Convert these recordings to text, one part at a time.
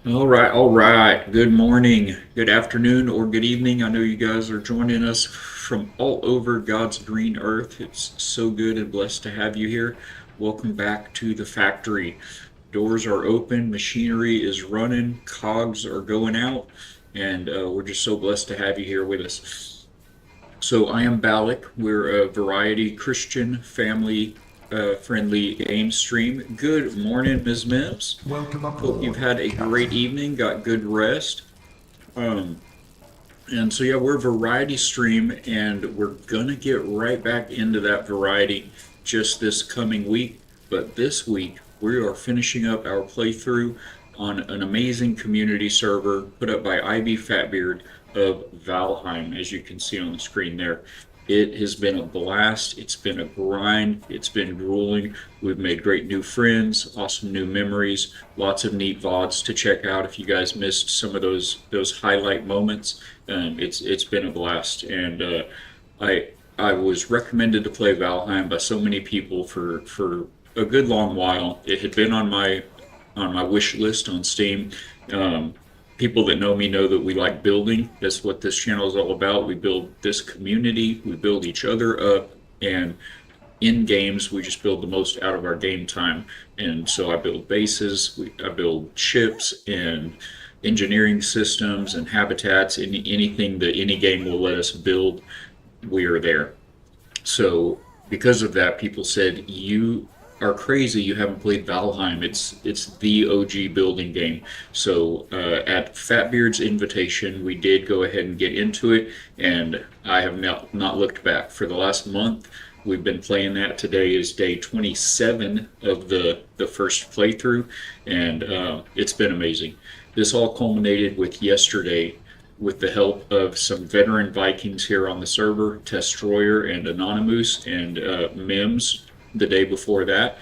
All right. Good morning, good afternoon, or good evening. I know you guys are joining us from all over God's green earth. It's so good and blessed to have you here. Welcome back to the factory. Doors are open, machinery is running, cogs are going out, and we're just so blessed to have you here with us. So I am Balak. We're a variety Christian family friendly game stream. Good morning, Ms. Mims. Welcome Hope you've aboard, had a great Captain. evening, got good rest. Um, and so yeah, we're a variety stream, and we're gonna get right back into that variety just this coming week. But this week, we are finishing up our playthrough on an amazing community server put up by IB Fatbeard of Valheim, as you can see on the screen there. It has been a blast. It's been a grind. It's been grueling. We've made great new friends, awesome new memories, lots of neat VODs to check out if you guys missed some of those highlight moments. It's been a blast, and I I was recommended to play Valheim by so many people for a good long while. It had been on my wish list on Steam. Um, People that know me know that we like building. That's what this channel is all about. We build this community, we build each other up, and in games we just build the most out of our game time. And so I build bases, I build ships and engineering systems and habitats. Anything that any game will let us build, we are there. So because of that, people said you are crazy. You haven't played Valheim. It's the OG building game. So at Fatbeard's invitation, we did go ahead and get into it, and I have not looked back. For the last month, we've been playing that. Today is day 27 of the first playthrough, and it's been amazing. This all culminated with yesterday with the help of some veteran Vikings here on the server, Destroyer and Anonymous and Mims the day before that.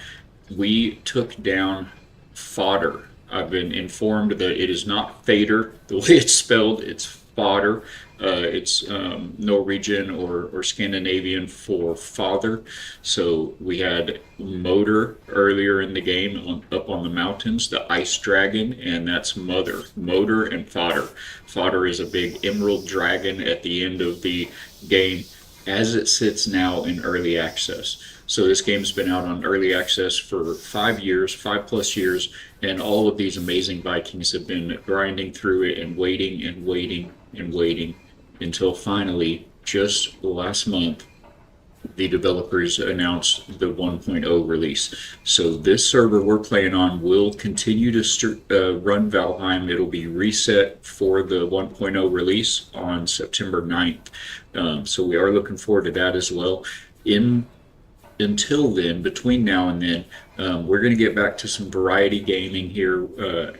We took down Fodder. I've been informed that it is not Fader the way it's spelled, it's Fodder. It's Norwegian or Scandinavian for father. So we had Motor earlier in the game up on the mountains, the ice dragon, and that's Mother. Motor and Fodder. Fodder is a big emerald dragon at the end of the game as it sits now in early access. So this game's been out on early access for 5 years, 5+ years, and all of these amazing Vikings have been grinding through it and waiting and waiting and waiting until finally, just last month, the developers announced the 1.0 release. So this server we're playing on will continue to run Valheim. It'll be reset for the 1.0 release on September 9th. So we are looking forward to that as well. In Until then, between now and then, we're going to get back to some variety gaming here,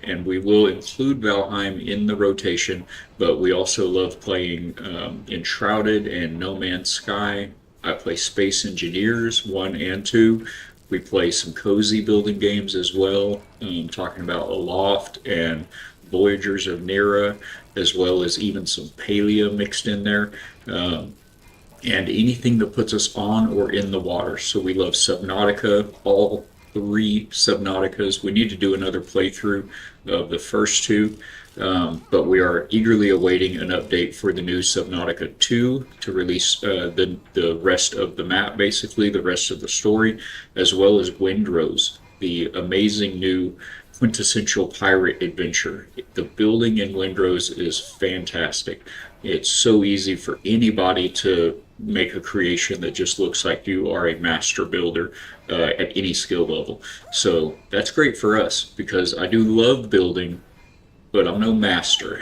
and we will include Valheim in the rotation, but we also love playing Enshrouded and No Man's Sky. I play Space Engineers 1 and 2. We play some cozy building games as well, talking about Aloft and Voyagers of Nera, as well as even some Palea mixed in there. And anything that puts us on or in the water. So we love Subnautica, all three Subnauticas. We need to do another playthrough of the first two, but we are eagerly awaiting an update for the new Subnautica 2 to release the rest of the map, basically, the rest of the story, as well as Windrose, the amazing new quintessential pirate adventure. The building in Windrose is fantastic. It's so easy for anybody to make a creation that just looks like you are a master builder at any skill level. So that's great for us because I do love building, but I'm no master.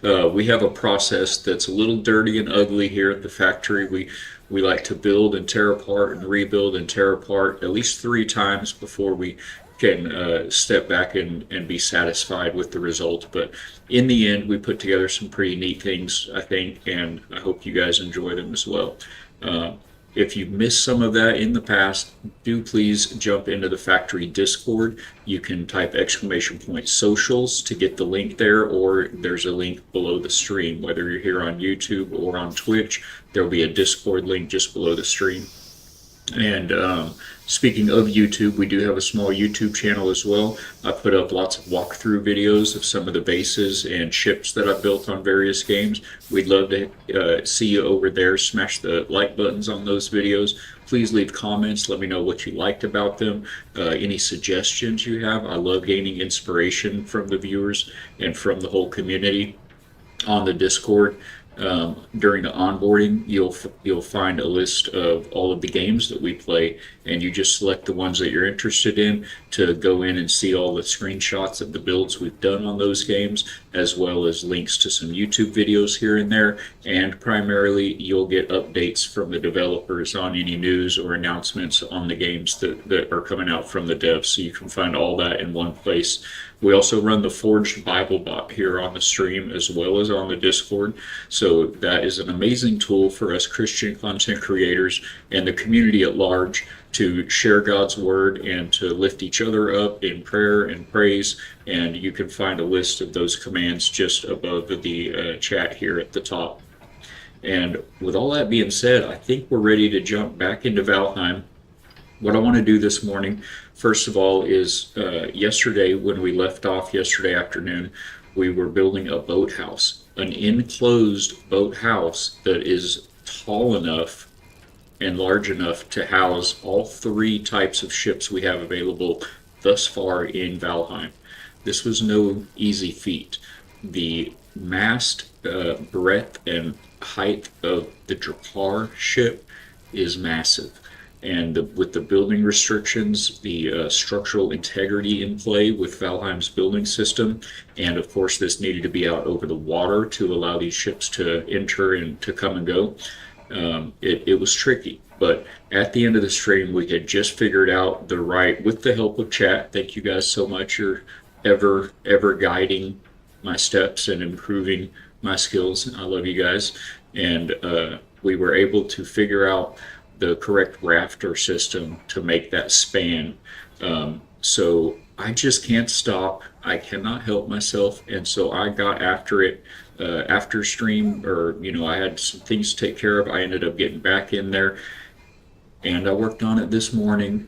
We have a process that's a little dirty and ugly here at the factory. We like to build and tear apart and rebuild and tear apart at least 3 times before we can step back and be satisfied with the result. But in the end, we put together some pretty neat things, I think, and I hope you guys enjoy them as well. Uh, if you've missed some of that in the past, do please jump into the factory Discord. You can type !socials to get the link there, or there's a link below the stream. Whether you're here on YouTube or on Twitch, there'll be a Discord link just below the stream. And speaking of YouTube, we do have a small YouTube channel as well. I put up lots of walkthrough videos of some of the bases and ships that I've built on various games. We'd love to see you over there. Smash the like buttons on those videos. Please leave comments. Let me know what you liked about them. Any suggestions you have. I love gaining inspiration from the viewers and from the whole community on the Discord. During the onboarding, you'll find a list of all of the games that we play, and you just select the ones that you're interested in to go in and see all the screenshots of the builds we've done on those games, as well as links to some YouTube videos here and there. And primarily, you'll get updates from the developers on any news or announcements on the games that are coming out from the devs. So you can find all that in one place. We also run the Forged Bible bot here on the stream as well as on the Discord. So that is an amazing tool for us Christian content creators and the community at large to share God's word and to lift each other up in prayer and praise. And you can find a list of those commands just above the chat here at the top. And with all that being said, I think we're ready to jump back into Valheim. What I want to do this morning, first of all, is yesterday when we left off yesterday afternoon, we were building a boathouse, an enclosed boathouse that is tall enough and large enough to house all three types of ships we have available thus far in Valheim. This was no easy feat. The mast breadth and height of the Drakkar ship is massive. And with the building restrictions, the structural integrity in play with Valheim's building system, and of course this needed to be out over the water to allow these ships to enter and to come and go, it was tricky. But at the end of the stream, we had just figured out the right, with the help of chat. Thank you guys so much. You're ever guiding my steps and improving my skills. I love you guys. And we were able to figure out the correct rafter system to make that span. So I just can't stop. I cannot help myself. And so I got after it after stream, or, I had some things to take care of. I ended up getting back in there and I worked on it this morning.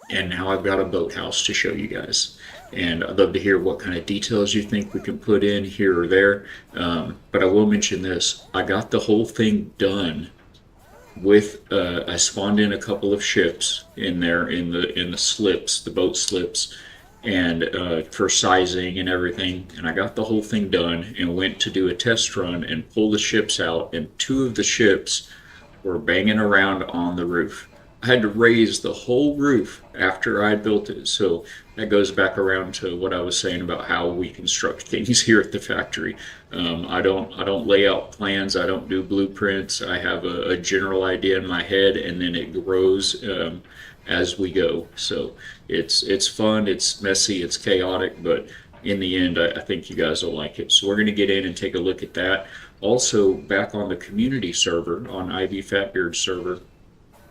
And now I've got a boathouse to show you guys. And I'd love to hear what kind of details you think we can put in here or there. But I will mention this. I got the whole thing done with I spawned in a couple of ships in there in the slips, the boat slips, and for sizing and everything. And I got the whole thing done and went to do a test run and pull the ships out, and two of the ships were banging around on the roof. I had to raise the whole roof after I built it. So that goes back around to what I was saying about how we construct things here at the factory. I don't lay out plans. I don't do blueprints. I have a general idea in my head, and then it grows as we go. So it's fun. It's messy. It's chaotic, but in the end, I think you guys will like it. So we're going to get in and take a look at that. Also, back on the community server, on Ivy Fatbeard's server,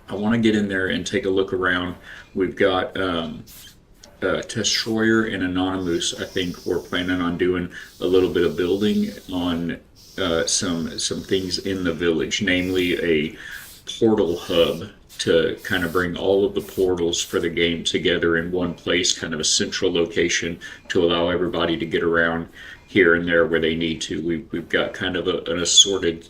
I want to get in there and take a look around. We've got Destroyer and Anonymous. I think we're planning on doing a little bit of building on some things in the village, namely a portal hub to kind of bring all of the portals for the game together in one place, kind of a central location to allow everybody to get around here and there where they need to. We've got kind of an assorted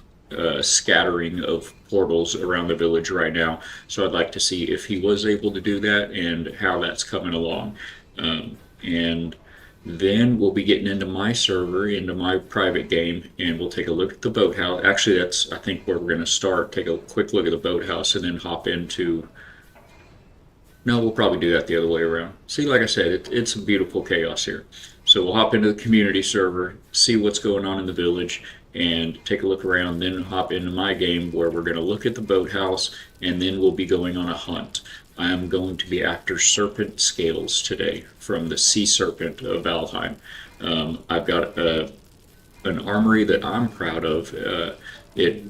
scattering of portals around the village right now. So I'd like to see if he was able to do that and how that's coming along. And then we'll be getting into my server, into my private game, and we'll take a look at the boathouse. Actually, that's, I think, where we're going to start. Take a quick look at the boathouse and then hop into... No, we'll probably do that the other way around. See, like I said, it's a beautiful chaos here. So we'll hop into the community server, see what's going on in the village, and take a look around, then hop into my game where we're going to look at the boathouse, and then we'll be going on a hunt. I am going to be after Serpent Scales today from the Sea Serpent of Valheim. I've got an armory that I'm proud of. It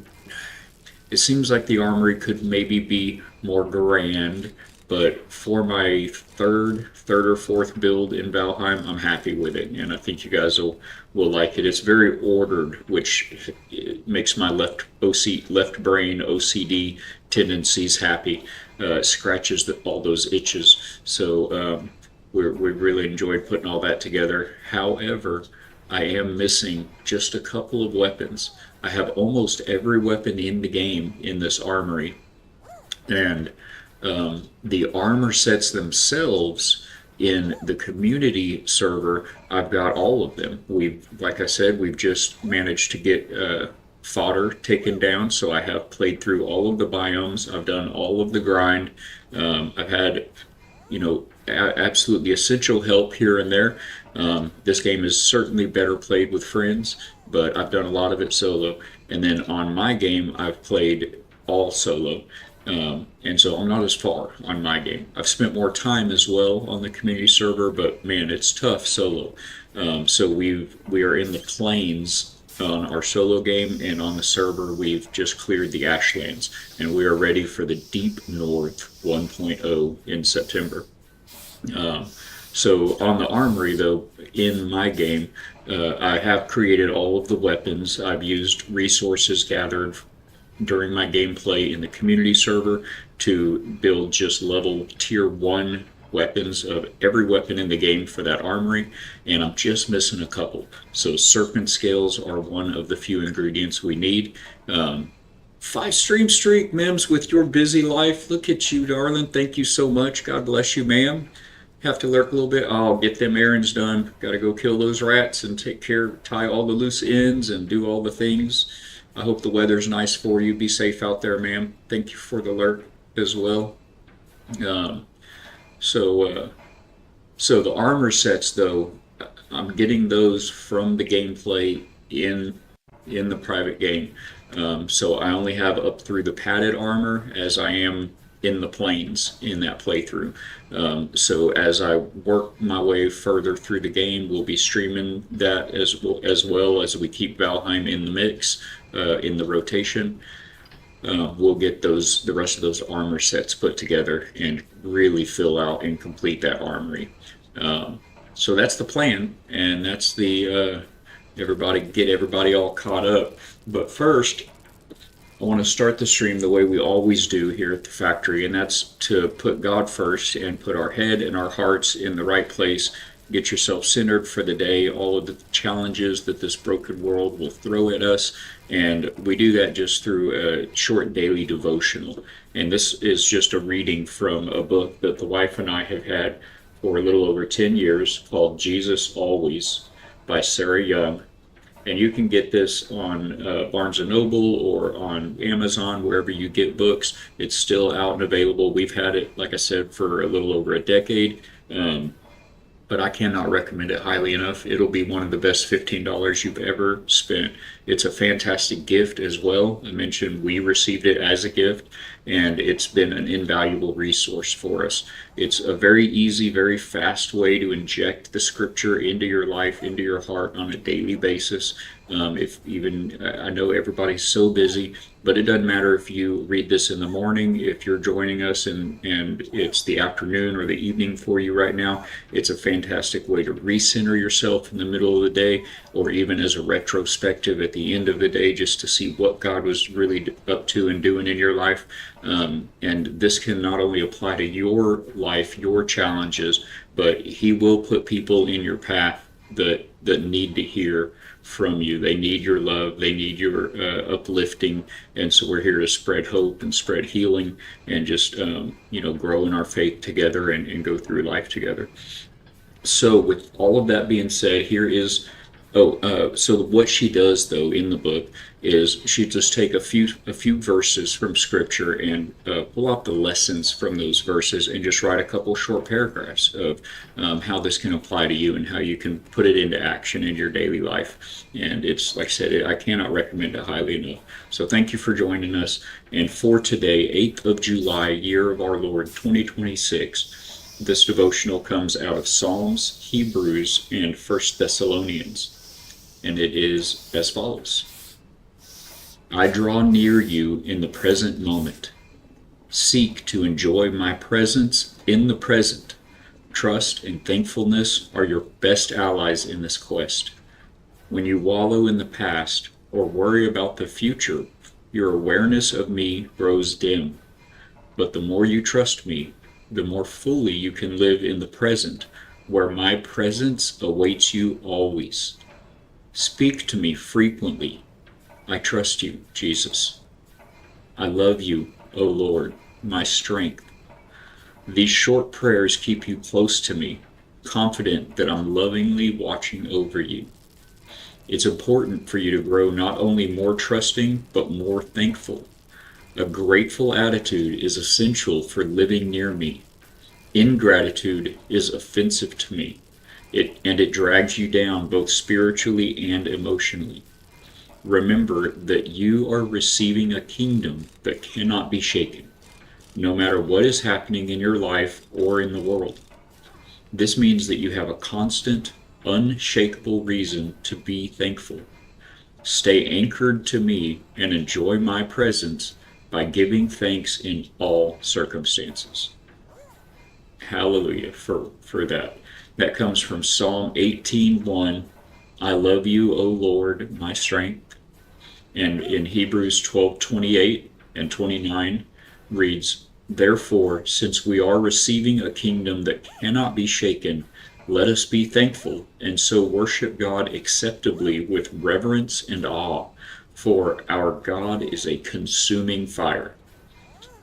seems like the armory could maybe be more grand, but for my third or fourth build in Valheim, I'm happy with it, and I think you guys will like it. It's very ordered, which makes my left brain OCD tendencies happy. scratches all those itches. So we really enjoyed putting all that together. However, I am missing just a couple of weapons. I have almost every weapon in the game in this armory, and the armor sets themselves in the community server, I've got all of them. Like I said, we've just managed to get fodder taken down, so I have played through all of the biomes. I've done all of the grind. I've had, absolutely essential help here and there. This game is certainly better played with friends, but I've done a lot of it solo. And then on my game, I've played all solo. And so I'm not as far on my game. I've spent more time as well on the community server, but man, it's tough solo. So we are in the plains on our solo game, and on the server we've just cleared the Ashlands, and we are ready for the Deep North 1.0 in September. So on the armory, though, in my game, I have created all of the weapons. I've used resources gathered during my gameplay in the community server to build just level tier 1 weapons of every weapon in the game for that armory, and I'm just missing a couple. So Serpent Scales are one of the few ingredients we need. 5 stream streak, Mims, with your busy life. Look at you, darling. Thank you so much. God bless you, ma'am. Have to lurk a little bit. I'll get them errands done. Got to go kill those rats and take care, tie all the loose ends and do all the things. I hope the weather's nice for you. Be safe out there, ma'am. Thank you for the lurk as well. Um, so the armor sets, though, I'm getting those from the gameplay in the private game. So I only have up through the padded armor as I am in the plains in that playthrough. So as I work my way further through the game, we'll be streaming that as well as we keep Valheim in the mix, in the rotation. We'll get the rest of those armor sets put together and really fill out and complete that armory. So that's the plan, and that's the get everybody all caught up. But first, I want to start the stream the way we always do here at the factory, and that's to put God first and put our head and our hearts in the right place. Get yourself centered for the day, all of the challenges that this broken world will throw at us. And we do that just through a short daily devotional. And this is just a reading from a book that the wife and I have had for a little over 10 years called Jesus Always by Sarah Young. And you can get this on Barnes & Noble or on Amazon, wherever you get books. It's still out and available. We've had it, like I said, for a little over a decade. But I cannot recommend it highly enough. It'll be one of the best $15 you've ever spent. It's a fantastic gift as well. I mentioned we received it as a gift, and it's been an invaluable resource for us. It's a very easy, very fast way to inject the scripture into your life, into your heart on a daily basis. I know everybody's so busy, but it doesn't matter if you read this in the morning, if you're joining us and it's the afternoon or the evening for you right now. It's a fantastic way to recenter yourself in the middle of the day, or even as a retrospective at the end of the day, just to see what God was really up to and doing in your life. And this can not only apply to your life, your challenges, but He will put people in your path that need to hear from you. They need your love. They need your uplifting. And so we're here to spread hope and spread healing and just, grow in our faith together and go through life together. So with all of that being said, here is so what she does though in the book is she just take a few verses from scripture and pull out the lessons from those verses and just write a couple short paragraphs of how this can apply to you and how you can put it into action in your daily life. And it's, like I said, I cannot recommend it highly enough. So thank you for joining us. And for today, 8th of July, year of our Lord 2026, this devotional comes out of Psalms, Hebrews, and 1 Thessalonians. And it is as follows. I draw near you in the present moment. Seek to enjoy my presence in the present. Trust and thankfulness are your best allies in this quest. When you wallow in the past or worry about the future, your awareness of me grows dim. But the more you trust me, the more fully you can live in the present, where my presence awaits you always. Speak to me frequently. I trust you, Jesus. I love you, O Lord, my strength. These short prayers keep you close to me, confident that I'm lovingly watching over you. It's important for you to grow not only more trusting, but more thankful. A grateful attitude is essential for living near me. Ingratitude is offensive to me, and it drags you down both spiritually and emotionally. Remember that you are receiving a kingdom that cannot be shaken, no matter what is happening in your life or in the world. This means that you have a constant, unshakable reason to be thankful. Stay anchored to me and enjoy my presence by giving thanks in all circumstances. Hallelujah for that. That comes from Psalm 18:1. I love you, O Lord, my strength. And in Hebrews 12:28 and 29 reads, Therefore, since we are receiving a kingdom that cannot be shaken, let us be thankful and so worship God acceptably with reverence and awe, for our God is a consuming fire.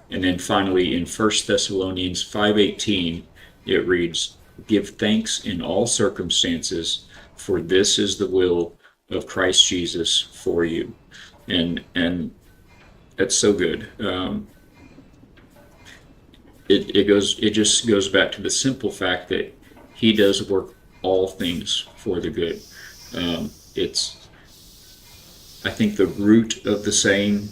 And then finally in 1 Thessalonians 5:18, it reads, Give thanks in all circumstances, for this is the will of Christ Jesus for you. And that's so good. It just goes back to the simple fact that he does work all things for the good. It's I think the root of the saying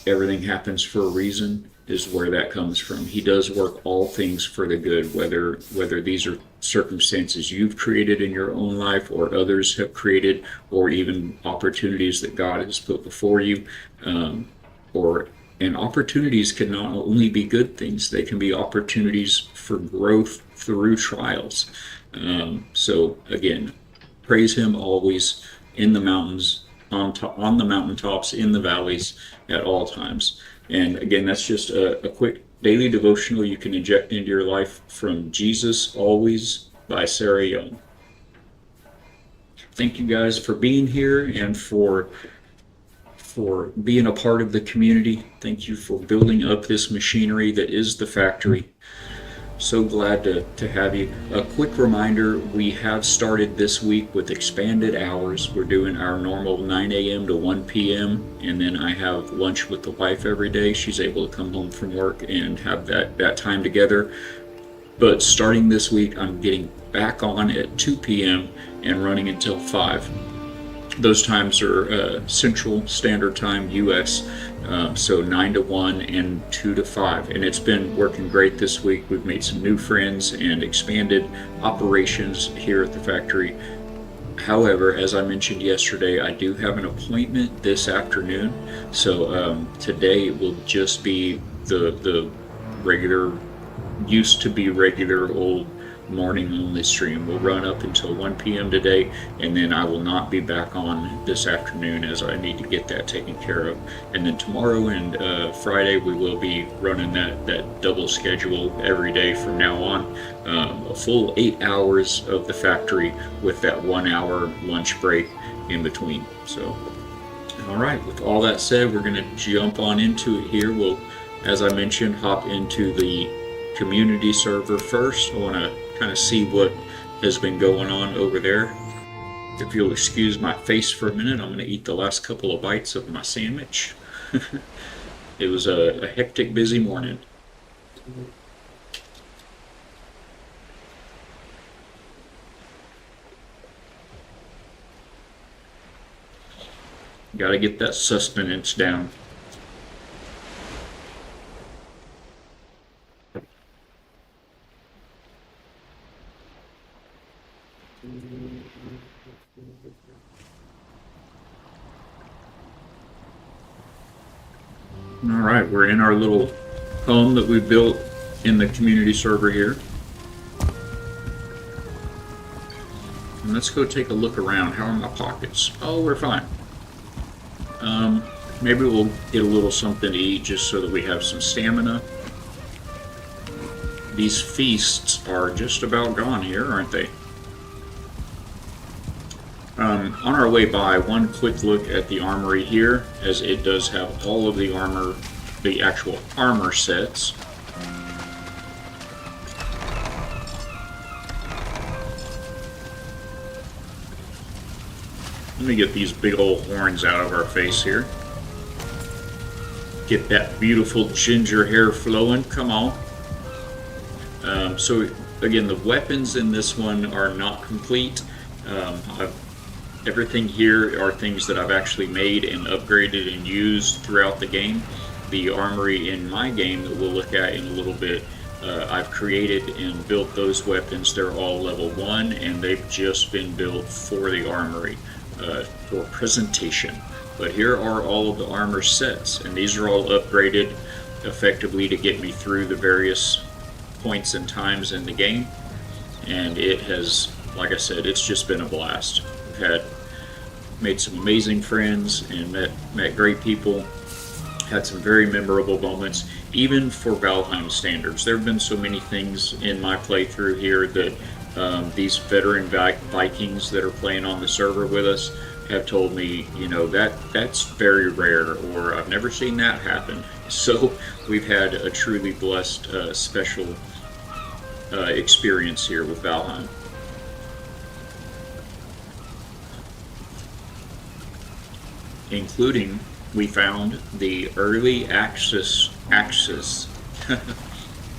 everything happens for a reason is where that comes from. He does work all things for the good, whether these are circumstances you've created in your own life or others have created, or even opportunities that God has put before you. And opportunities can not only be good things, they can be opportunities for growth through trials. So again, praise him always in the mountains, on the mountaintops, in the valleys, at all times. And again, that's just a quick daily devotional you can inject into your life from Jesus Always by Sarah Young. Thank you guys for being here and for being a part of the community. Thank you for building up this machinery that is the factory. So glad to have you. A quick reminder, we have started this week with expanded hours. We're doing our normal 9 a.m. to 1 p.m. and then I have lunch with the wife every day. She's able to come home from work and have that time together. But starting this week, I'm getting back on at 2 p.m. and running until 5. Those times are Central Standard Time, U.S., so 9 to 1 and 2 to 5. And it's been working great this week. We've made some new friends and expanded operations here at the factory. However, as I mentioned yesterday, I do have an appointment this afternoon. So today will just be the regular, used to be regular old morning only stream. Will run up until 1 p.m. today, and then I will not be back on this afternoon as I need to get that taken care of. And then tomorrow and Friday we will be running that double schedule every day from now on, a full 8 hours of the factory with that 1 hour lunch break in between. So all right, with all that said, we're going to jump on into it here. We'll, as I mentioned, hop into the community server first. I want to kind of see what has been going on over there. If you'll excuse my face for a minute, I'm going to eat the last couple of bites of my sandwich. It was a hectic, busy morning. Got to get that sustenance down. All right, we're in our little home that we built in the community server here. And let's go take a look around. How are my pockets? Oh, we're fine. Maybe we'll get a little something to eat just so that we have some stamina. these feasts are just about gone here, aren't they? On our way by, one quick look at the armory here, as it does have all of the armor, the actual armor sets. Let me get these big old horns out of our face here. Get that beautiful ginger hair flowing, come on. So again, the weapons in this one are not complete. Everything here are things that I've actually made and upgraded and used throughout the game. The armory in my game that we'll look at in a little bit, I've created and built those weapons. They're all level 1 and they've just been built for the armory for presentation. But here are all of the armor sets, and these are all upgraded effectively to get me through the various points and times in the game. And it has, like I said, it's just been a blast. Made some amazing friends and met great people. Had some very memorable moments, even for Valheim standards. There have been so many things in my playthrough here that these veteran Vikings that are playing on the server with us have told me, you know, that's very rare, or I've never seen that happen. So we've had a truly blessed, special experience here with Valheim. Including, we found the early access.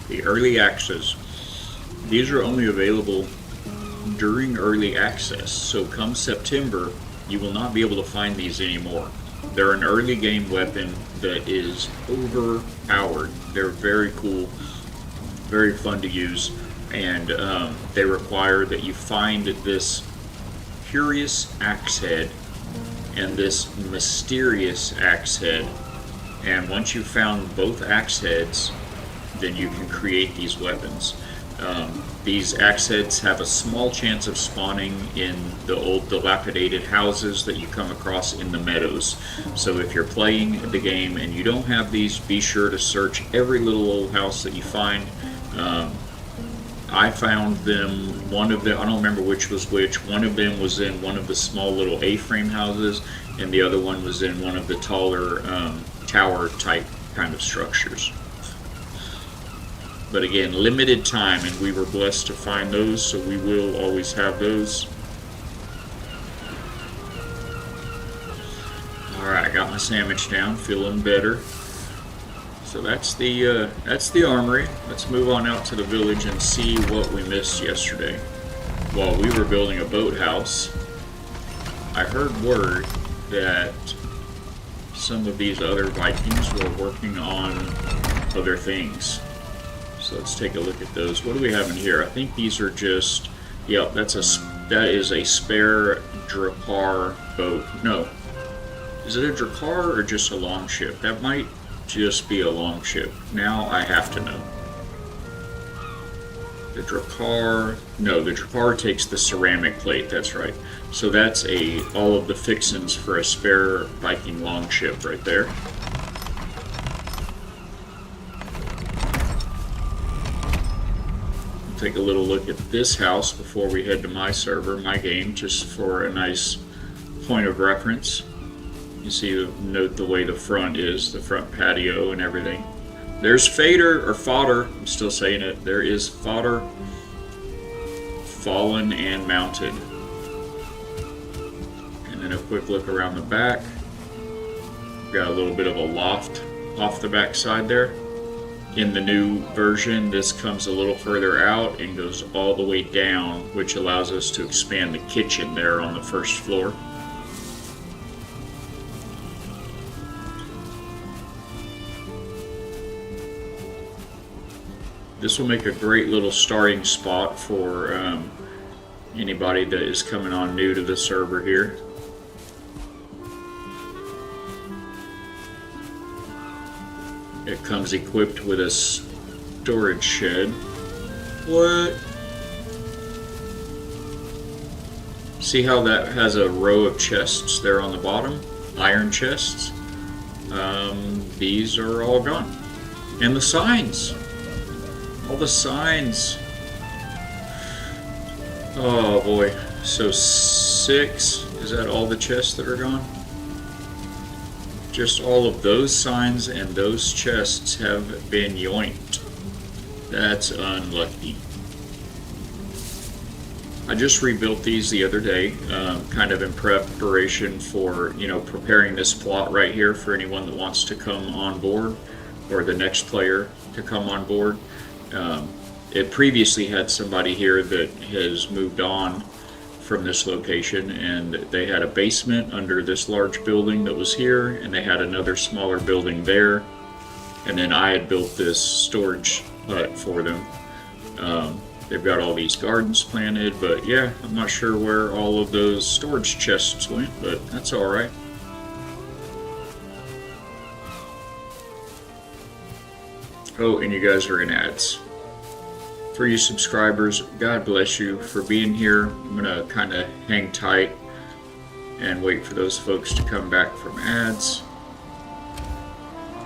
The early access. These are only available during early access, so come September, you will not be able to find these anymore. They're an early game weapon that is overpowered. They're very cool, very fun to use, and they require that you find this curious axe head and this mysterious axe head, and once you've found both axe heads, then you can create these weapons. These axe heads have a small chance of spawning in the old dilapidated houses that you come across in the meadows. So if you're playing the game and you don't have these, be sure to search every little old house that you find. I found them, one of them, I don't remember which was which, one of them was in one of the small little A-frame houses, and the other one was in one of the taller tower type kind of structures. But again, limited time, and we were blessed to find those, so we will always have those. Alright, I got my sandwich down, feeling better. So that's the armory. Let's move on out to the village and see what we missed yesterday. While we were building a boathouse, I heard word that some of these other Vikings were working on other things. So let's take a look at those. What do we have in here? I think these are just, yep, that is a spare Drakkar boat. No, is it a Drakkar or just a longship? That might just be a longship. Now I have to know. The Drakkar, no, the Drakkar takes the ceramic plate, that's right. So that's all of the fixins for a spare Viking longship right there. Take a little look at this house before we head to my server, my game, just for a nice point of reference. You see, note the way the front is, the front patio and everything. There's Fader, or Fodder, I'm still saying it. There is Fodder, fallen and mounted. And then a quick look around the back. Got a little bit of a loft off the back side there. In the new version, this comes a little further out and goes all the way down, which allows us to expand the kitchen there on the first floor. This will make a great little starting spot for anybody that is coming on new to the server here. It comes equipped with a storage shed. What? See how that has a row of chests there on the bottom? Iron chests. These are all gone. And the signs. All the signs. Oh boy. So 6, is that all the chests that are gone? Just all of those signs and those chests have been yoinked. That's unlucky. I just rebuilt these the other day, kind of in preparation for, preparing this plot right here for anyone that wants to come on board, or the next player to come on board. It previously had somebody here that has moved on from this location, and they had a basement under this large building that was here, and they had another smaller building there, and then I had built this storage hut for them. They've got all these gardens planted, but yeah, I'm not sure where all of those storage chests went, but that's alright. Oh, and you guys are in ads. For you subscribers, God bless you for being here. I'm going to kind of hang tight and wait for those folks to come back from ads.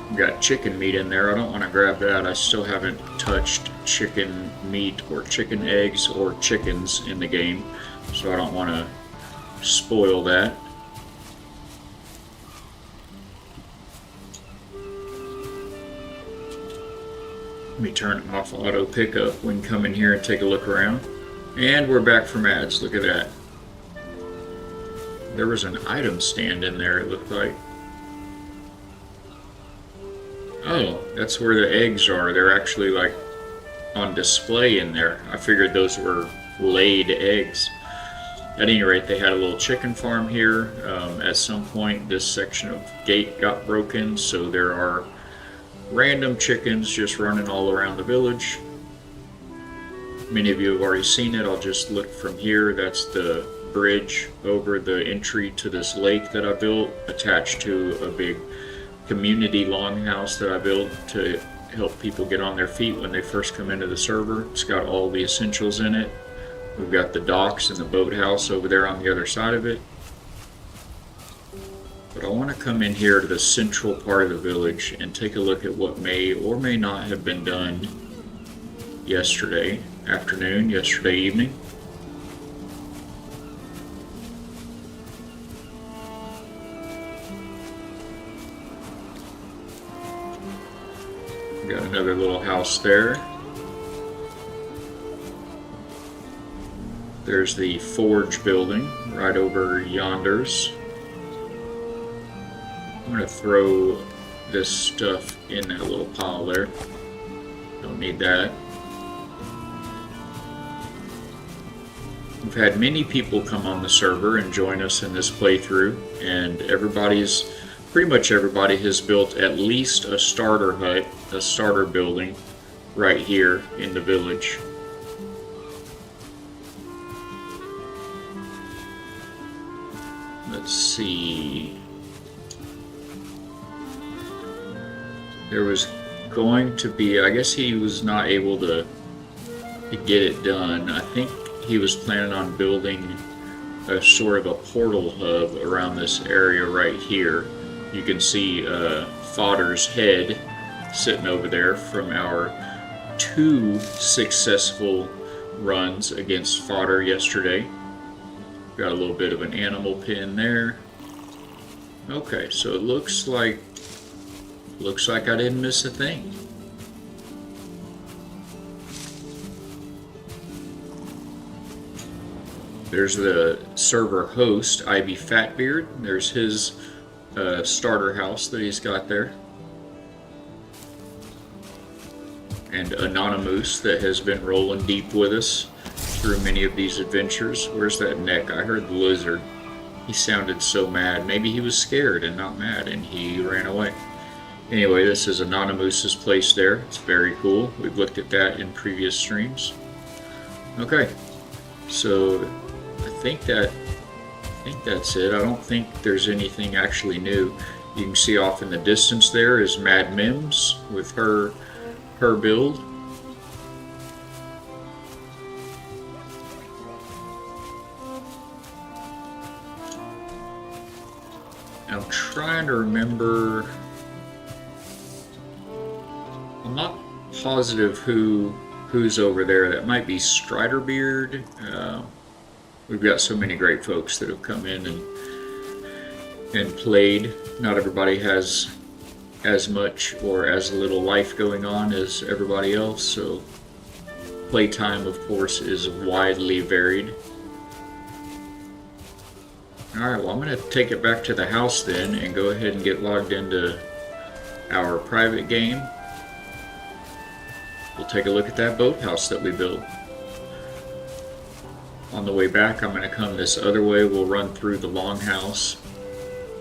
We've got chicken meat in there. I don't want to grab that. I still haven't touched chicken meat or chicken eggs or chickens in the game, so I don't want to spoil that. Let me turn off auto pickup. We can come in here and take a look around. And we're back from ads. Look at that. There was an item stand in there, it looked like. Oh, that's where the eggs are. They're actually like on display in there. I figured those were laid eggs. At any rate, they had a little chicken farm here. At some point, this section of gate got broken, so there are random chickens just running all around the village. Many of you have already seen it. I'll just look from here. That's the bridge over the entry to this lake that I built, attached to a big community longhouse that I built to help people get on their feet when they first come into the server. It's got all the essentials in it. We've got the docks and the boathouse over there on the other side of it. But I want to come in here to the central part of the village and take a look at what may or may not have been done yesterday afternoon, yesterday evening. Got another little house there. There's the forge building right over yonders. I'm going to throw this stuff in that little pile there. Don't need that. We've had many people come on the server and join us in this playthrough, and pretty much everybody has built at least a starter hut, a starter building right here in the village. Let's see. There was going to be, I guess he was not able to get it done. I think he was planning on building a sort of a portal hub around this area right here. You can see Fodder's head sitting over there from our 2 successful runs against Fodder yesterday. Got a little bit of an animal pen there. Okay, so it looks like I didn't miss a thing. There's the server host, Ivy Fatbeard. There's his starter house that he's got there. And Anonymous that has been rolling deep with us through many of these adventures. Where's that neck? I heard the lizard. He sounded so mad. Maybe he was scared and not mad and he ran away. Anyway, this is Anonymous's place there. It's very cool. We've looked at that in previous streams. Okay, so I think that's it. I don't think there's anything actually new. You can see off in the distance there is Mad Mims with her build. I'm trying to remember. I'm not positive who who's over there. That might be Striderbeard. We've got so many great folks that have come in and played. Not everybody has as much or as little life going on as everybody else, so playtime, of course, is widely varied. Alright, well, I'm going to take it back to the house then and go ahead and get logged into our private game. We'll take a look at that boathouse that we built. On the way back, I'm going to come this other way. We'll run through the longhouse,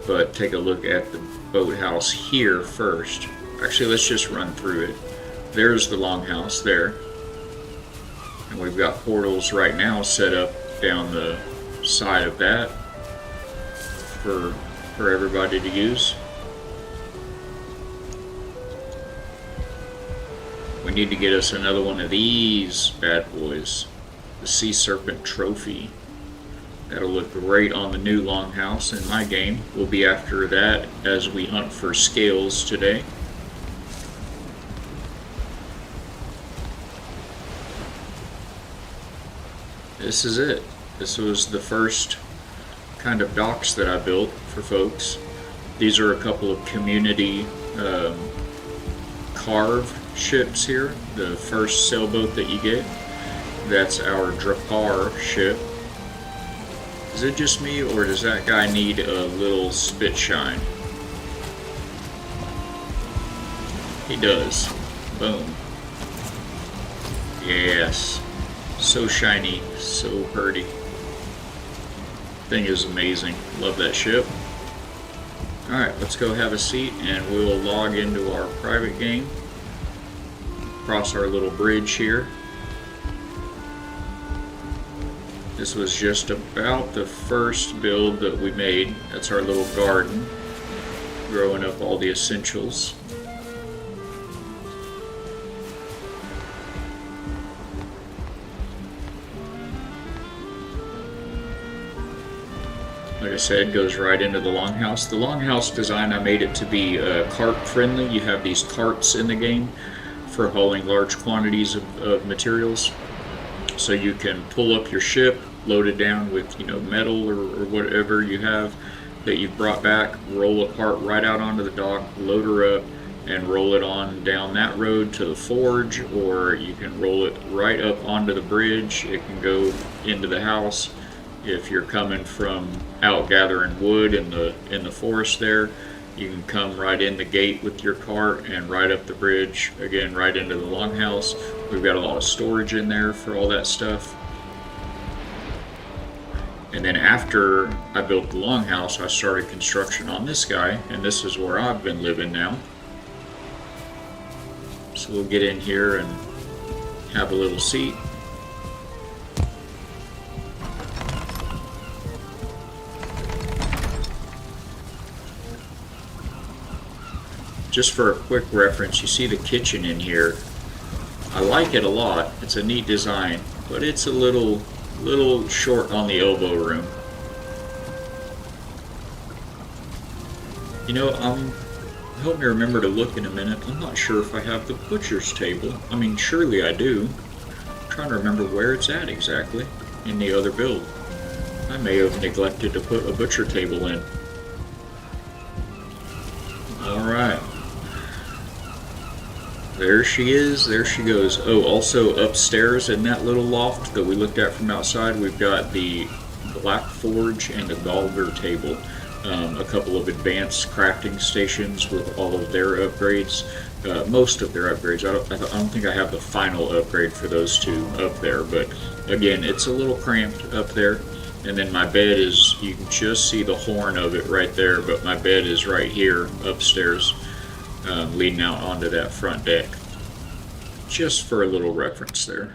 but take a look at the boathouse here first. Actually, let's just run through it. There's the longhouse there. And we've got portals right now set up down the side of that for everybody to use. We need to get us another one of these bad boys. The Sea Serpent Trophy. That'll look great on the new longhouse in my game. We'll be after that as we hunt for scales today. This is it. This was the first kind of docks that I built for folks. These are a couple of community carved ships here. The first sailboat that you get, that's our Drapar ship. Is it just me, or does that guy need a little spit shine? He does. Boom. Yes. So shiny, so pretty. Thing is amazing. Love that ship. Alright, let's go have a seat and we'll log into our private game. Cross our little bridge here. This was just about the first build that we made. That's our little garden, growing up all the essentials. Like I said, goes right into the longhouse. The longhouse design, I made it to be cart friendly. You have these carts in the game for hauling large quantities of materials. So you can pull up your ship, load it down with metal or whatever you have that you've brought back, roll a cart right out onto the dock, load her up, and roll it on down that road to the forge, or you can roll it right up onto the bridge. It can go into the house. If you're coming from out gathering wood in the forest there, you can come right in the gate with your cart and right up the bridge, again right into the longhouse. We've got a lot of storage in there for all that stuff. And then after I built the longhouse, I started construction on this guy, and this is where I've been living now. So we'll get in here and have a little seat. Just for a quick reference, you see the kitchen in here. I like it a lot. It's a neat design, but it's a little short on the elbow room. Help me remember to look in a minute. I'm not sure if I have the butcher's table. I mean, surely I do. I'm trying to remember where it's at exactly in the other build. I may have neglected to put a butcher table in. Alright. There she is, there she goes. Oh, also upstairs in that little loft that we looked at from outside, we've got the Black Forge and the Galger table. A couple of advanced crafting stations with all of their upgrades. Most of their upgrades. I don't think I have the final upgrade for those two up there, but again, it's a little cramped up there. And then my bed is, you can just see the horn of it right there, but my bed is right here upstairs. Leading out onto that front deck. Just for a little reference there.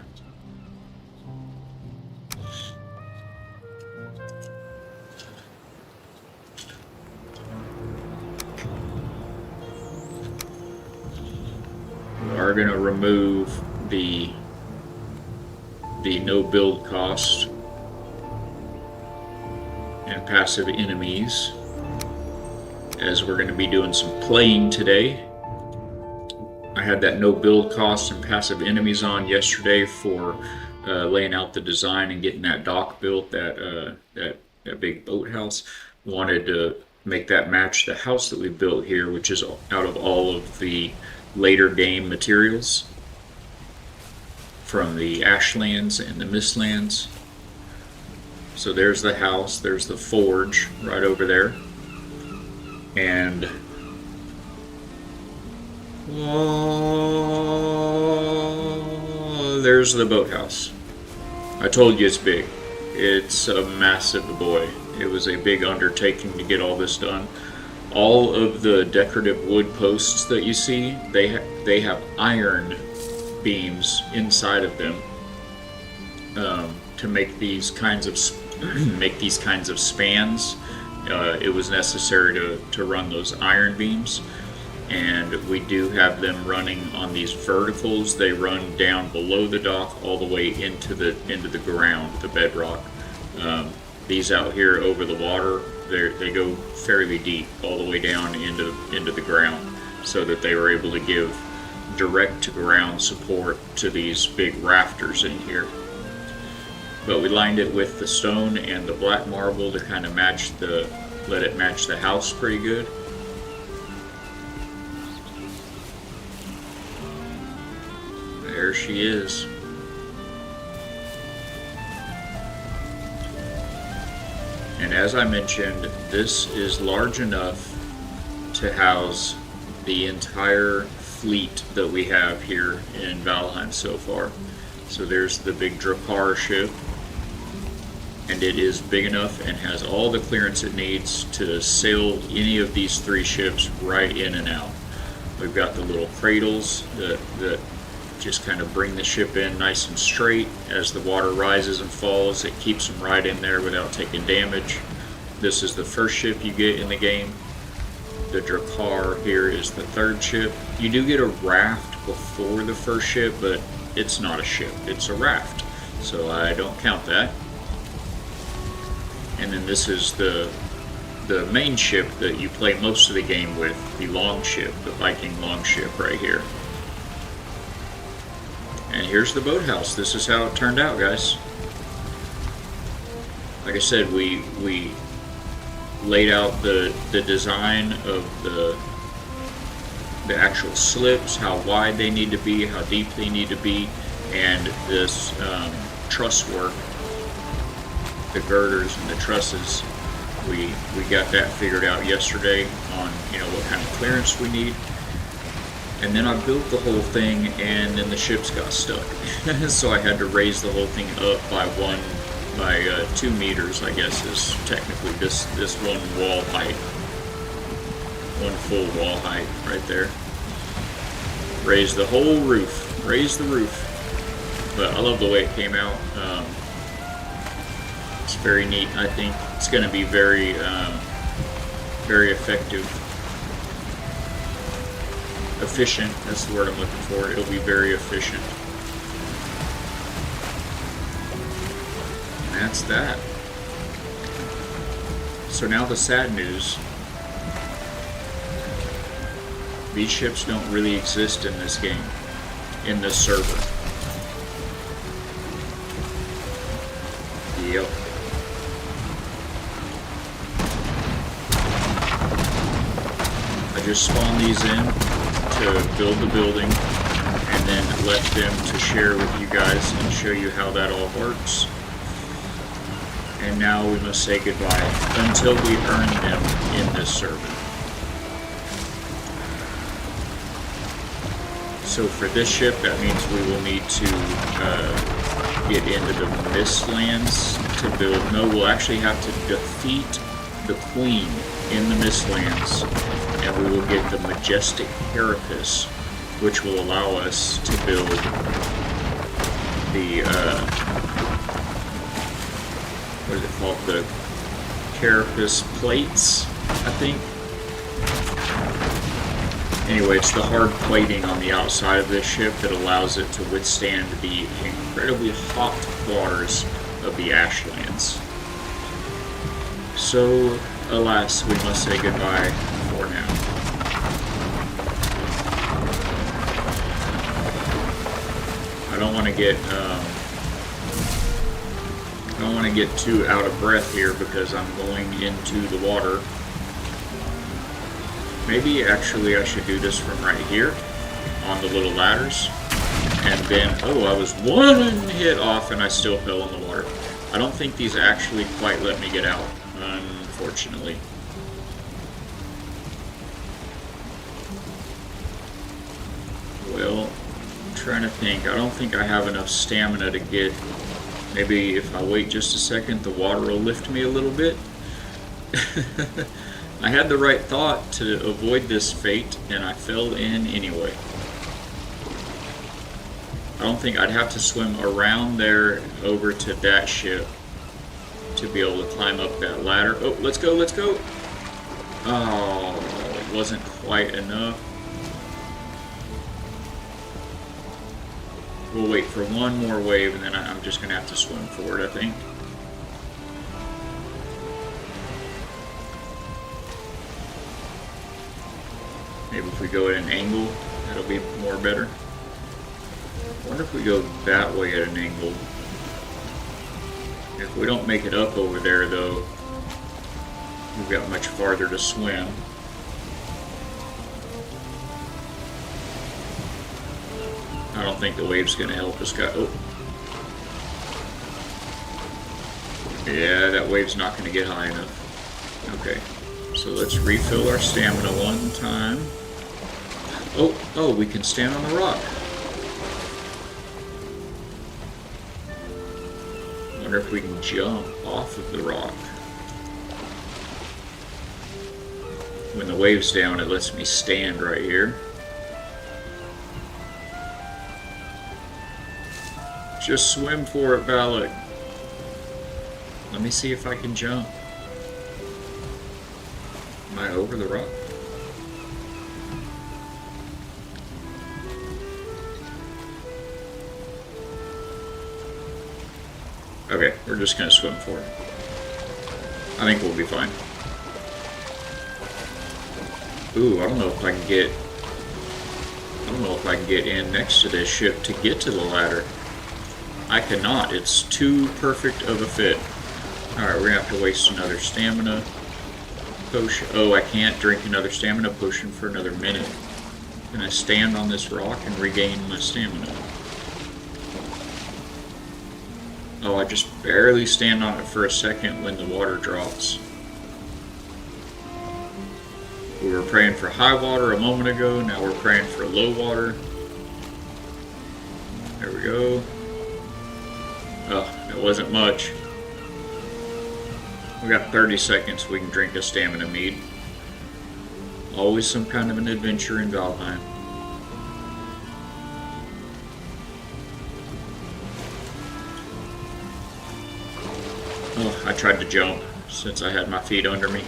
We are going to remove the no build cost and passive enemies, as we're going to be doing some playing today. I I had that no build cost and passive enemies on yesterday for laying out the design and getting that dock built, that big boathouse. Wanted to make that match the house that we built here, which is out of all of the later game materials from the Ashlands and the Mistlands. So there's the house, there's the forge right over there, and there's the boathouse. I told you it's big. It's a massive boy. It was a big undertaking to get all this done. All of the decorative wood posts that you see, they have iron beams inside of them to make these kinds of spans. It was necessary to run those iron beams, and we do have them running on these verticals. They run down below the dock all the way into the ground, the bedrock. These out here over the water, they go fairly deep, all the way down into the ground, so that they were able to give direct to ground support to these big rafters in here. But we lined it with the stone and the black marble to kind of let it match the house pretty good. There she is. And as I mentioned, this is large enough to house the entire fleet that we have here in Valheim so far. So there's the big Drakkar ship, and it is big enough and has all the clearance it needs to sail any of these 3 ships right in and out. We've got the little cradles that just kind of bring the ship in nice and straight. As the water rises and falls, it keeps them right in there without taking damage. This is the first ship you get in the game. The Drakkar here is the 3rd ship. You do get a raft before the first ship, but it's not a ship, it's a raft, so I don't count that. And then this is the main ship that you play most of the game with, the longship, the Viking longship right here. And here's the boathouse. This is how it turned out, guys. Like I said, we laid out the design of the actual slips, how wide they need to be, how deep they need to be, and this truss work, the girders and the trusses. We got that figured out yesterday on what kind of clearance we need. And then I built the whole thing, and then the ships got stuck. So I had to raise the whole thing up by 2 meters, I guess, is technically this one wall height. One full wall height right there. Raise the whole roof. Raise the roof. But I love the way it came out. It's very neat. I think it's going to be very effective. Efficient, that's the word I'm looking for. It'll be very efficient. And that's that. So now the sad news. These ships don't really exist in this game, in this server. Yep. I just spawned these in to build the building, and then left them to share with you guys and show you how that all works. And now we must say goodbye until we earn them in this server. So for this ship, that means we will need to get into the Mistlands to build. No, we'll actually have to defeat the Queen in the Mistlands, and we will get the Majestic Carapace, which will allow us to build the what is it called? The Carapace plates, I think. Anyway, it's the hard plating on the outside of this ship that allows it to withstand the incredibly hot waters of the Ashlands. So, alas, we must say goodbye for now. I don't want to get I don't want to get too out of breath here because I'm going into the water. Maybe actually I should do this from right here on the little ladders. And then, oh, I was one hit off and I still fell in the water. I don't think these actually quite let me get out, unfortunately. Well, I'm trying to think. I don't think I have enough stamina to get... Maybe if I wait just a second, the water will lift me a little bit. I had the right thought to avoid this fate, and I fell in anyway. I don't think I'd have to swim around there over to that ship to be able to climb up that ladder. Oh, let's go, let's go! Oh, it wasn't quite enough. We'll wait for one more wave, and then I'm just going to have to swim for it, I think. Maybe if we go at an angle, that'll be more better. I wonder if we go that way at an angle. If we don't make it up over there, though, we've got much farther to swim. I don't think the wave's going to help us. Oh. Yeah, that wave's not going to get high enough. Okay, so let's refill our stamina one time. Oh, we can stand on the rock. Wonder if we can jump off of the rock. When the wave's down, it lets me stand right here. Just swim for it, Valak. Let me see if I can jump. Am I over the rock? Okay, we're just gonna swim for it. I think we'll be fine. Ooh, I don't know if I can get... I don't know if I can get in next to this ship to get to the ladder. I cannot. It's too perfect of a fit. Alright, we're gonna have to waste another stamina potion. Oh, I can't drink another stamina potion for another minute. Can I stand on this rock and regain my stamina? Oh, I just barely stand on it for a second when the water drops. We were praying for high water a moment ago, now we're praying for low water. There we go. Oh, it wasn't much. We got 30 seconds, we can drink a stamina mead. Always some kind of an adventure in Valheim. Oh, I tried to jump since I had my feet under me.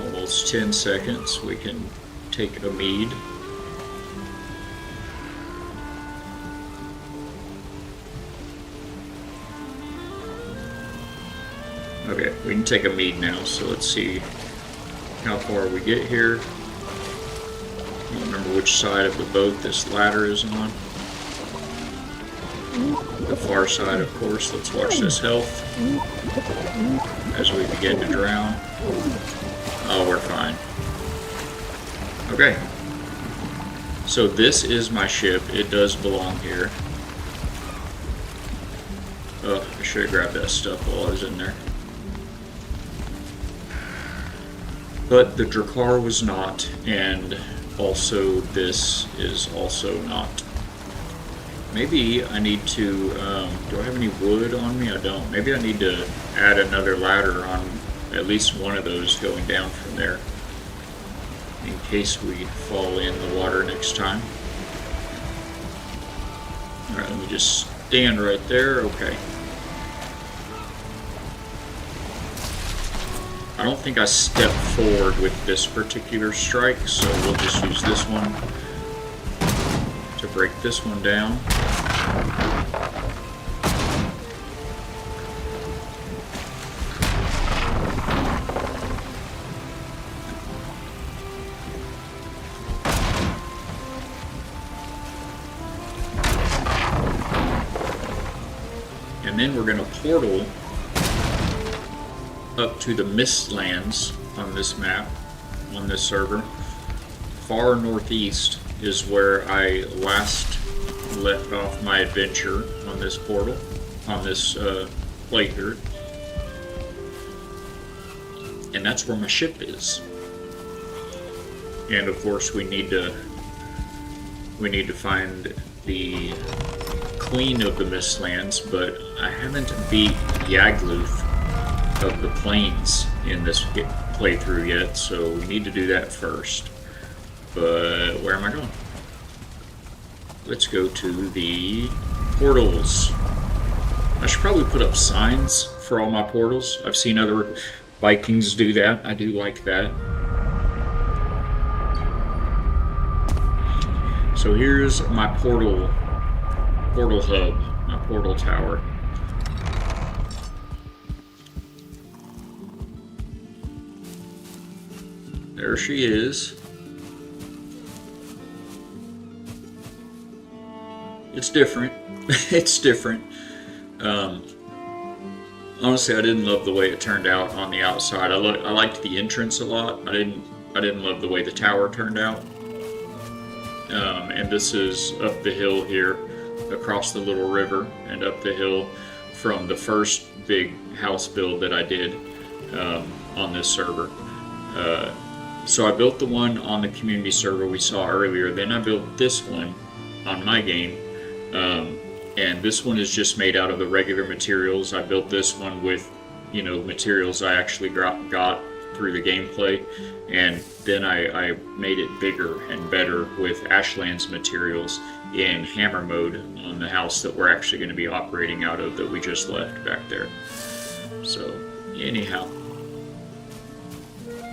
Almost 10 seconds, we can take a mead. Okay, we can take a mead now, so let's see how far we get here. I don't remember which side of the boat this ladder is on. The far side, of course. Let's watch this health as we begin to drown. Oh, we're fine. Okay. So this is my ship. It does belong here. Oh, I should have grabbed that stuff while I was in there. But the Drakkar was not, and also this is also not. Maybe I need to, do I have any wood on me? I don't. Maybe I need to add another ladder on at least one of those going down from there, in case we fall in the water next time. Alright, let me just stand right there. Okay. I don't think I stepped forward with this particular strike, so we'll just use this one to break this one down. And then we're going to portal up to the Mistlands on this map, on this server. Far northeast is where I last left off my adventure on this portal, on this playthrough. And that's where my ship is. And of course we need to find the Queen of the Mistlands, but I haven't beat Yagluth of the Plains in this playthrough yet, so we need to do that first. But where am I going? Let's go to the portals. I should probably put up signs for all my portals. I've seen other Vikings do that. I do like that. So here's my portal hub, my portal tower. There she is. It's different. It's different. Honestly, I didn't love the way it turned out on the outside. I liked the entrance a lot. I didn't love the way the tower turned out. And this is up the hill here, across the little river, and up the hill from the first big house build that I did on this server. So I built the one on the community server we saw earlier. Then I built this one on my game. And this one is just made out of the regular materials. I built this one with, materials I actually got through the gameplay, and then I made it bigger and better with Ashland's materials in hammer mode on the house that we're actually going to be operating out of that we just left back there. So, anyhow,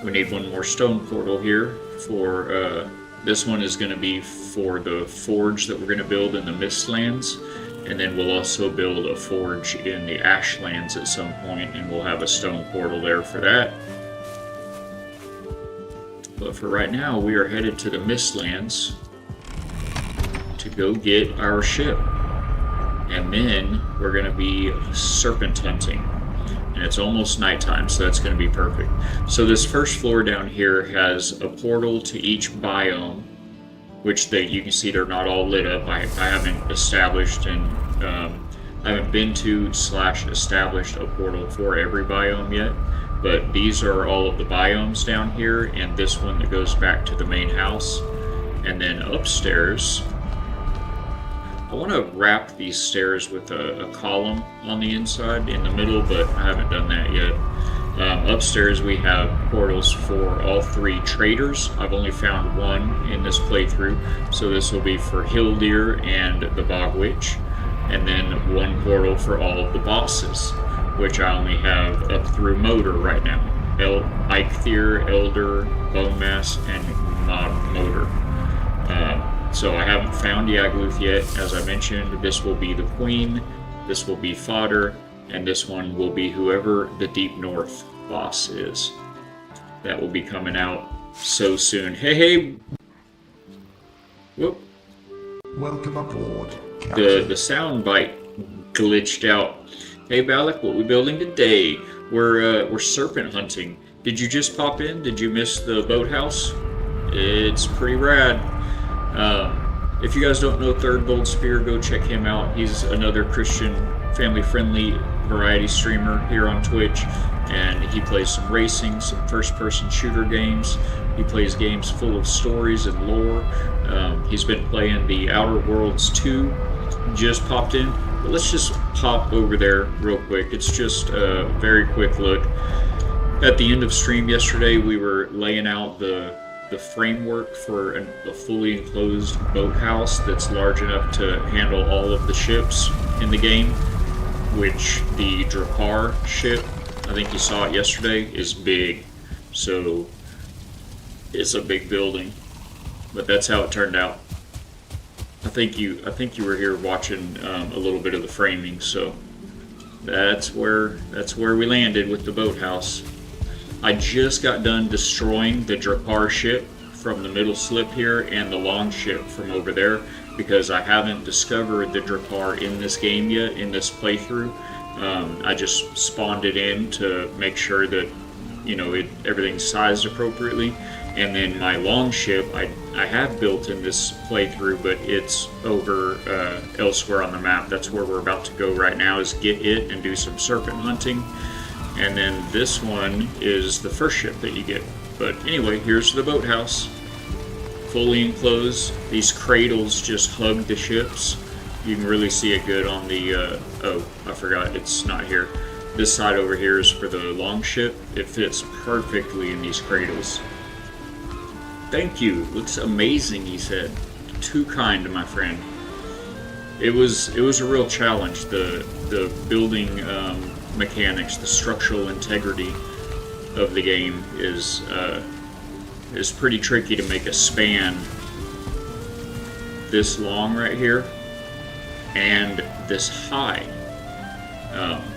we need one more stone portal here for, this one is going to be for the forge that we're going to build in the Mistlands. And then we'll also build a forge in the Ashlands at some point, and we'll have a stone portal there for that. But for right now, we are headed to the Mistlands to go get our ship. And then we're going to be serpent hunting. And it's almost nighttime, so that's going to be perfect. So this first floor down here has a portal to each biome, which you can see they're not all lit up. I haven't established and I haven't been to / established a portal for every biome yet, but these are all of the biomes down here, and this one that goes back to the main house. And then upstairs, I want to wrap these stairs with a column on the inside in the middle, but I haven't done that yet. Upstairs we have portals for all 3 traders. I've only found one in this playthrough, so this will be for Hildir and the Bog Witch, and then one portal for all of the bosses, which I only have up through Motor right now. Eikthyr, Elder, Bonemass, and Motor. So I haven't found Yagluth yet. As I mentioned, this will be the Queen, this will be Fodder, and this one will be whoever the Deep North boss is. That will be coming out so soon. Hey! Whoop. Welcome aboard, Captain. The sound bite glitched out. Hey Balak, what we building today? We're serpent hunting. Did you just pop in? Did you miss the boathouse? It's pretty rad. If you guys don't know Third Bold Spear, go check him out. He's another Christian, family-friendly variety streamer here on Twitch, and he plays some racing, some first-person shooter games. He plays games full of stories and lore. He's been playing the Outer Worlds 2, just popped in. But let's just pop over there real quick. It's just a very quick look. At the end of stream yesterday, we were laying out the framework for a fully enclosed boathouse that's large enough to handle all of the ships in the game, which the Drakkar ship, I think you saw it yesterday, is big. So it's a big building, but that's how it turned out. I think you were here watching a little bit of the framing, so that's where we landed with the boathouse. I just got done destroying the Drakkar ship from the middle slip here and the long ship from over there, because I haven't discovered the Drakkar in this game yet, in this playthrough. I just spawned it in to make sure that, you know, everything's sized appropriately. And then my longship, I have built in this playthrough, but it's over elsewhere on the map. That's where we're about to go right now, is get it and do some serpent hunting. And then this one is the first ship that you get. But anyway, here's the boathouse. Fully enclosed. These cradles just hug the ships. You can really see it good on the, oh, I forgot, it's not here. This side over here is for the longship. It fits perfectly in these cradles. Thank you. Looks amazing, he said. Too kind, my friend. It was a real challenge. The building mechanics, the structural integrity of the game is pretty tricky to make a span this long right here and this high.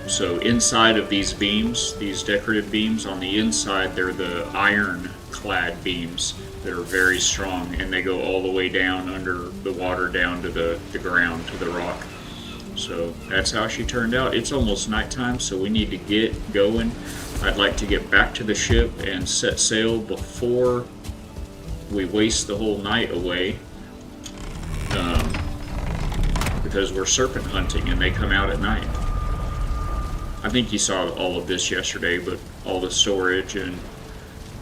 So inside of these beams, these decorative beams, on the inside they're the iron-clad beams that are very strong, and they go all the way down under the water, down to the ground, to the rock. So that's how she turned out. It's almost nighttime, so we need to get going. I'd like to get back to the ship and set sail before we waste the whole night away, because we're serpent hunting and they come out at night. I think you saw all of this yesterday, but all the storage and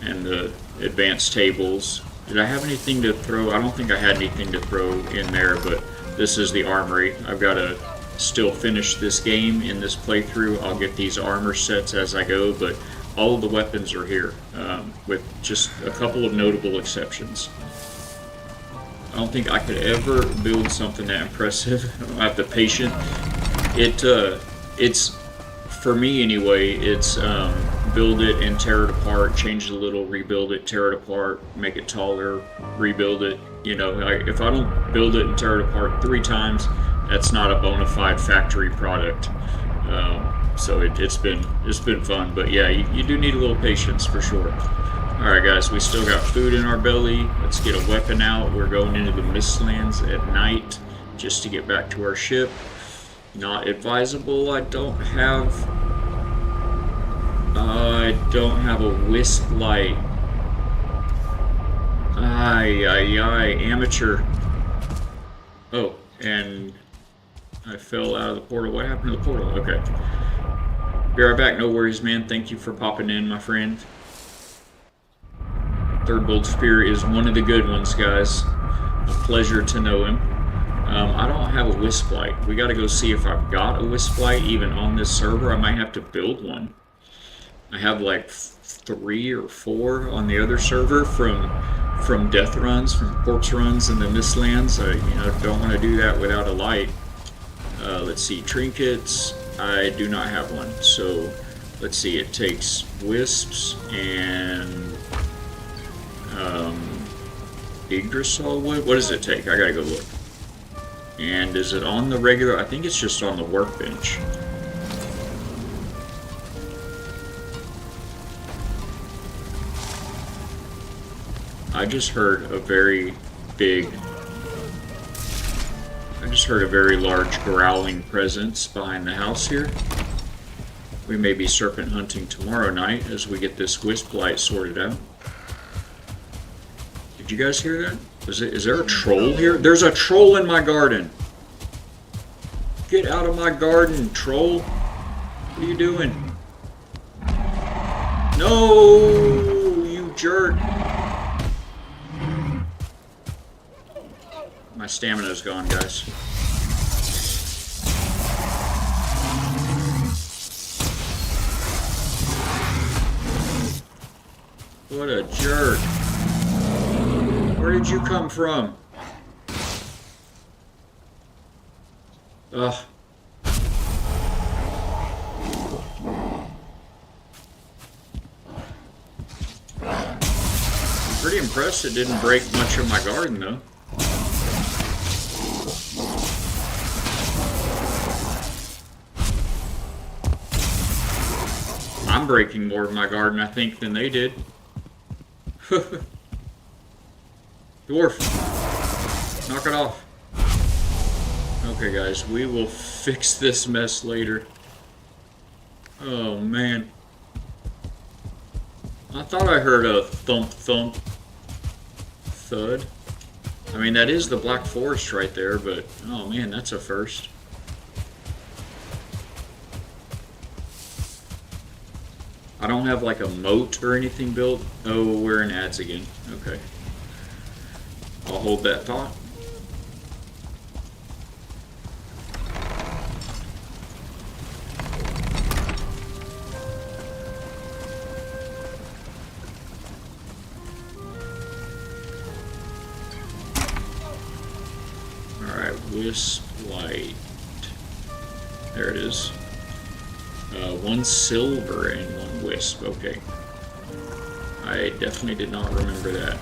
the advanced tables. Did I have anything to throw? I don't think I had anything to throw in there, but this is the armory. I've got to still finish this game in this playthrough. I'll get these armor sets as I go, but all of the weapons are here, with just a couple of notable exceptions. I don't think I could ever build something that impressive. I don't have the patience. It's, for me anyway, it's build it and tear it apart, change it a little, rebuild it, tear it apart, make it taller, rebuild it. You know, if I don't build it and tear it apart 3 times, that's not a bona fide factory product. So it's been fun, but yeah, you do need a little patience for sure. Alright guys, we still got food in our belly. Let's get a weapon out. We're going into the Mistlands at night just to get back to our ship. Not advisable. I don't have a wisp light. Amateur. Oh, and I fell out of the portal. What happened to the portal? Okay. Be right back. No worries, man. Thank you for popping in, my friend. Third Bolt Spear is one of the good ones, guys. A pleasure to know him. I don't have a wisp light. We gotta go see if I've got a wisp light even on this server. I might have to build one. I have like 3 or 4 on the other server from death runs, from corpse runs in the Mistlands. Don't want to do that without a light. Let's see, trinkets. I do not have one. So let's see. It takes wisps and Yggdrasil wood. What does it take? I gotta go look. And is it on the regular? I think it's just on the workbench. I just heard a very large growling presence behind the house here. We may be serpent hunting tomorrow night as we get this wisp light sorted out. Did you guys hear that? Is there a troll here? There's a troll in my garden. Get out of my garden, troll. What are you doing? No, you jerk. My stamina's gone, guys. What a jerk. Where did you come from? Ugh. I'm pretty impressed it didn't break much of my garden, though. I'm breaking more of my garden, I think, than they did. Dwarf, knock it off. Okay, guys, we will fix this mess later. Oh, man. I thought I heard a thump thump thud. I mean, that is the Black Forest right there, but oh man, that's a first. I don't have like a moat or anything built. Oh, we're in ads again. Okay. I'll hold that thought. Wisp light. There it is. 1 silver and 1 wisp. Okay. I definitely did not remember that.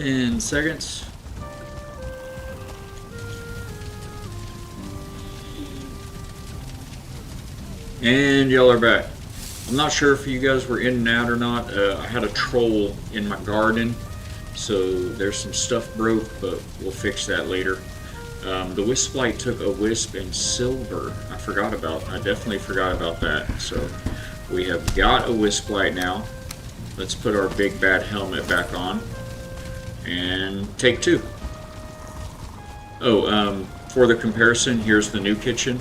In seconds. And y'all are back. I'm not sure if you guys were in and out or not. I had a troll in my garden, so there's some stuff broke, but we'll fix that later. The wisp light took a wisp and silver. I definitely forgot about that. So we have got a wisp light now. Let's put our big bad helmet back on. And take 2. Oh, for the comparison, here's the new kitchen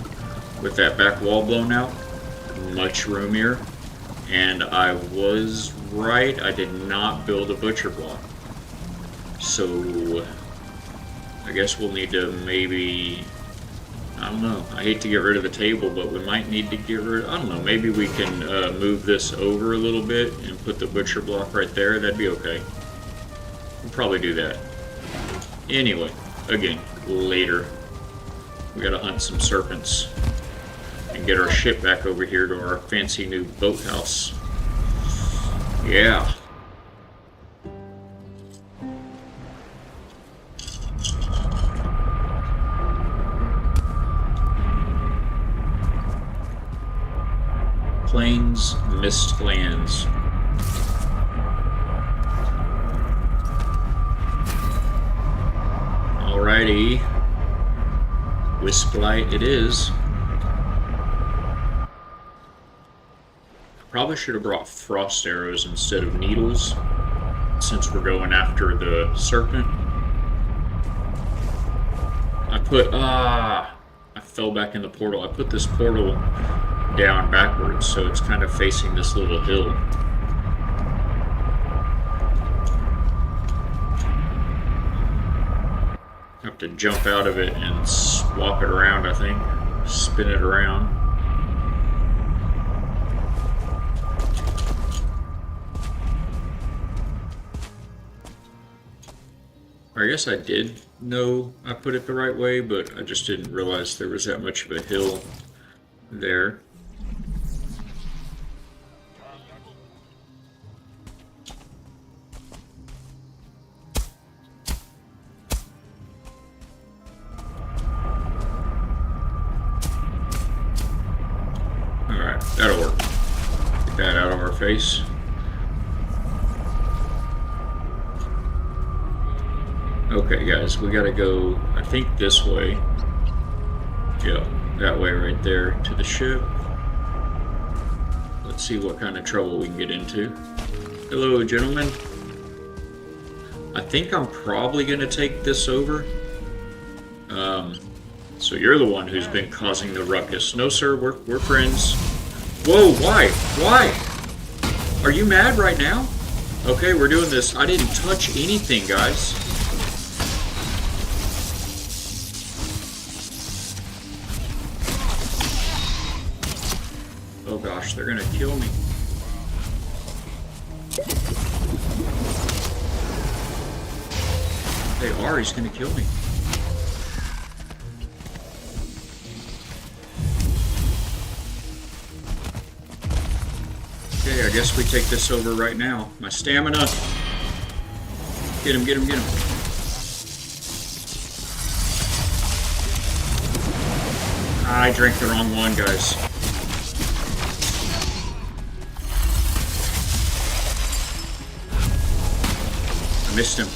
with that back wall blown out. Much roomier. And I was right, I did not build a butcher block. So, I guess we'll need to maybe, I don't know, I hate to get rid of the table, but we might need to get rid, I don't know, maybe we can move this over a little bit and put the butcher block right there. That'd be okay. We'll probably do that. Anyway, again, later. We gotta hunt some serpents and get our ship back over here to our fancy new boathouse. Yeah. Plains, Mistlands. Alrighty. Wisp light it is. Probably should have brought frost arrows instead of needles, since we're going after the serpent. I fell back in the portal. I put this portal down backwards, so it's kind of facing this little hill. Have to jump out of it and swap it around, I think. Spin it around. I guess I did know I put it the right way, but I just didn't realize there was that much of a hill there. Alright, that'll work. Get that out of our face. Okay, guys, we gotta go, I think, this way. Yeah, that way right there to the ship. Let's see what kind of trouble we can get into. Hello, gentlemen. I think I'm probably gonna take this over. So you're the one who's been causing the ruckus. No, sir, we're friends. Whoa, why? Why? Are you mad right now? Okay, we're doing this. I didn't touch anything, guys. Oh gosh, they're gonna kill me. They are, he's gonna kill me. I guess we take this over right now. My stamina. Get him, get him, get him. I drank the wrong one, guys. I missed him.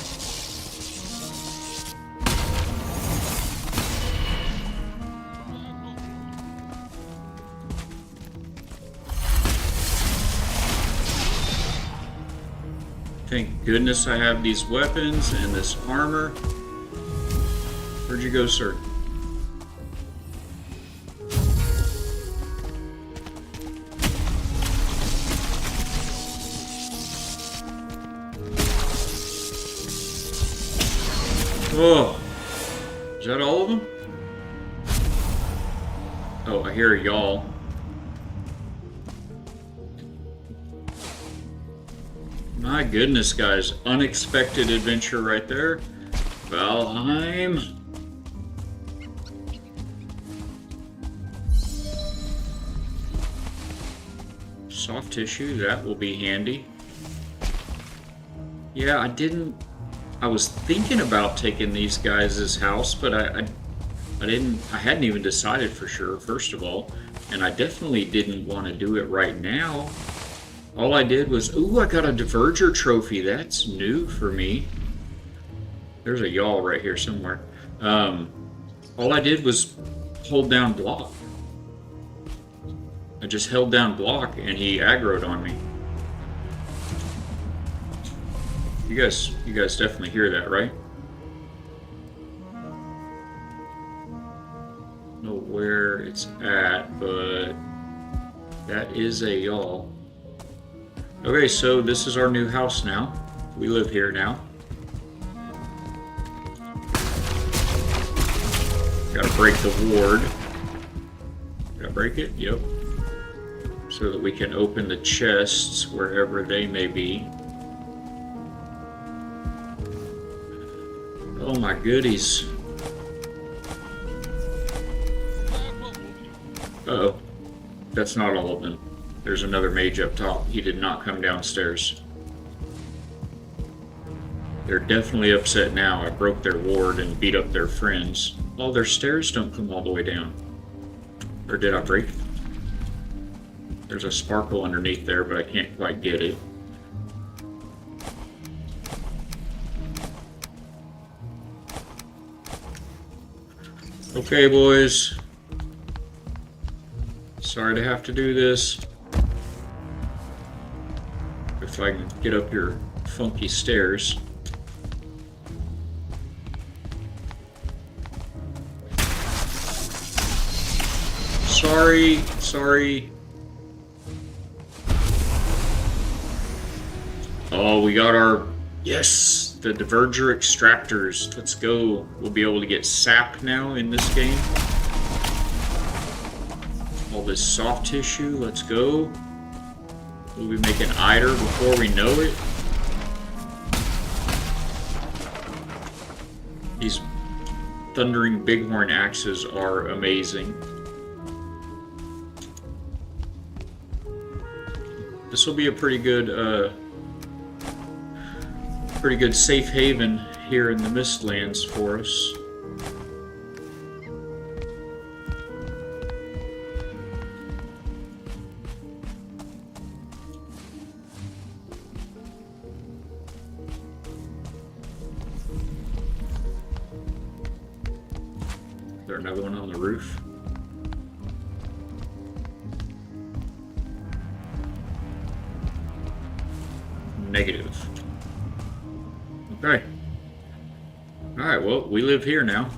Thank goodness I have these weapons and this armor. Where'd you go, sir? Oh, is that all of them? Oh, I hear y'all. My goodness, guys. Unexpected adventure right there. Valheim. Soft tissue, that will be handy. Yeah, I was thinking about taking these guys' house, but I hadn't even decided for sure, first of all. And I definitely didn't want to do it right now. All I did was, ooh, I got a Diverger trophy. That's new for me. There's a yawl right here somewhere. All I did was hold down block. I just held down block and he aggroed on me. You guys definitely hear that, right? Don't know where it's at, but that is a yawl. Okay, so this is our new house now. We live here now. Gotta break the ward. Gotta break it? Yep. So that we can open the chests wherever they may be. Oh my goodies. Uh-oh. That's not all of them. There's another mage up top. He did not come downstairs. They're definitely upset now. I broke their ward and beat up their friends. Oh, their stairs don't come all the way down. Or did I break it? There's a sparkle underneath there, but I can't quite get it. Okay, boys. Sorry to have to do this. If I can get up your funky stairs. Sorry. Oh, we got our, yes, the Diverger extractors. Let's go. We'll be able to get sap now in this game. All this soft tissue, let's go. We'll be making Eider before we know it. These thundering bighorn axes are amazing. This will be a pretty good safe haven here in the Mistlands for us. Is there another one on the roof? Negative. Okay. Alright, well, we live here now.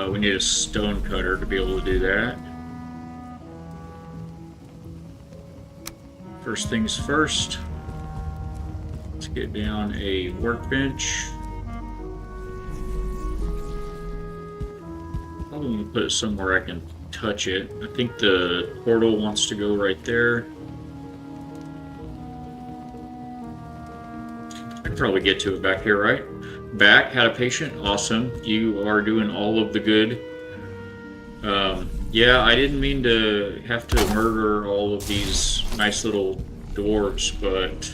We need a stone cutter to be able to do that. First things first. Let's get down a workbench. I'm going to put it somewhere I can touch it. I think the portal wants to go right there. I can probably get to it back here, right? Back, had a patient. Awesome. You are doing all of the good. Yeah, I didn't mean to have to murder all of these nice little dwarves, but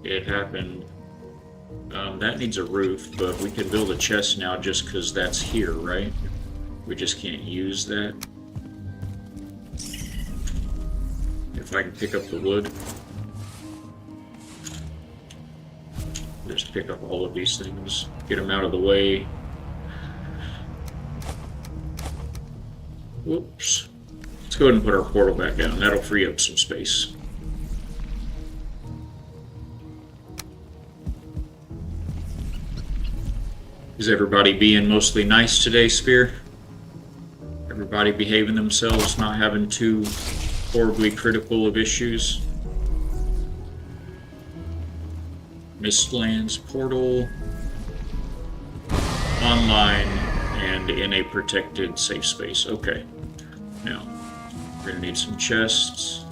it happened. That needs a roof, but we can build a chest now just because that's here, right? We just can't use that. If I can pick up the wood. Just pick up all of these things, get them out of the way. Whoops. Let's go ahead and put our portal back down. That'll free up some space. Is everybody being mostly nice today, Spear? Everybody behaving themselves, not having too horribly critical of issues? Mistlands portal. Online and in a protected safe space. Okay. Now, we're gonna need some chests.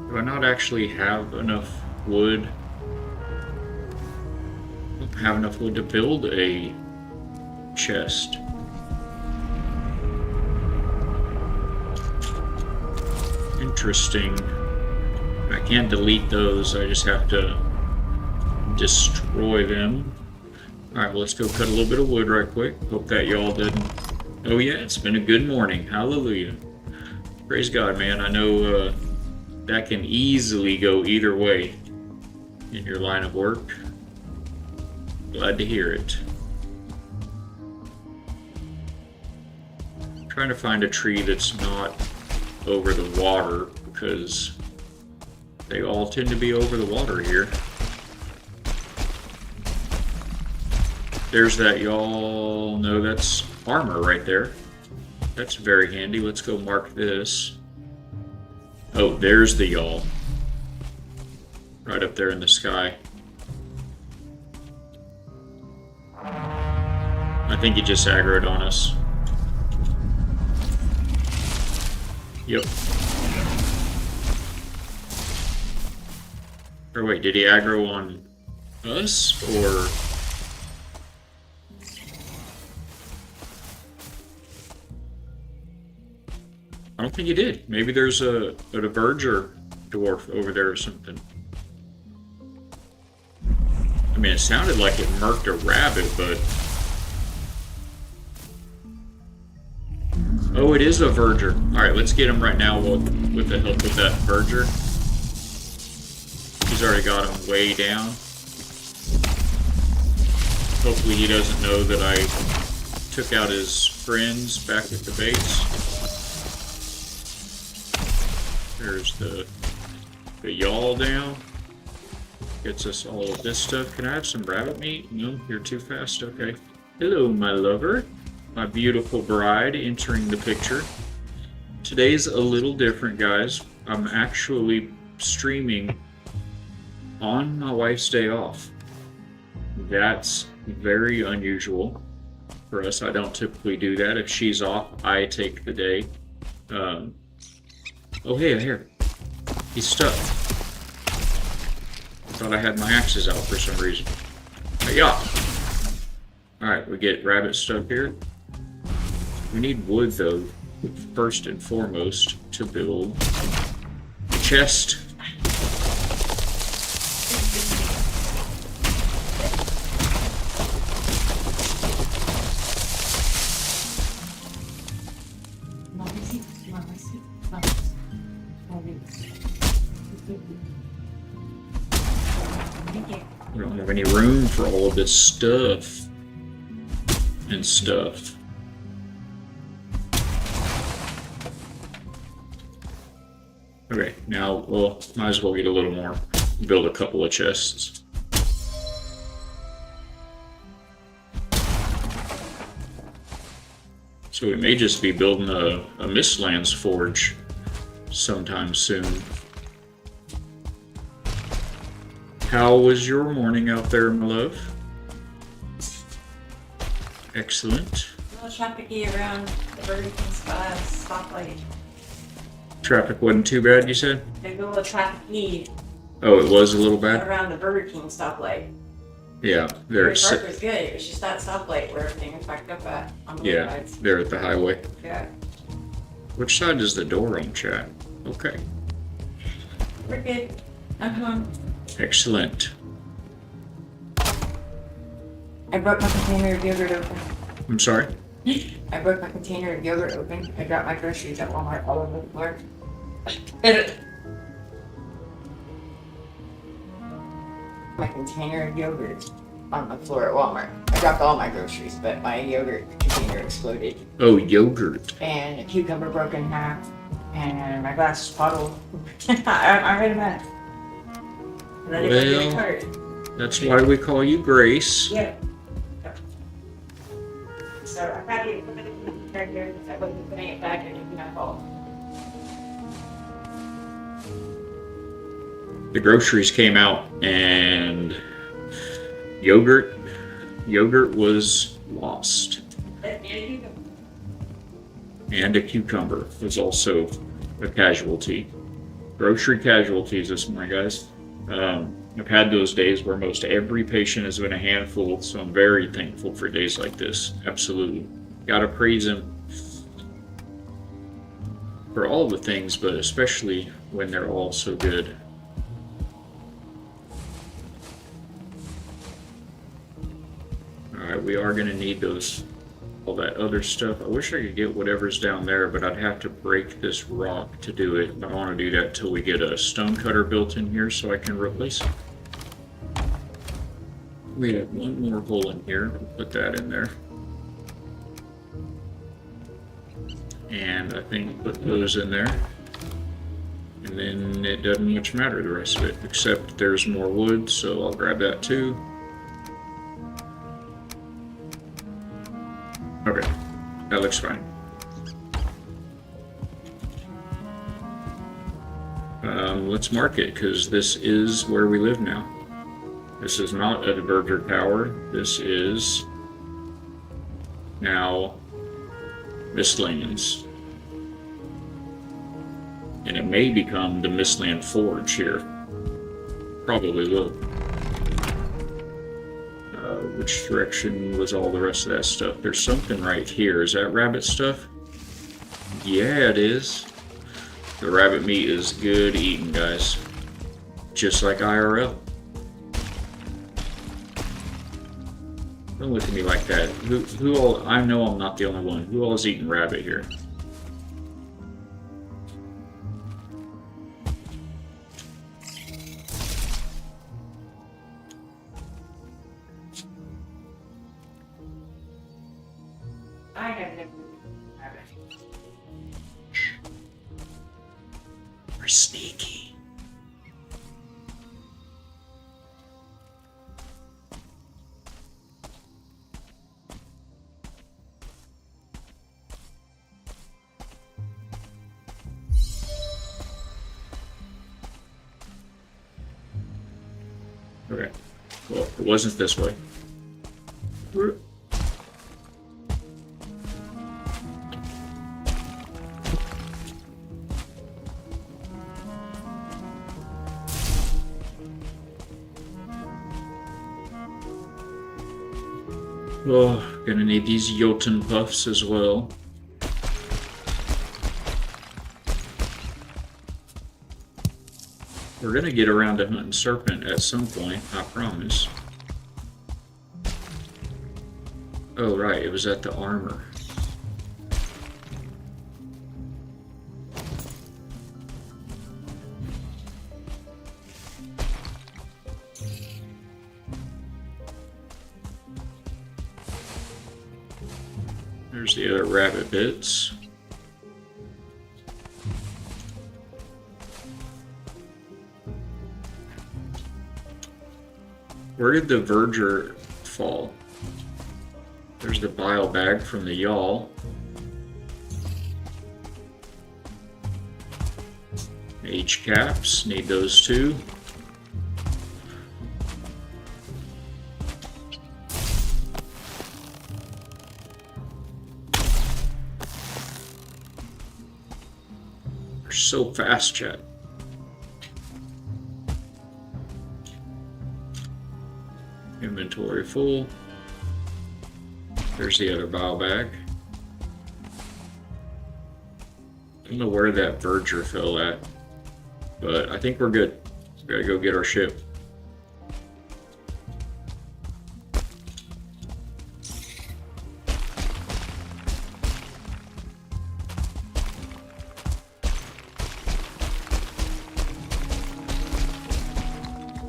Do I not actually have enough wood? I don't have enough wood to build a chest. Interesting. I can't delete those, I just have to destroy them. Alright, well, let's go cut a little bit of wood right quick. Hope that y'all didn't... Oh yeah, it's been a good morning. Hallelujah. Praise God, man. I know that can easily go either way in your line of work. Glad to hear it. I'm trying to find a tree that's not over the water, because they all tend to be over the water here. There's that, y'all know that's armor right there. That's very handy. Let's go mark this. Oh, there's the y'all. Right up there in the sky. I think he just aggroed on us. Yep. Or wait, did he aggro on us, or... I don't think he did. Maybe there's a diverger dwarf over there or something. I mean, it sounded like it murked a rabbit, but... Oh, it is a verger. Alright, let's get him right now with the help of that verger. He's already got him way down. Hopefully he doesn't know that I took out his friends back at the base. There's the yawl down. Gets us all of this stuff. Can I have some rabbit meat? No, you're too fast. Okay. Hello, my lover. My beautiful bride entering the picture. Today's a little different, guys. I'm actually streaming on my wife's day off. That's very unusual for us. I don't typically do that. If she's off, I take the day. Oh, hey, here. He's stuck. Thought I had my axes out for some reason. Yeah. Alright, we get rabbit stuff here. We need wood, though, first and foremost, to build a chest. We don't have any room for all of this stuff and stuff. Okay, now, well, might as well get a little more. Build a couple of chests. So we may just be building a Mistlands forge sometime soon. How was your morning out there, my love? Excellent. A little trafficy around the Burger King stoplight. Traffic wasn't too bad, you said? There's a little trafficy Oh, it was a little bad? around the Burger King stoplight. Yeah, The they're Burger was good. It was just that stoplight where everything is backed up at on both yeah, sides. they're at the highway. Yeah. Which side is the door on, chat? Okay. We're good. I'm home. Excellent. I broke my container of yogurt open. I'm sorry? I broke my container of yogurt open. I dropped my groceries at Walmart all over the floor. My container of yogurt on the floor at Walmart. I dropped all my groceries, but my yogurt container exploded. Oh, yogurt. And a cucumber broke in half. And my glass bottle. I'm really mad. And then it went in the cart. That's why we call you Grace. Yeah. So I had to put it in the character. I wasn't putting it back and it was my fault. The groceries came out and yogurt was lost. And a cucumber was also a casualty. Grocery casualties this morning, guys. I've had those days where most every patient has been a handful, so I'm very thankful for days like this. Absolutely. Gotta praise him for all the things, but especially when they're all so good. Alright, we are gonna need all that other stuff. I wish I could get whatever's down there, but I'd have to break this rock to do it. I don't want to do that till we get a stone cutter built in here so I can replace it. We have one more hole in here. We'll put that in there. And I think put those in there. And then it doesn't much matter the rest of it, except there's more wood, so I'll grab that too. Okay, that looks fine. Let's mark it, because this is where we live now. This is not a diverger tower. This is now Mistlands. And it may become the Mistland Forge here. Probably will. Which direction was all the rest of that stuff? There's something right here. Is that rabbit stuff? Yeah, it is. The rabbit meat is good eating, guys. Just like IRL. Don't look at me like that. Who all? I know I'm not the only one. Who all is eating rabbit here? I have never rabbit. We're sneaky. Okay. Well, it wasn't this way. Oh, gonna need these Jotun puffs as well. We're gonna get around to hunting serpent at some point, I promise. Oh right, it was at the armor. There's the other rabbit bits. Where did the verger fall? There's the bile bag from the yawl. Age caps, need those too. They're so fast, chat. Inventory full. There's the other bile bag. I don't know where that verger fell at, but I think we're good. We gotta go get our ship.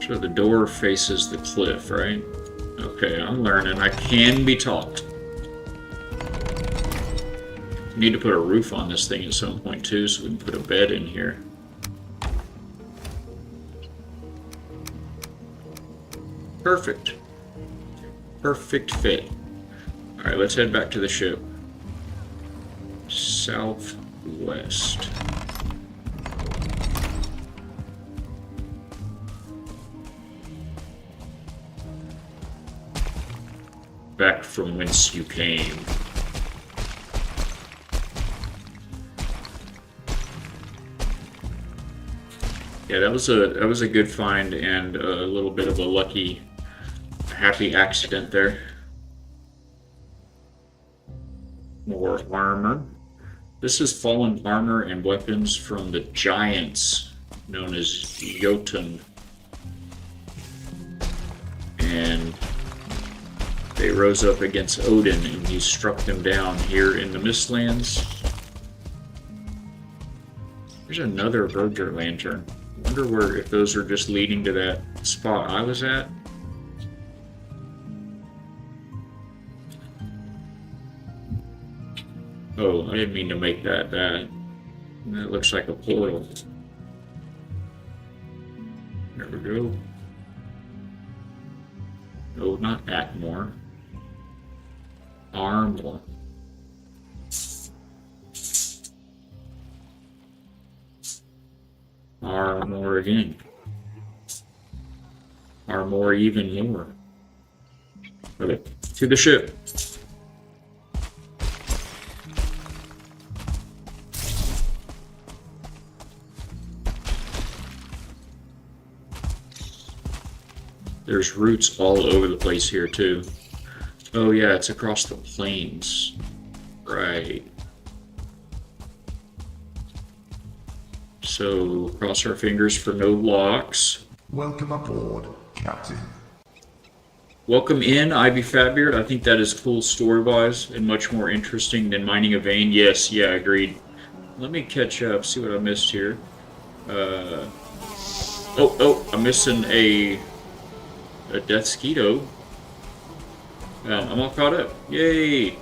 So the door faces the cliff, right? Okay, I'm learning. I can be taught. Need to put a roof on this thing at some point too, so we can put a bed in here. Perfect. Perfect fit. Alright, let's head back to the ship. Southwest. Back from whence you came. Yeah, that was a good find and a little bit of a happy accident there. More armor. This is fallen armor and weapons from the giants known as Jotun. And they rose up against Odin and he struck them down here in the Mistlands. There's another Verger lantern. I wonder if those are just leading to that spot I was at. Oh, I didn't mean to make that. That looks like a portal. There we go. No, not Atmore. Armor. Armor again. Armor even more. Okay, to the ship. There's roots all over the place here too. Oh yeah, it's across the plains. Right. So, cross our fingers for no locks. Welcome aboard, Captain. Welcome in, MISadventure. I think that is cool story-wise and much more interesting than mining a vein. Yes, yeah, agreed. Let me catch up, see what I missed here. I'm missing a Deathsquito. I'm all caught up. Yay!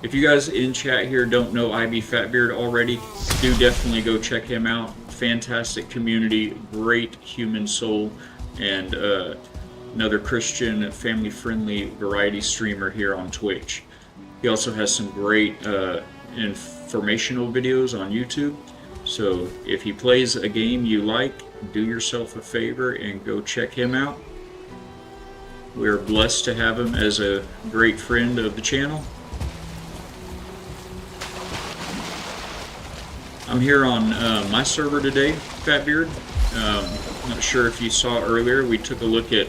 If you guys in chat here don't know MISadventure already, do definitely go check him out. Fantastic community, great human soul, and another Christian, family-friendly variety streamer here on Twitch. He also has some great informational videos on YouTube. So if he plays a game you like, do yourself a favor and go check him out. We're blessed to have him as a great friend of the channel. I'm here on my server today, Fatbeard. Not sure if you saw earlier, we took a look at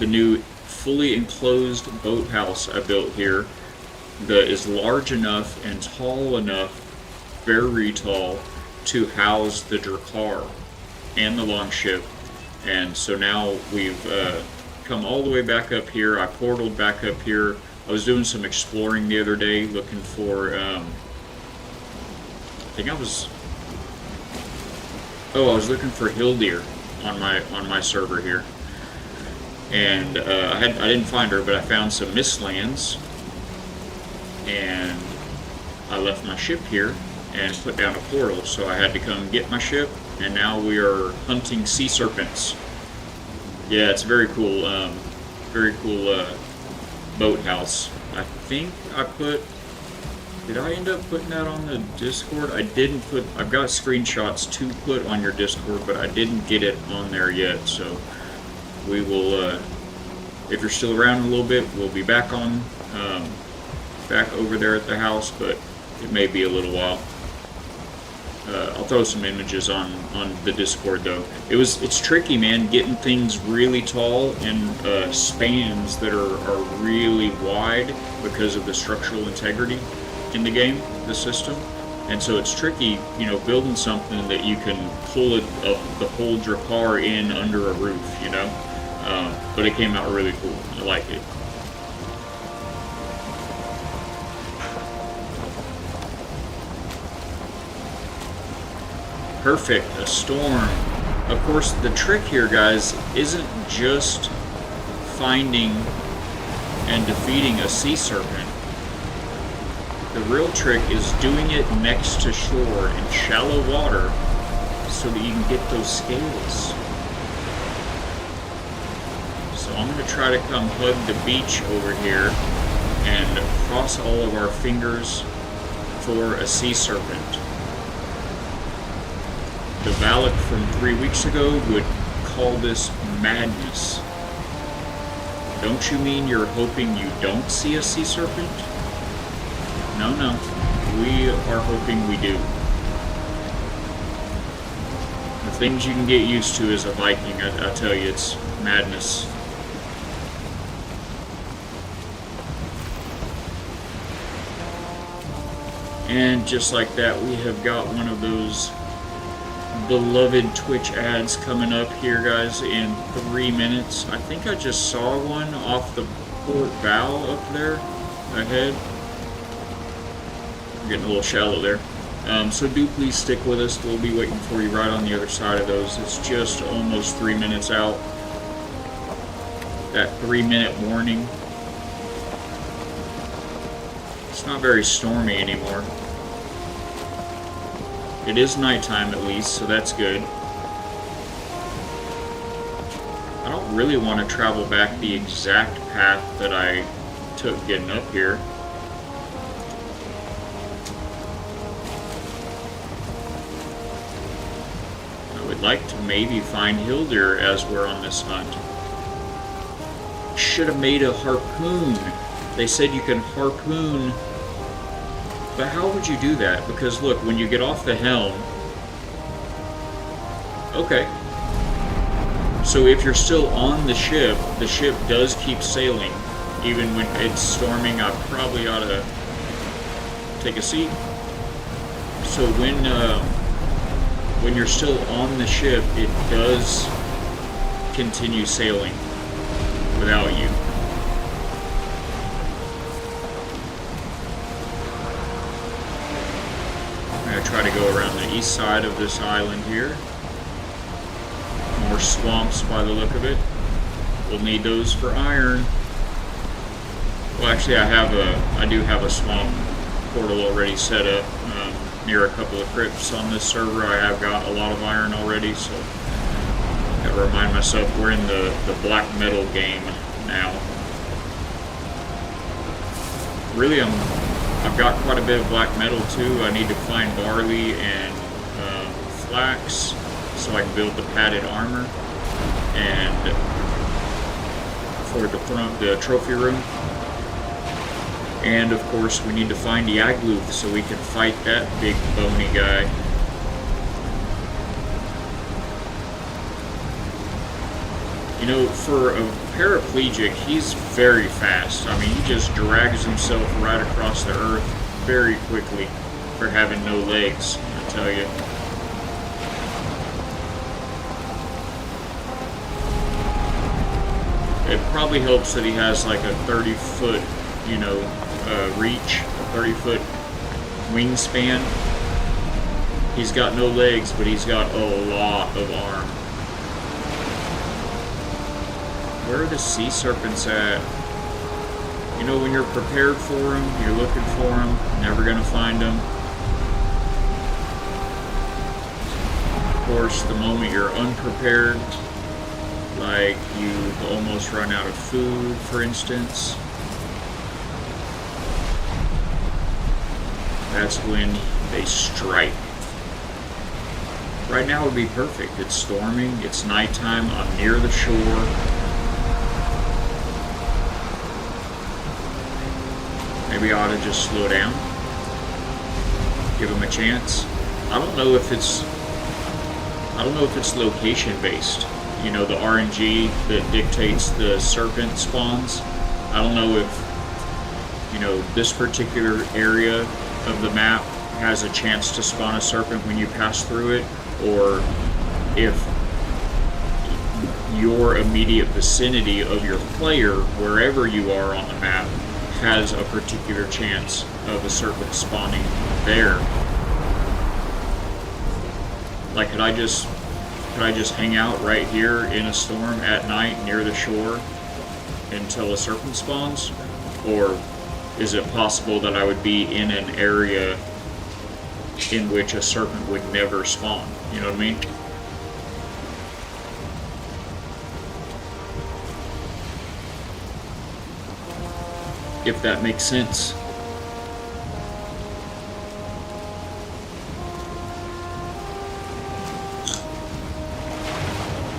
the new fully enclosed boathouse I built here that is large enough and tall enough, very tall, to house the Drakkar and the longship. And so now we've come all the way back up here. I portaled back up here. I was doing some exploring the other day, looking for I was looking for Hildir on my server here, and I didn't find her, but I found some Mistlands, and I left my ship here and put down a portal, so I had to come get my ship, and now we are hunting sea serpents. Yeah, it's very cool boathouse. I think I put Did I end up putting that on the Discord? I didn't put, I've got screenshots to put on your Discord, but I didn't get it on there yet, so we will, if you're still around a little bit, we'll be back on, back over there at the house, but it may be a little while. I'll throw some images on the Discord though. It's tricky, man, getting things really tall and spans that are really wide because of the structural integrity in the game, the system. And so it's tricky, you know, building something that you can pull it up, hold your car in under a roof, you know. But it came out really cool. I like it. Perfect, a storm. Of course, the trick here, guys, isn't just finding and defeating a sea serpent. The real trick is doing it next to shore in shallow water so that you can get those scales. So I'm going to try to come hug the beach over here and cross all of our fingers for a sea serpent. The Valak from 3 weeks ago would call this madness. Don't you mean you're hoping you don't see a sea serpent? No, no. We are hoping we do. The things you can get used to as a Viking, I tell you, it's madness. And just like that, we have got one of those beloved Twitch ads coming up here, guys, in 3 minutes. I think I just saw one off the port bow up there ahead. I'm getting a little shallow there. So do please stick with us. We'll be waiting for you right on the other side of those. It's just almost 3 minutes out. That 3-minute warning. It's not very stormy anymore. It is nighttime at least, so that's good. I don't really want to travel back the exact path that I took getting up here. I would like to maybe find Hildir as we're on this hunt. Should have made a harpoon. They said you can harpoon. But how would you do that? Because look, when you get off the helm... Okay. So if you're still on the ship does keep sailing. Even when it's storming, I probably ought to take a seat. So when you're still on the ship, it does continue sailing without you. Try to go around the east side of this island here. More swamps by the look of it. We'll need those for iron. Well, actually, I do have a swamp portal already set up near a couple of crypts on this server. I have got a lot of iron already, so I gotta remind myself we're in the black metal game now. Really, I've got quite a bit of black metal too. I need to find barley and flax so I can build the padded armor and for the trophy room. And of course we need to find the Yagluth so we can fight that big bony guy. You know, for a paraplegic, he's very fast. I mean, he just drags himself right across the earth very quickly for having no legs, I tell you. It probably helps that he has like a 30-foot, you know, reach, a 30-foot wingspan. He's got no legs, but he's got a lot of arm. Where are the sea serpents at? You know, when you're prepared for them, you're looking for them, never gonna find them. Of course, the moment you're unprepared, like you've almost run out of food, for instance. that's when they strike. Right now would be perfect. It's storming, it's nighttime, I'm near the shore. Maybe I ought to just slow down. Give them a chance. I don't know if it's location based. You know, the RNG that dictates the serpent spawns. I don't know if, you know, this particular area of the map has a chance to spawn a serpent when you pass through it, or if your immediate vicinity of your player, wherever you are on the map, has a particular chance of a serpent spawning there. Like, could I just hang out right here in a storm at night near the shore until a serpent spawns? Or is it possible that I would be in an area in which a serpent would never spawn? You know what I mean? If that makes sense.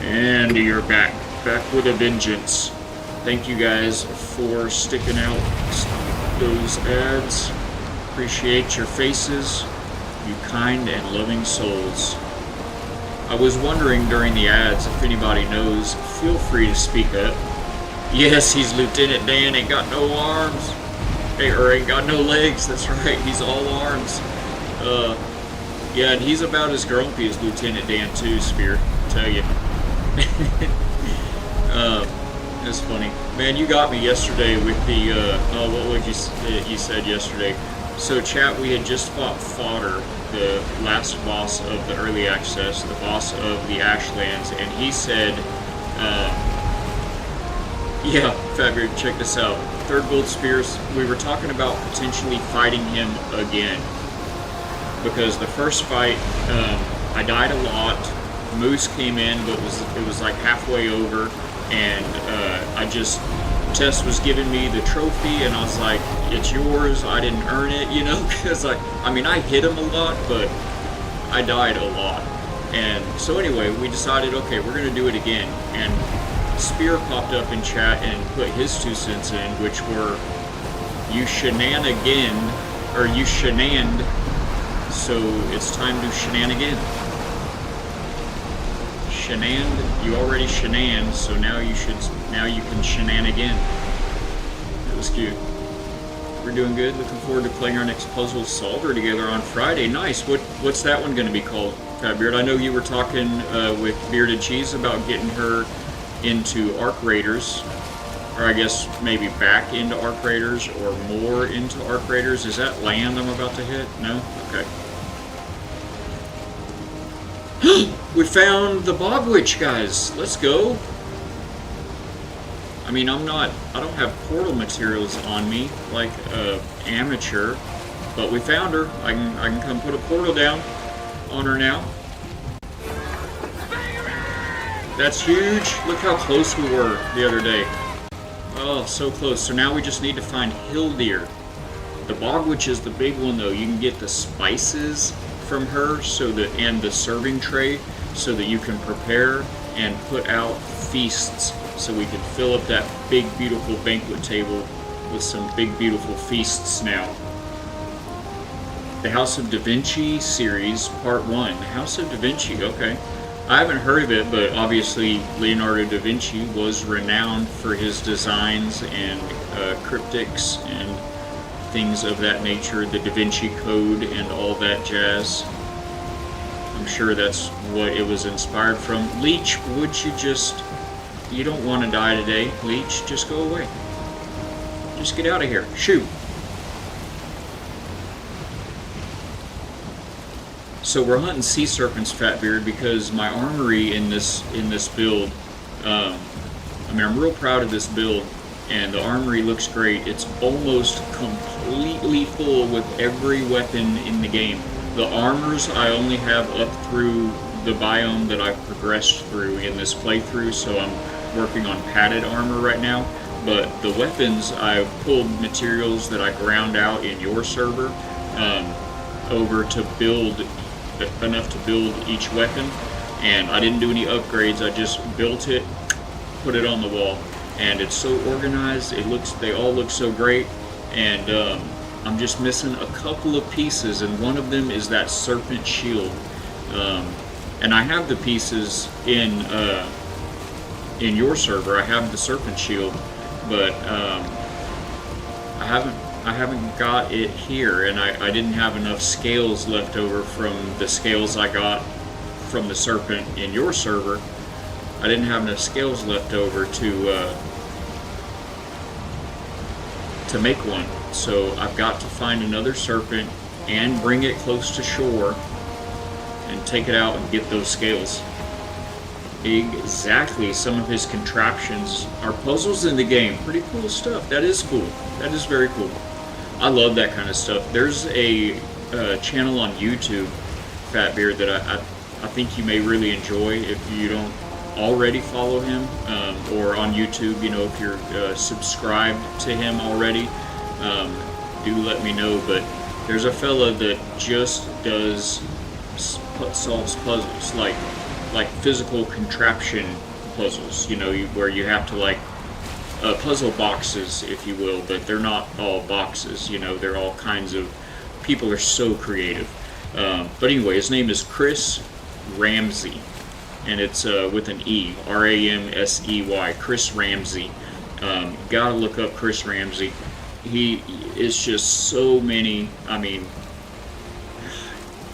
And you're back with a vengeance. Thank you guys for sticking out those ads. Appreciate your faces, you kind and loving souls. I was wondering during the ads, if anybody knows, feel free to speak up. Yes, he's Lieutenant Dan, ain't got no arms. Or ain't got no legs, that's right, he's all arms. Yeah, and he's about as grumpy as Lieutenant Dan too, Spear, I tell you. That's funny. Man, you got me yesterday with the, what would you said yesterday. So chat, we had just fought Fodder, the last boss of the early access, the boss of the Ashlands, and he said, yeah, Fabio, check this out. Third Gold Spears, we were talking about potentially fighting him again. Because the first fight, I died a lot. Moose came in, but it was like halfway over, and Tess was giving me the trophy, and I was like, it's yours, I didn't earn it, you know, because I mean, I hit him a lot, but I died a lot. And so anyway, we decided, okay, we're going to do it again, and Spear popped up in chat and put his 2 cents in, which were, you shenan again, or you shenaned, so it's time to shenan again. Shenaned, you already shenaned, so now you can shenan again. It was cute. We're doing good. Looking forward to playing our next puzzle solver together on Friday. Nice. What's that one going to be called, Fatbeard? I know you were talking with Bearded Cheese about getting her into Arc Raiders, or I guess maybe back into Arc Raiders or more into Arc Raiders. Is that land I'm about to hit? No? Okay. We found the Bob Witch, guys. Let's go. I mean, I don't have portal materials on me like amateur, but we found her. I can come put a portal down on her now. That's huge. Look how close we were the other day. Oh, so close. So now we just need to find Hildir. The Bog Witch is the big one, though. You can get the spices from her, and the serving tray, so that you can prepare and put out feasts, so we can fill up that big, beautiful banquet table with some big, beautiful feasts now. The House of Da Vinci series, part 1. The House of Da Vinci, okay. I haven't heard of it, but obviously Leonardo da Vinci was renowned for his designs and cryptics and things of that nature, the Da Vinci Code and all that jazz. I'm sure that's what it was inspired from. Leech, you don't want to die today, Leech, just go away. Just get out of here, shoot. So we're hunting sea serpents, Fatbeard, because my armory in this build, I'm real proud of this build, and the armory looks great. It's almost completely full with every weapon in the game. The armors I only have up through the biome that I've progressed through in this playthrough, so I'm working on padded armor right now. But the weapons, I've pulled materials that I ground out in your server over to build enough to build each weapon, and I didn't do any upgrades. I just built it, put it on the wall, and it's so organized. They all look so great, and I'm just missing a couple of pieces, and one of them is that serpent shield. And I have the pieces in your server. I have the serpent shield, but I haven't got it here, and I didn't have enough scales left over from the scales I got from the serpent in your server. I didn't have enough scales left over to make one, so I've got to find another serpent and bring it close to shore and take it out and get those scales. Exactly. Some of his contraptions are puzzles in the game. Pretty cool stuff. That is cool. That is very cool. I love that kind of stuff. There's a channel on YouTube, Fatbeard, that I think you may really enjoy if you don't already follow him, or on YouTube, you know, if you're subscribed to him already, do let me know. But there's a fella that just solves puzzles, like physical contraption puzzles, you know, where you have to, like, puzzle boxes, if you will, but they're not all boxes, you know, they're all kinds of, people are so creative. But anyway, his name is Chris Ramsey, and it's with an E, Ramsey, Chris Ramsey. Gotta look up Chris Ramsey. He is just so many, I mean,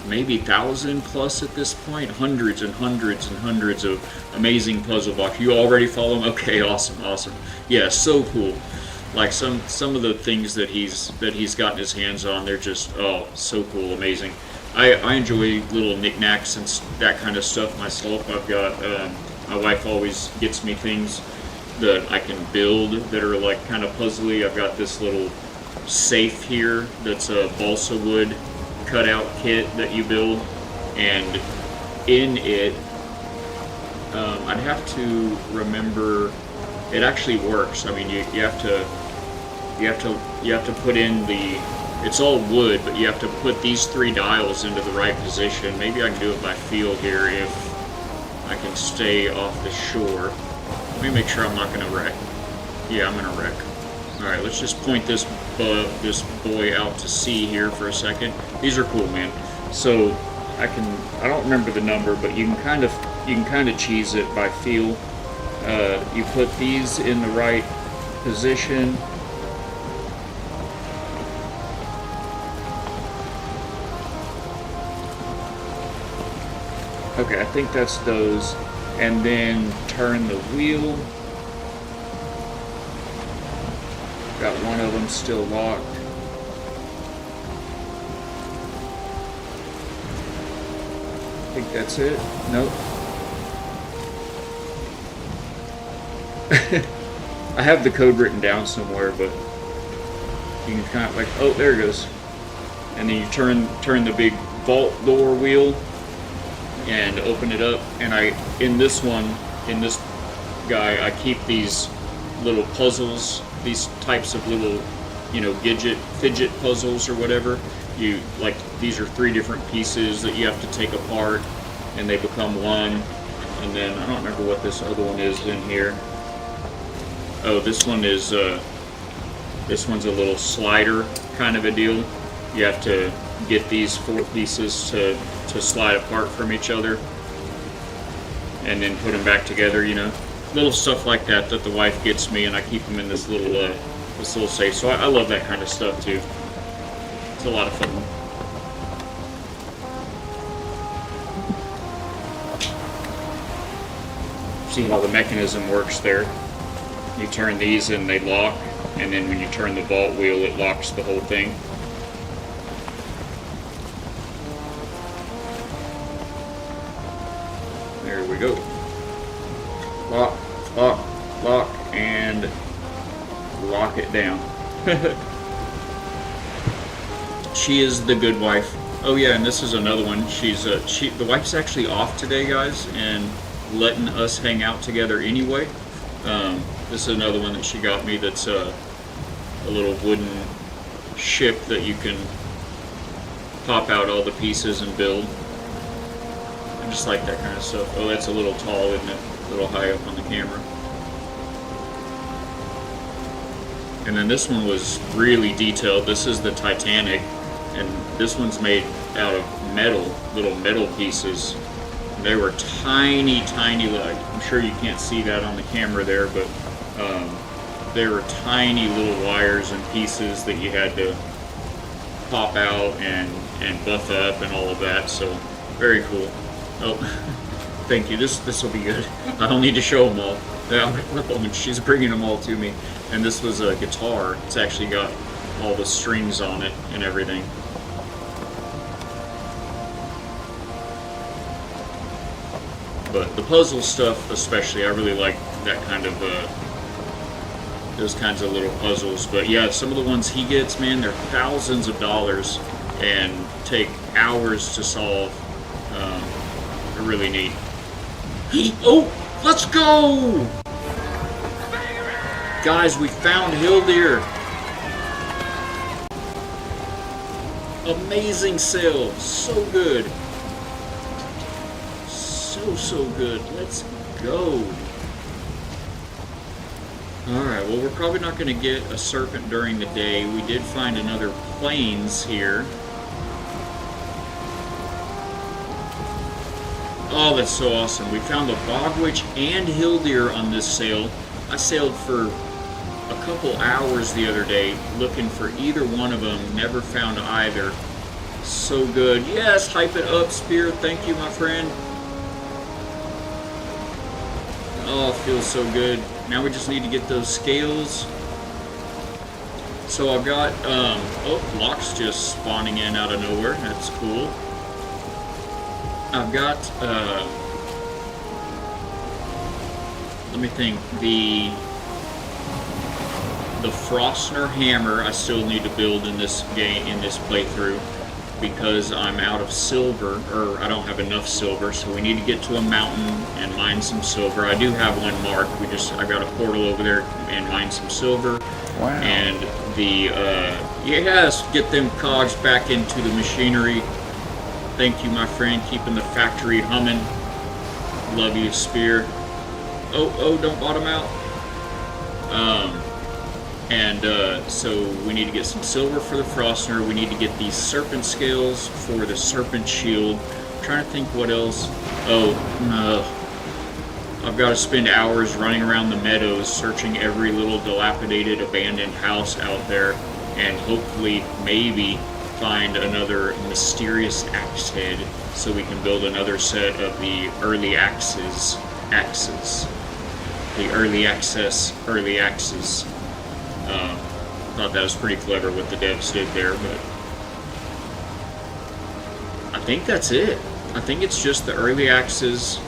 maybe 1,000 plus at this point, hundreds and hundreds and hundreds of amazing puzzle boxes. You already follow him? Okay, awesome. Yeah, so cool. Like some of the things that he's gotten his hands on, they're just, oh, so cool, amazing. I enjoy little knickknacks and that kind of stuff myself. I've got, my wife always gets me things that I can build that are like kind of puzzly. I've got this little safe here that's a balsa wood cutout kit that you build, and in it, I'd have to remember, it actually works. I mean, you have to put in the, it's all wood, but you have to put these 3 dials into the right position. Maybe I can do it by feel here if I can stay off the shore. Let me make sure I'm not going to wreck. Yeah, I'm going to wreck. Alright, let's just point this boy out to sea here for a second. These are cool, man. So I don't remember the number, but you can kind of cheese it by feel. You put these in the right position. Okay, I think that's those. And then turn the wheel. Got one of them still locked. I think that's it. Nope. I have the code written down somewhere, but you can kind of like, oh, there it goes. And then you turn the big vault door wheel and open it up. And in this guy, I keep these little puzzles, these types of little, you know, fidget puzzles or whatever. These are 3 different pieces that you have to take apart, and they become one. And then I don't remember what this other one is in here. Oh, this one's a little slider kind of a deal. You have to get these 4 pieces to slide apart from each other, and then put them back together, you know. Little stuff like that the wife gets me, and I keep them in this little safe. So I love that kind of stuff too. It's a lot of fun. See how the mechanism works there. You turn these and they lock, and then when you turn the vault wheel, it locks the whole thing. There we go. Lock, and lock it down. She is the good wife. Oh yeah, and this is another one. The wife's actually off today, guys, and letting us hang out together anyway. This is another one that she got me. That's a little wooden ship that you can pop out all the pieces and build. I just like that kind of stuff. Oh, that's a little tall, isn't it? A little high up on the camera. And then this one was really detailed. This is the Titanic, and this one's made out of metal, little metal pieces. They were tiny, tiny. I'm sure you can't see that on the camera there, but they were tiny little wires and pieces that you had to pop out and buff up and all of that. So very cool. Oh, thank you. This will be good. I don't need to show them all. Yeah, she's bringing them all to me. And this was a guitar. It's actually got all the strings on it and everything. But the puzzle stuff especially, I really like that kind of, those kinds of little puzzles. But yeah, some of the ones he gets, man, they're thousands of dollars and take hours to solve. They're really neat. Oh, let's go! Guys, we found Hildir. Amazing sail. So good. So good. Let's go. Alright, well, we're probably not going to get a serpent during the day. We did find another plains here. Oh, that's so awesome. We found the Bog Witch and Hildir on this sail. I sailed for a couple hours the other day looking for either one of them. Never found either. So good. Yes, hype it up, Spear. Thank you, my friend. Oh, it feels so good. Now we just need to get those scales. So I've got, oh, Locke's just spawning in out of nowhere. That's cool. I've got, let me think, the Frostner hammer I still need to build in this game, in this playthrough, because I'm out of silver, or I don't have enough silver, so we need to get to a mountain and mine some silver. I do have one marked. I got a portal over there and mine some silver. Wow. And the, yes, get them cogs back into the machinery. Thank you, my friend, keeping the factory humming. Love you, Spear. Oh, don't bottom out. So we need to get some silver for the Frostner. We need to get these Serpent Scales for the Serpent Shield. I'm trying to think what else. I've got to spend hours running around the meadows searching every little dilapidated abandoned house out there, and hopefully maybe find another mysterious axe head so we can build another set of the early axes. The early axes. Thought that was pretty clever what the devs did there, but I think that's it. I think it's just the early axes,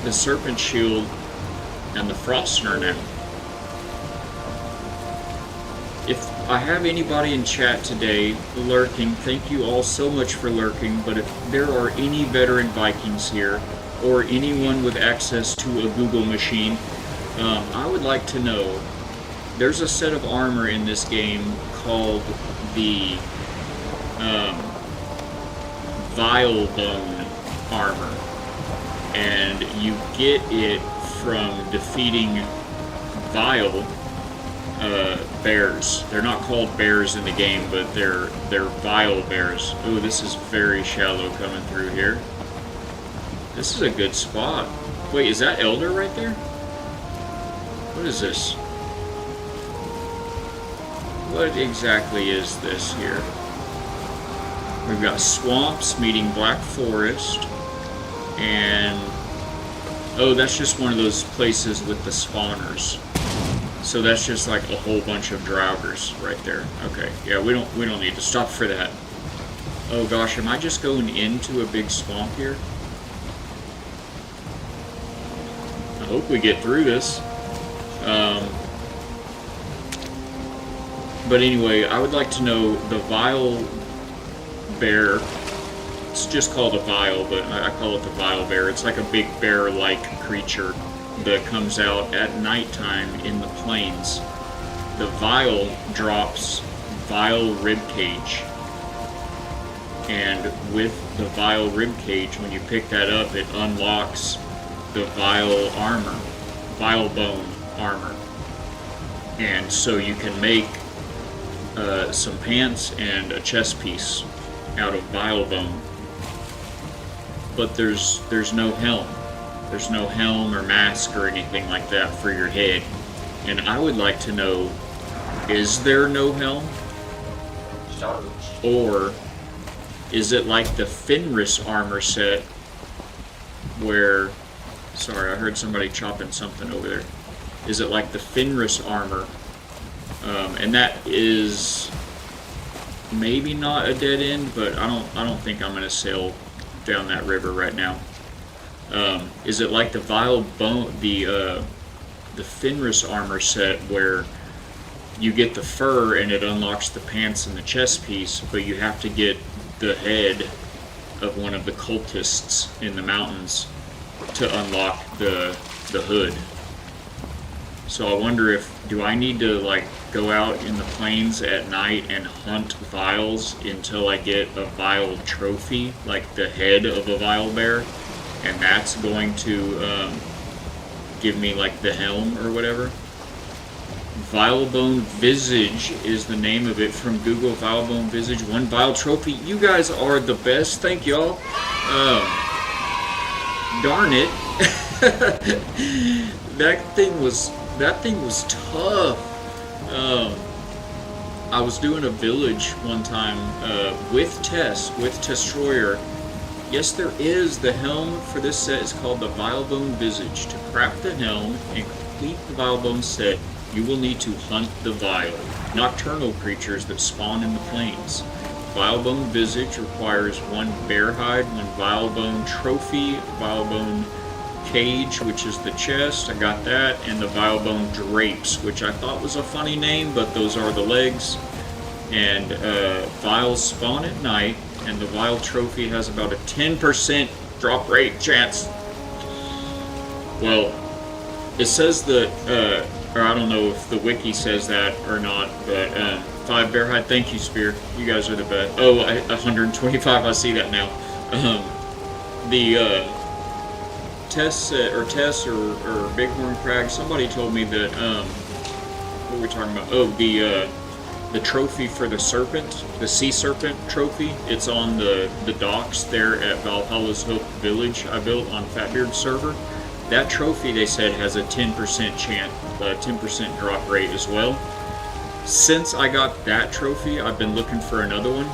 the Serpent Shield, and the Frostner now. If I have anybody in chat today lurking, thank you all so much for lurking, but if there are any veteran Vikings here, or anyone with access to a Google machine, I would like to know. There's a set of armor in this game called the Vile Bone armor, and you get it from defeating Vile bears. They're not called bears in the game, but they're Vile bears. Ooh, this is very shallow coming through here. This is a good spot. Wait, is that Elder right there? What is this? What exactly is this here? We've got swamps meeting Black Forest, and oh, that's just one of those places with the spawners. So that's just like a whole bunch of Draugrs right there. Okay, yeah, we don't need to stop for that. Oh gosh, am I just going into a big swamp here? I hope we get through this. But anyway, I would like to know the Vile Bear. It's just called a Vile, but I call it the Vile Bear. It's like a big bear-like creature that comes out at nighttime in the plains. The Vile drops Vile Ribcage. And with the Vile ribcage, when you pick that up, it unlocks the Vile armor, Vile bone armor. And so you can make some pants and a chest piece out of Vile bone. But there's no helm. There's no helm or mask or anything like that for your head. And I would like to know, is there no helm? Or is it like the Fenris armor set where... Sorry, I heard somebody chopping something over there. Is it like the Fenris armor? And that is maybe not a dead end, but I don't think I'm gonna sail down that river right now. Is it like the Vile bone, the Fenris armor set where you get the fur and it unlocks the pants and the chest piece, but you have to get the head of one of the cultists in the mountains to unlock the hood? So I wonder if, do I need to like go out in the plains at night and hunt vials until I get a vile trophy, like the head of a vile bear, and that's going to give me like the helm or whatever? Vilebone Visage is the name of it from Google. Vilebone Visage, 1 vile trophy. You guys are the best. Thank y'all. Darn it. That thing was tough. I was doing a village one time with Destroyer. Yes, there is. The helm for this set is called the Vilebone Visage. To craft the helm and complete the Vilebone set, you will need to hunt the vile, nocturnal creatures that spawn in the plains. Vilebone Visage requires 1 bear hide, 1 Vilebone trophy, Vilebone cage, which is the chest, I got that, and the Vilebone drapes, which I thought was a funny name, but those are the legs. And vials spawn at night, and the vile trophy has about a 10% drop rate chance. Well, it says that, or I don't know if the wiki says that or not, but 5 bear hide. Thank you, Spear. You guys are the best. Oh, 125. I see that now. The Tess or Bighorn Crag. Somebody told me that. What were we talking about? Oh, the trophy for the serpent, the sea serpent trophy. It's on the docks there at Valhalla's Hope Village. I built on Fatbeard's server. That trophy, they said, has a 10% chance, 10% drop rate as well. Since I got that trophy, I've been looking for another one,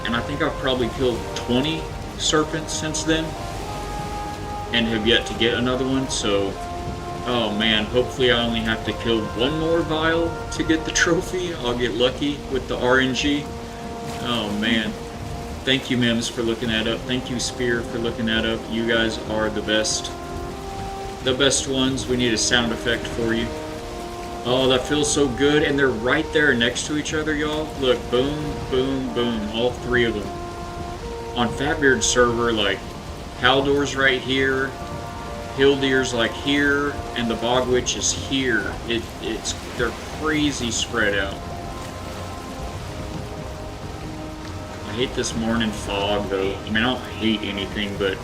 and I think I've probably killed 20 serpents since then, and have yet to get another one. So, oh man, hopefully I only have to kill 1 more vial to get the trophy. I'll get lucky with the RNG. Oh man. Thank you, Mims, for looking that up. Thank you, Spear, for looking that up. You guys are the best. The best ones. We need a sound effect for you. Oh, that feels so good. And they're right there next to each other, y'all. Look, boom, boom, boom. All 3 of them. On Fatbeard's server, like, Haldor's right here, Hildir's like here, and the Bog Witch is here. They're crazy spread out. I hate this morning fog, though. I mean, I don't hate anything, but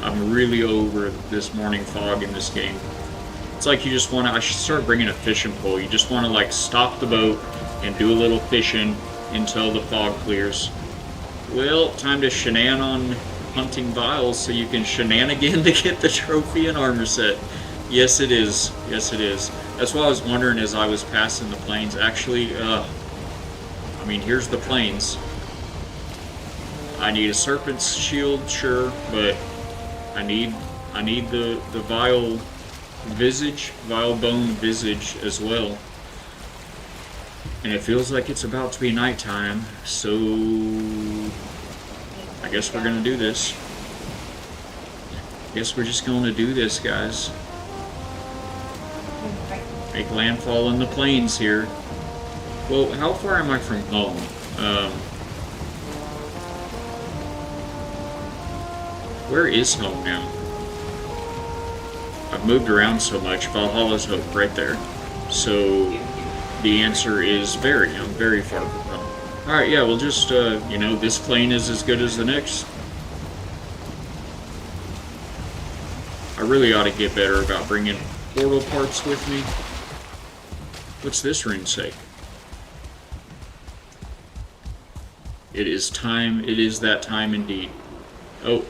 I'm really over this morning fog in this game. It's like you just want to... I should start bringing a fishing pole. You just want to, like, stop the boat and do a little fishing until the fog clears. Well, time to shenan on hunting vials so you can shenanigan to get the trophy and armor set. Yes, it is. Yes, it is. That's why I was wondering as I was passing the plains. Actually, I mean, here's the plains. I need a serpent's shield, sure, but I need the vile visage, vile bone visage as well. And it feels like it's about to be nighttime, so I guess we're gonna do this. Guess we're just gonna do this, guys. Make landfall in the plains here. Well, how far am I from home? Where is home now? I've moved around so much. Valhalla's Hope right there. So the answer is I'm very far from home. Alright, yeah, we'll just, you know, this plane is as good as the next. I really ought to get better about bringing portal parts with me. What's this rune say? It is time, it is that time indeed. Oh,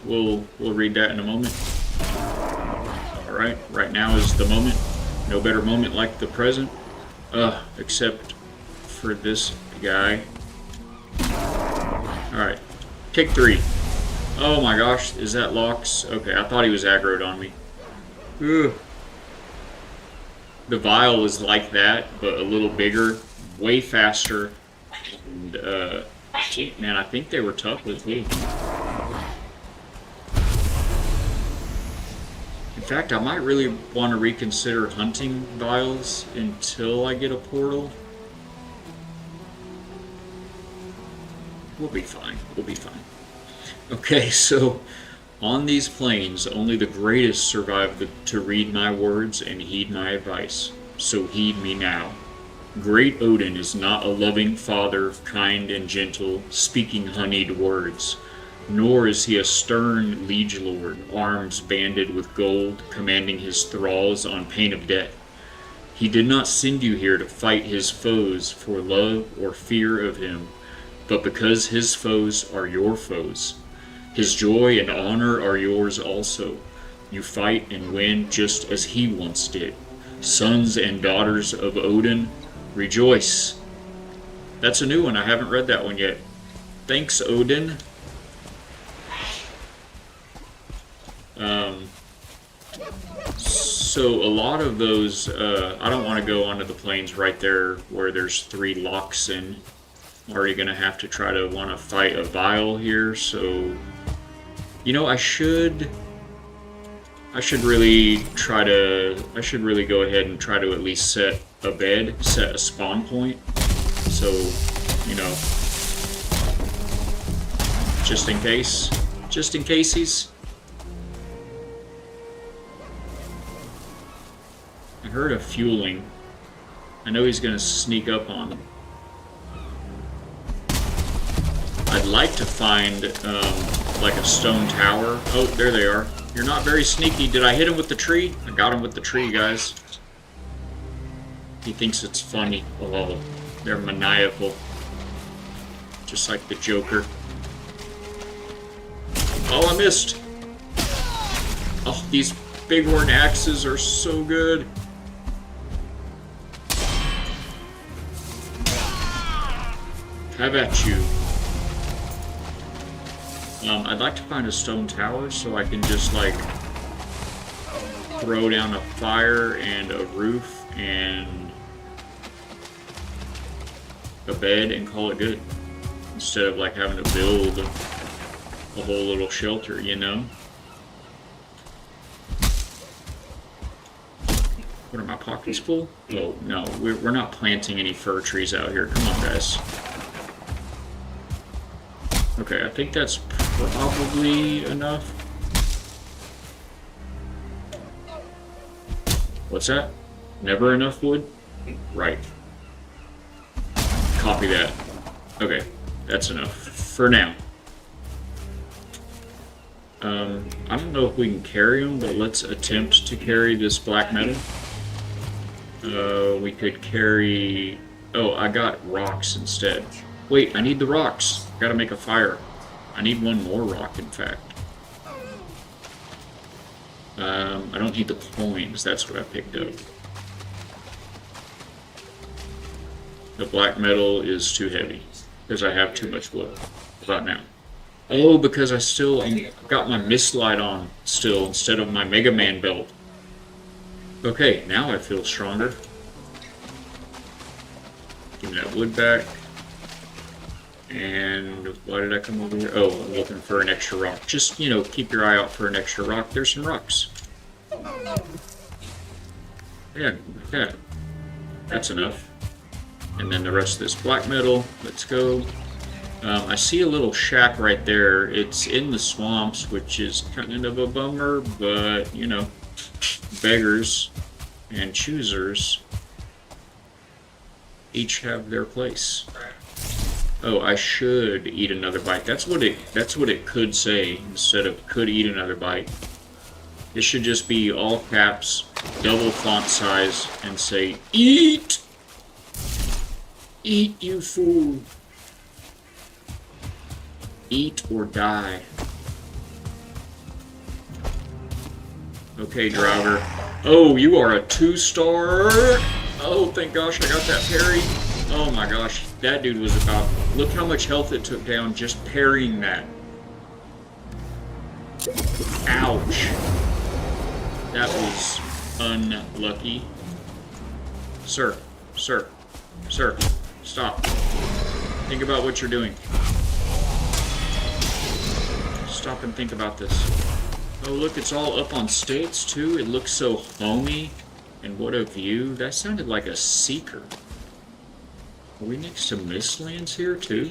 we'll read that in a moment. Alright, right now is the moment. No better moment like the present. Except for this guy. Alright, take 3. Oh my gosh, is that Lox? Okay, I thought he was aggroed on me. Ugh. The vial is like that, but a little bigger, way faster, and, man, I think they were tough with me. In fact, I might really want to reconsider hunting vials until I get a portal. We'll be fine. We'll be fine. Okay, so on these plains, only the greatest survive to read my words and heed my advice. So heed me now. Great Odin is not a loving father, kind and gentle, speaking honeyed words. Nor is he a stern liege lord, arms banded with gold, commanding his thralls on pain of death. He did not send you here to fight his foes for love or fear of him, but because his foes are your foes. His joy and honor are yours also. You fight and win just as he once did. Sons and daughters of Odin, rejoice. That's a new one. I haven't read that one yet. Thanks, Odin. So a lot of those, I don't want to go onto the plains right there where there's 3 locks in. I'm already going to have to try to want to fight a vial here, so... You know, I should really go ahead and try to at least set a bed, set a spawn point. So, you know, just in caseies. I heard a fueling. I know he's gonna sneak up on them. I'd like to find, like a stone tower. Oh, there they are. You're not very sneaky. Did I hit him with the tree? I got him with the tree, guys. He thinks it's funny. Oh, they're maniacal. Just like the Joker. Oh, I missed. Oh, these bighorn axes are so good. Have at you. I'd like to find a stone tower so I can just like throw down a fire and a roof and a bed and call it good, instead of like having to build a whole little shelter, you know? What are my pockets full? Oh no, we're not planting any fir trees out here. Come on, guys. Okay, I think that's probably enough. What's that? Never enough wood? Right. Copy that. Okay, that's enough for now. I don't know if we can carry them, but let's attempt to carry this black metal. We could carry... Oh, I got rocks instead. Wait, I need the rocks. Gotta make a fire. I need one more rock, in fact. I don't need the coins. That's what I picked up. The black metal is too heavy because I have too much wood. About now. Oh, because I still got my MISlight on still instead of my Mega Man belt. Okay, now I feel stronger. Give me that wood back. And why did I come over here? Oh, I'm looking for an extra rock. Just, you know, keep your eye out for an extra rock. There's some rocks. Yeah, that's enough. And then the rest of this black metal. Let's go. I see a little shack right there. It's in the swamps, which is kind of a bummer, but, you know, beggars and choosers each have their place. Oh, I should eat another bite. That's what it could say instead of could eat another bite. It should just be all caps, double font size, and say, eat! Eat, you fool! Eat or die. Okay, driver. Oh, you are a 2-star! Oh, thank gosh I got that parry. Oh my gosh, that dude was about... Look how much health it took down just parrying that. Ouch. That was unlucky. Sir, sir, sir, stop. Think about what you're doing. Stop and think about this. Oh look, it's all up on stilts too. It looks so homey. And what a view. That sounded like a seeker. Are we next to Mistlands here too?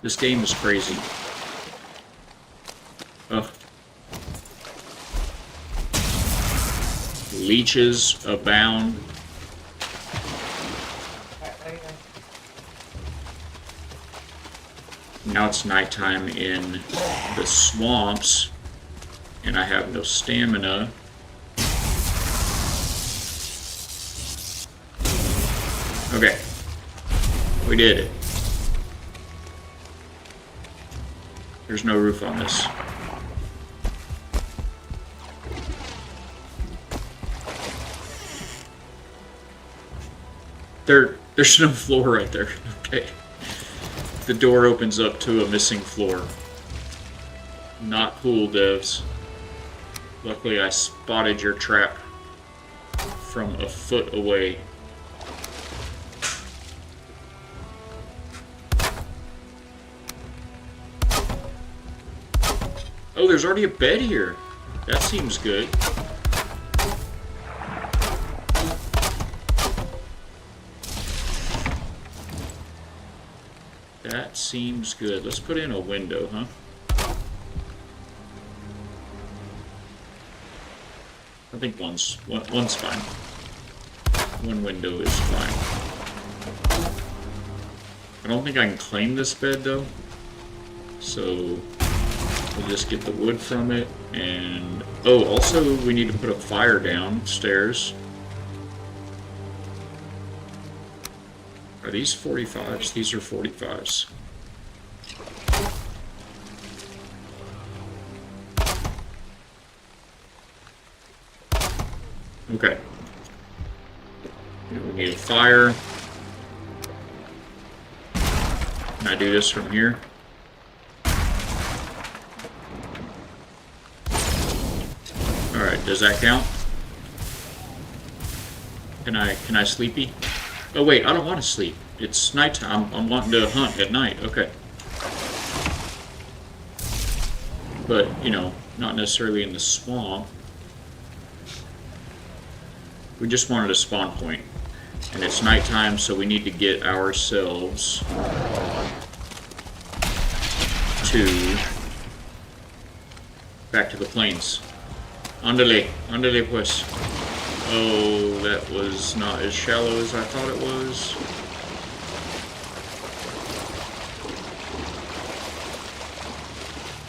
This game is crazy. Ugh. Leeches abound. Now it's nighttime in the swamps, and I have no stamina. Okay, we did it. There's no roof on this. There's no floor right there. Okay. The door opens up to a missing floor. Not cool, devs. Luckily I spotted your trap from a foot away. Oh, there's already a bed here. That seems good. That seems good. Let's put in a window, huh? I think one's fine. One window is fine. I don't think I can claim this bed though. So we'll just get the wood from it, and oh, also we need to put a fire downstairs. Are these 45s? These are 45s. Okay. We need a fire. Can I do this from here? Alright, does that count? Can I sleepy? Oh wait, I don't want to sleep. It's nighttime. I'm wanting to hunt at night. Okay. But, you know, not necessarily in the swamp. We just wanted a spawn point. And it's nighttime, so we need to get ourselves to back to the plains. Andale pues. Oh, that was not as shallow as I thought it was.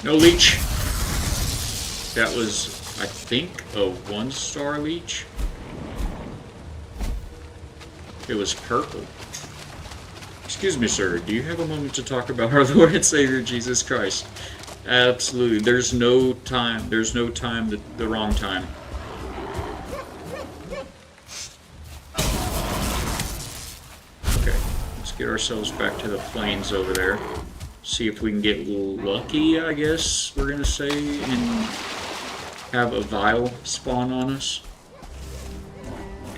No leech. That was, I think, a 1-star leech. It was purple. Excuse me, sir. Do you have a moment to talk about our Lord and Savior Jesus Christ? Absolutely. There's no time. There's no time. The wrong time. Okay. Let's get ourselves back to the plains over there. See if we can get lucky, I guess we're going to say, and have a vial spawn on us.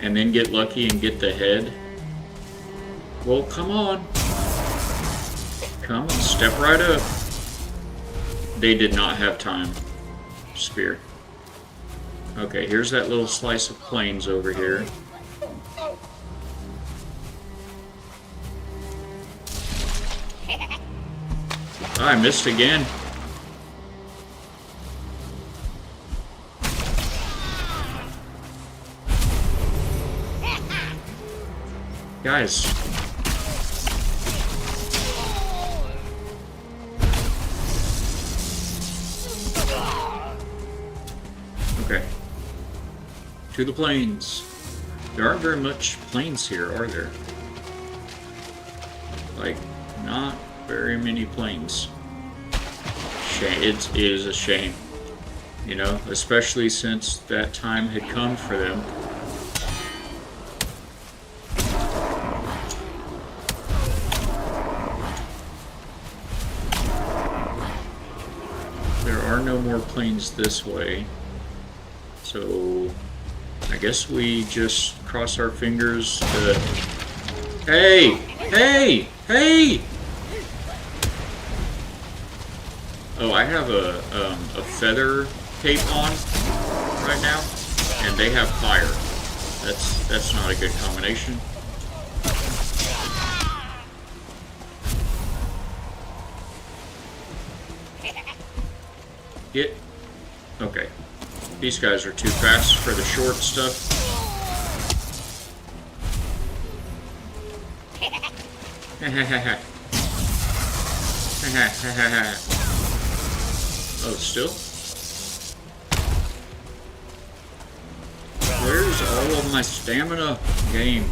And then get lucky and get the head. Well, come on. Come on, step right up. They did not have time. Spear. Okay, here's that little slice of plains over here. Oh, I missed again. Guys. To the plains. There aren't very much plains here, are there? Like, not very many plains. It is a shame. You know, especially since that time had come for them. There are no more planes this way. So, I guess we just cross our fingers to... Hey! Hey! Hey! Oh, I have a feather cape on right now, and they have fire. That's not a good combination. Get... Okay. These guys are too fast for the short stuff. Oh, still? Where's all of my stamina? Game.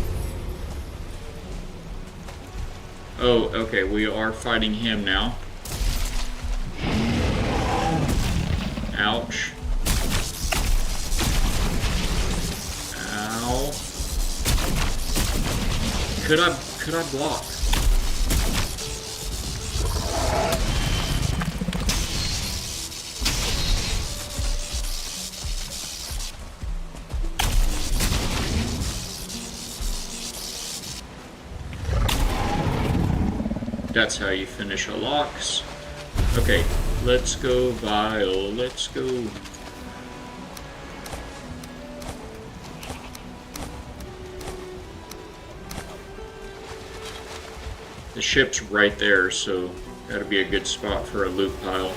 Oh, okay, we are fighting him now. Ouch. Ow. Could I block? That's how you finish a Lox. Okay, let's go, Vile. Let's go. The ship's right there, so that'd be a good spot for a loot pile.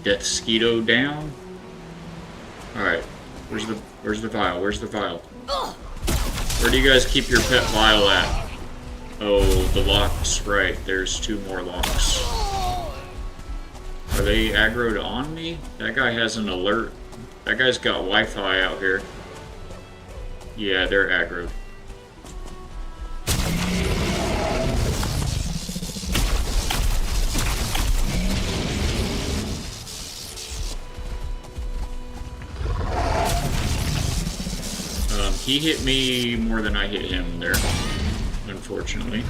Death Skeeto down. Alright, where's the Vile? Where's the Vile? Where do you guys keep your pet Vile at? Oh, the Lox, right. There's 2 more Lox. Are they aggroed on me? That guy has an alert. That guy's got Wi-Fi out here. Yeah, they're aggroed. He hit me more than I hit him there, unfortunately.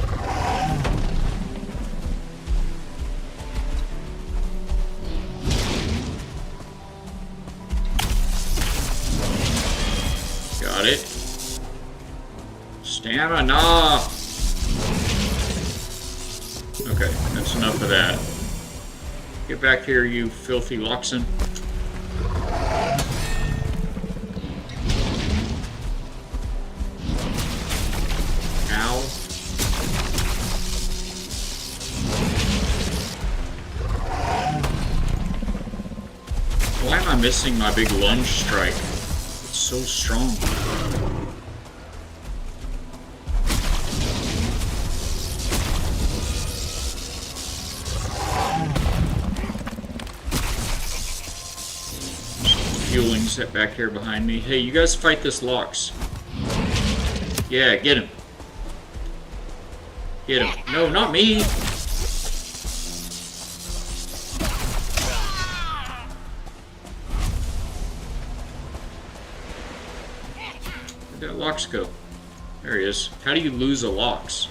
Got it. Stamina! Okay, that's enough of that. Get back here, you filthy Loxen. Ow. Why am I missing my big lunge strike? It's so strong. Fueling set back here behind me. Hey, you guys fight this Lox. Yeah, get him. Get him. No, not me. Where'd that Lox go? There he is. How do you lose a Lox?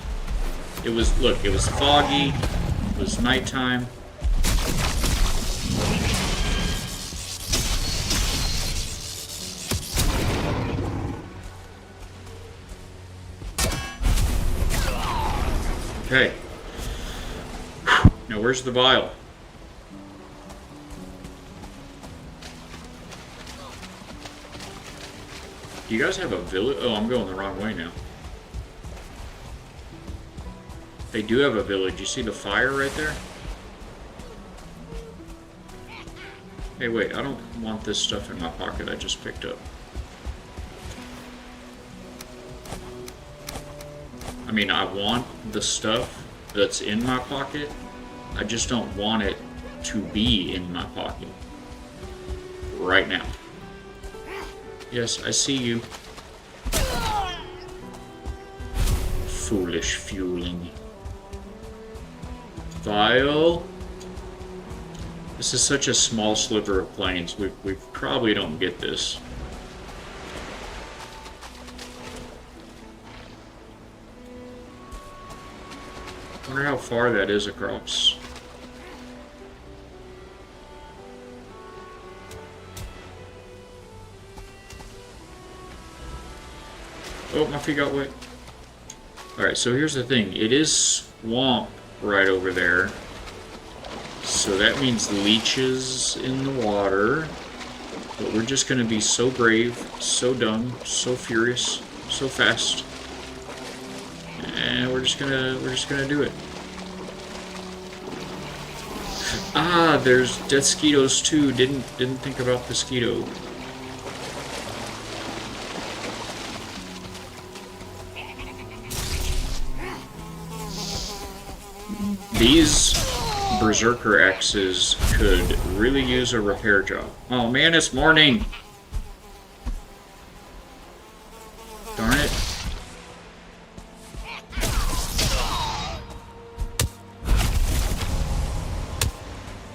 It was, look, it was foggy. It was nighttime. Okay. Now where's the vial? Do you guys have a village? Oh, I'm going the wrong way now. They do have a village. You see the fire right there? Hey, wait. I don't want this stuff in my pocket I just picked up. I mean, I want the stuff that's in my pocket. I just don't want it to be in my pocket right now. Yes, I see you. Foolish fueling. Vial. This is such a small sliver of plains. We probably don't get this. I wonder how far that is across. Oh, my feet got wet. Alright, so here's the thing. It is swamp right over there. So that means leeches in the water. But we're just going to be so brave, so dumb, so furious, so fast. And we're just gonna do it. Ah, there's death mosquitoes too. Didn't think about mosquito. These berserker axes could really use a repair job. Oh man, it's morning. Darn it.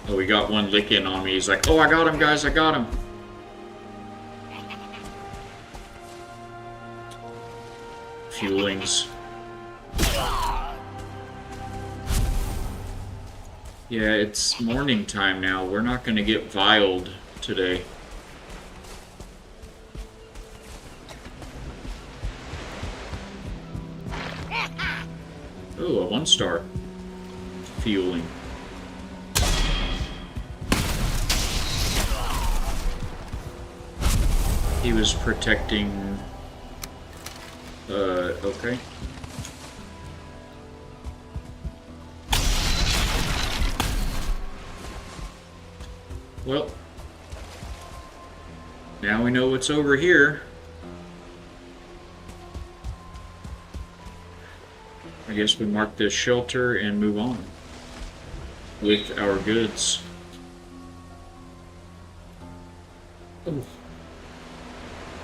Oh, we got one licking on me. He's like, oh, I got him, guys, I got him. Fuelings. Yeah, it's morning time now. We're not going to get vialed today. Oh, a 1-star. Fueling. He was protecting... okay. Well, now we know what's over here. I guess we mark this shelter and move on with our goods. Ooh.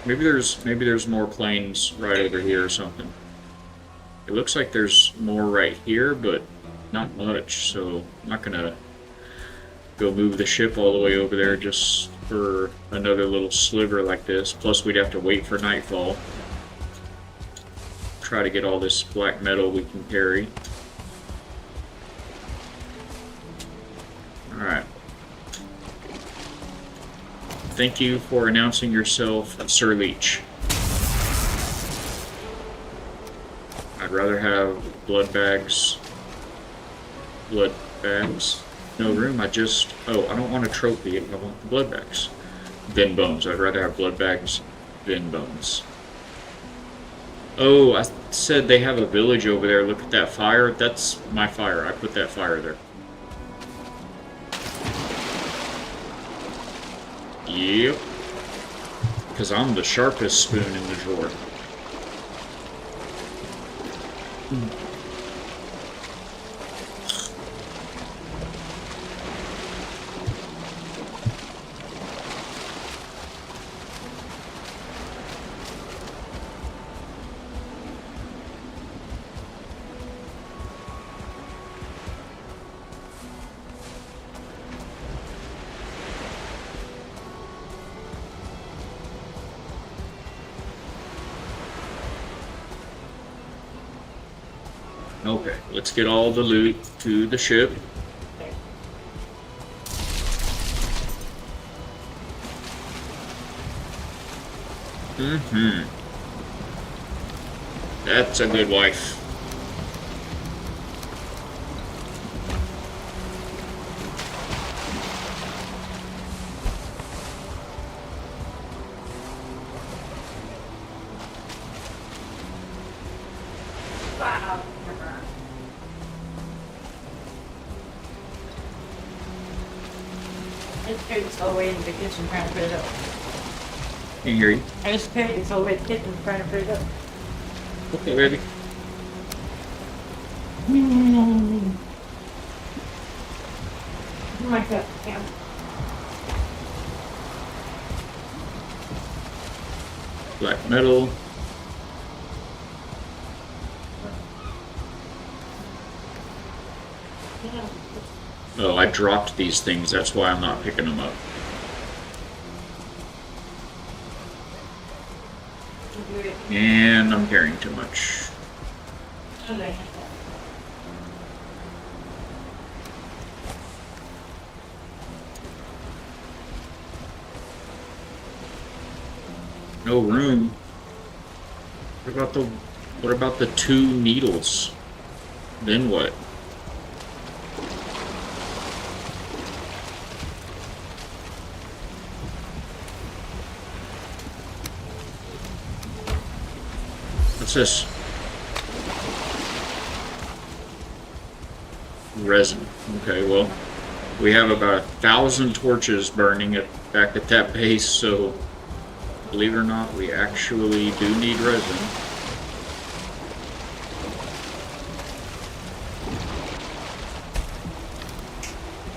Maybe there's more planes right over here or something. It looks like there's more right here, but not much, so I'm not gonna go move the ship all the way over there just for another little sliver like this. Plus we'd have to wait for nightfall. Try to get all this black metal we can carry. Alright. Thank you for announcing yourself, Sir Leech. I'd rather have blood bags. Blood bags? No room, I don't want a trophy, I want the blood bags. Then bones. I'd rather have blood bags than bones. Oh, I said they have a village over there. Look at that fire. That's my fire. I put that fire there. Yep. Because I'm the sharpest spoon in the drawer. Okay, let's get all the loot to the ship. That's a good wife. Wow. I just carried this all the way into the kitchen trying to put it up. Can you hear you? I just carried this all the way to the kitchen trying to put it up. Okay, baby. Oh my god, damn. metal. Oh, I dropped these things. That's why I'm not picking them up. And I'm carrying too much. No room. What about the 2 needles? Then what? What's this? Resin. Okay, well, we have about 1,000 torches burning back at that base, so believe it or not, we actually do need resin.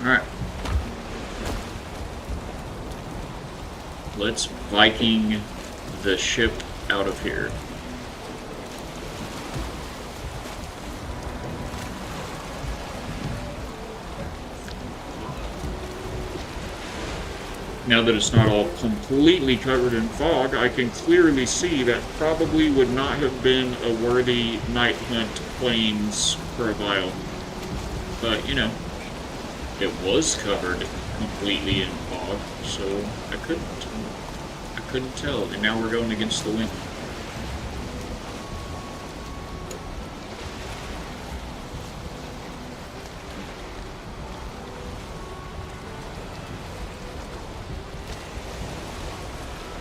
Alright. Let's Viking the ship out of here. Now that it's not all completely covered in fog, I can clearly see that probably would not have been a worthy night hunt plains for a while. But, you know, it was covered completely in fog, so I couldn't tell. And now we're going against the wind.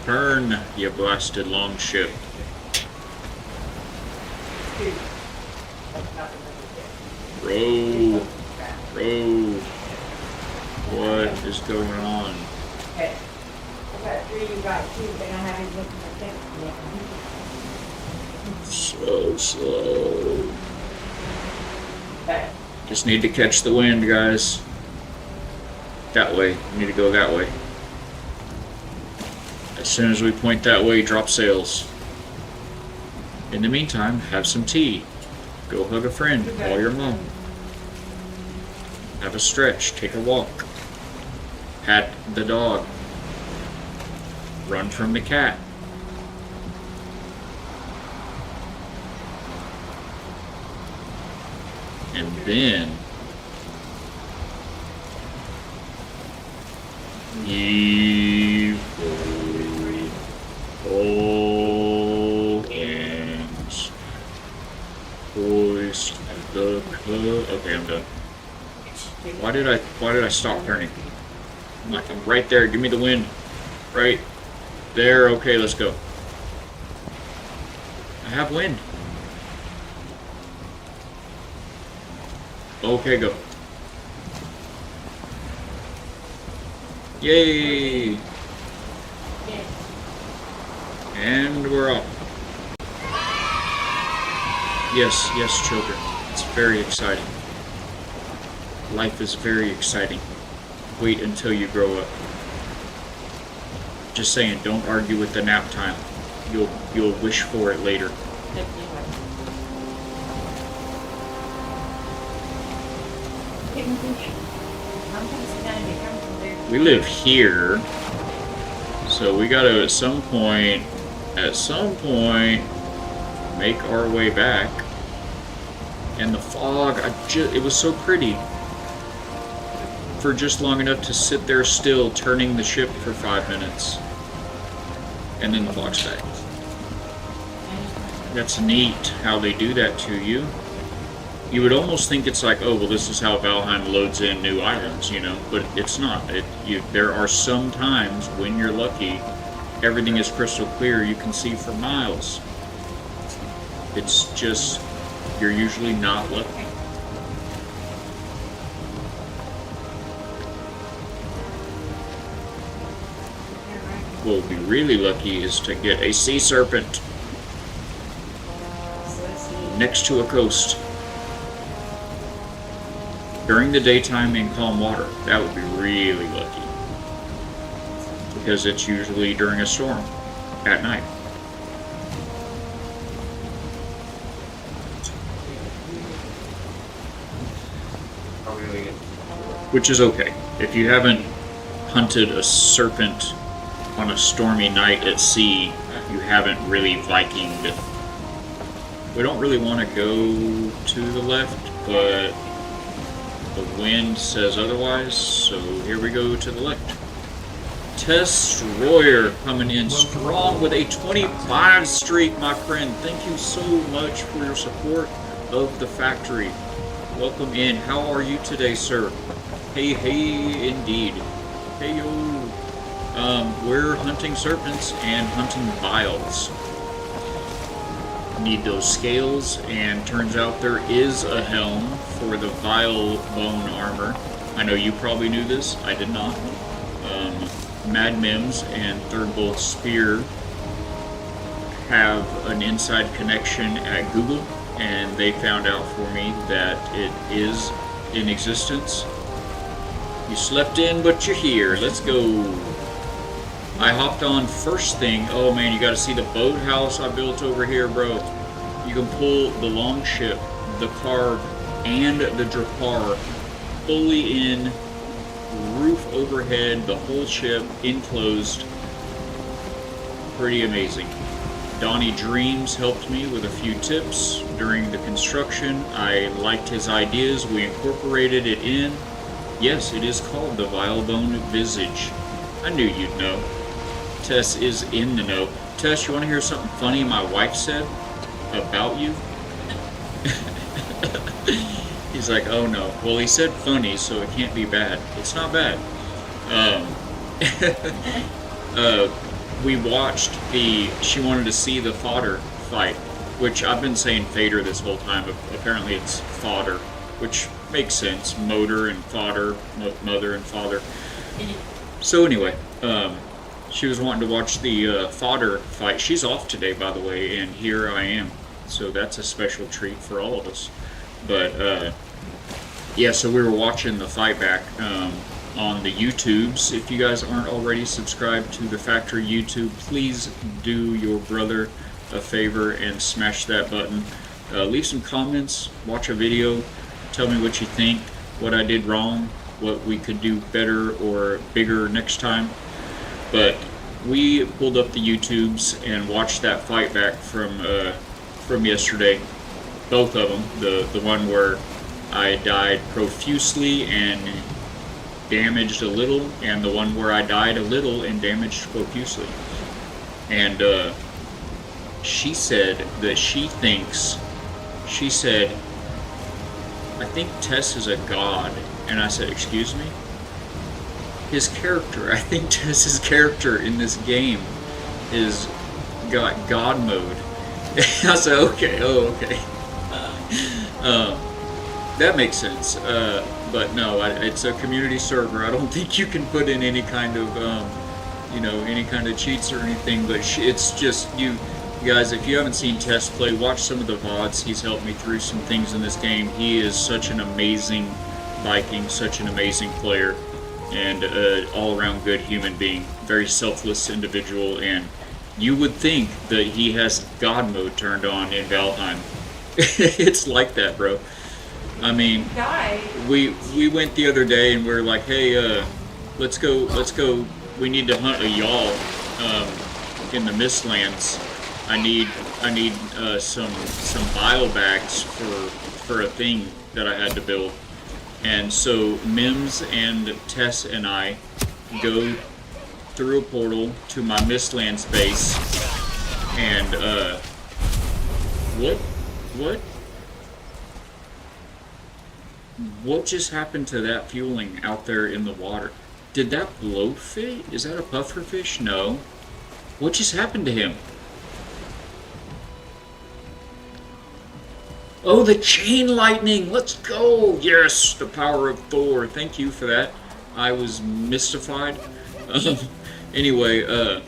Burn, you blasted longship. Row. Row. What is going on? Okay. I got 3, you got 2, but I haven't looked at that yet. So slow. Okay. Just need to catch the wind, guys. That way. We need to go that way. As soon as we point that way, drop sails. In the meantime, have some tea. Go hug a friend, call your mom. Have a stretch, take a walk. Pat the dog. Run from the cat. And then all hands hoist the okay, I'm done. Why did I stop turning? I'm right there. Give me the wind. Right there. Okay, let's go. I have wind. Okay, go. Yay! And we're up. Yes, yes, children. It's very exciting. Life is very exciting. Wait until you grow up. Just saying, don't argue with the nap time. You'll wish for it later. We live here, so we gotta at some point, make our way back. And the fog, it was so pretty for just long enough to sit there still, turning the ship for 5 minutes, and then the fog's back. That's neat how they do that to you. You would almost think it's like, oh, well, this is how Valheim loads in new islands, you know, but it's not. There are some times when you're lucky, everything is crystal clear, you can see for miles. It's just, you're usually not lucky. What would be really lucky is to get a sea serpent next to a coast. During the daytime in calm water, that would be really lucky. Because it's usually during a storm, at night. which is okay. If you haven't hunted a serpent on a stormy night at sea, you haven't really Vikinged. We don't really want to go to the left, but the wind says otherwise, so here we go to the left. Destroyer coming in strong with a 25 streak, my friend. Thank you so much for your support of the factory. Welcome in. How are you today, sir? Hey, hey, indeed. Hey, yo. We're hunting serpents and hunting vials. Need those scales, and turns out there is a helm for the vile bone armor. I know you probably knew this. I did not. Mad Mims and Third Bolt Spear have an inside connection at Google, and they found out for me that it is in existence. You slept in, but you're here. Let's go. I hopped on first thing. Oh man, you gotta see the boathouse I built over here, bro. You can pull the longship, the carve, and the drapar fully in, roof overhead, the whole ship enclosed. Pretty amazing. Donnie Dreams helped me with a few tips during the construction. I liked his ideas. We incorporated it in. Yes, it is called the Vilebone Visage. I knew you'd know. Tess is in the know. Tess, you want to hear something funny my wife said about you? He's like, oh no. Well, he said funny, so it can't be bad. It's not bad. We watched she wanted to see the fodder fight, which I've been saying fader this whole time, but apparently it's fodder, which makes sense. Motor and fodder, mother and father. So anyway, she was wanting to watch the fodder fight. She's off today, by the way, and here I am. So that's a special treat for all of us. But yeah, so we were watching the fight back on the YouTubes. If you guys aren't already subscribed to the factory YouTube, please do your brother a favor and smash that button. Leave some comments, watch a video, tell me what you think, what I did wrong, what we could do better or bigger next time. But we pulled up the YouTubes and watched that fight back from yesterday. Both of them. The one where I died profusely and damaged a little, and the one where I died a little and damaged profusely. And she said that she said, I think Tess is a god. And I said, excuse me? His character, I think Tess's character in this game is got god mode. I said, okay, oh, okay. That makes sense. But no, it's a community server. I don't think you can put in any kind of, any kind of cheats or anything. But it's just you guys. If you haven't seen Tess play, watch some of the VODs. He's helped me through some things in this game. He is such an amazing Viking, such an amazing player, and all-around good human being. Very selfless individual, and you would think that he has God mode turned on in Valheim. It's like that, bro. I mean, we went the other day and we were like, hey, let's go. We need to hunt a yawl in the Mistlands. I need some bile bags for a thing that I had to build. And so Mims and Tess and I go through a portal to my Mistlands base, and what just happened to that fueling out there in the water? Did that blowfish? Is that a pufferfish? No. What just happened to him? Oh, the chain lightning! Let's go! Yes, the power of Thor. Thank you for that. I was mystified. Anyway,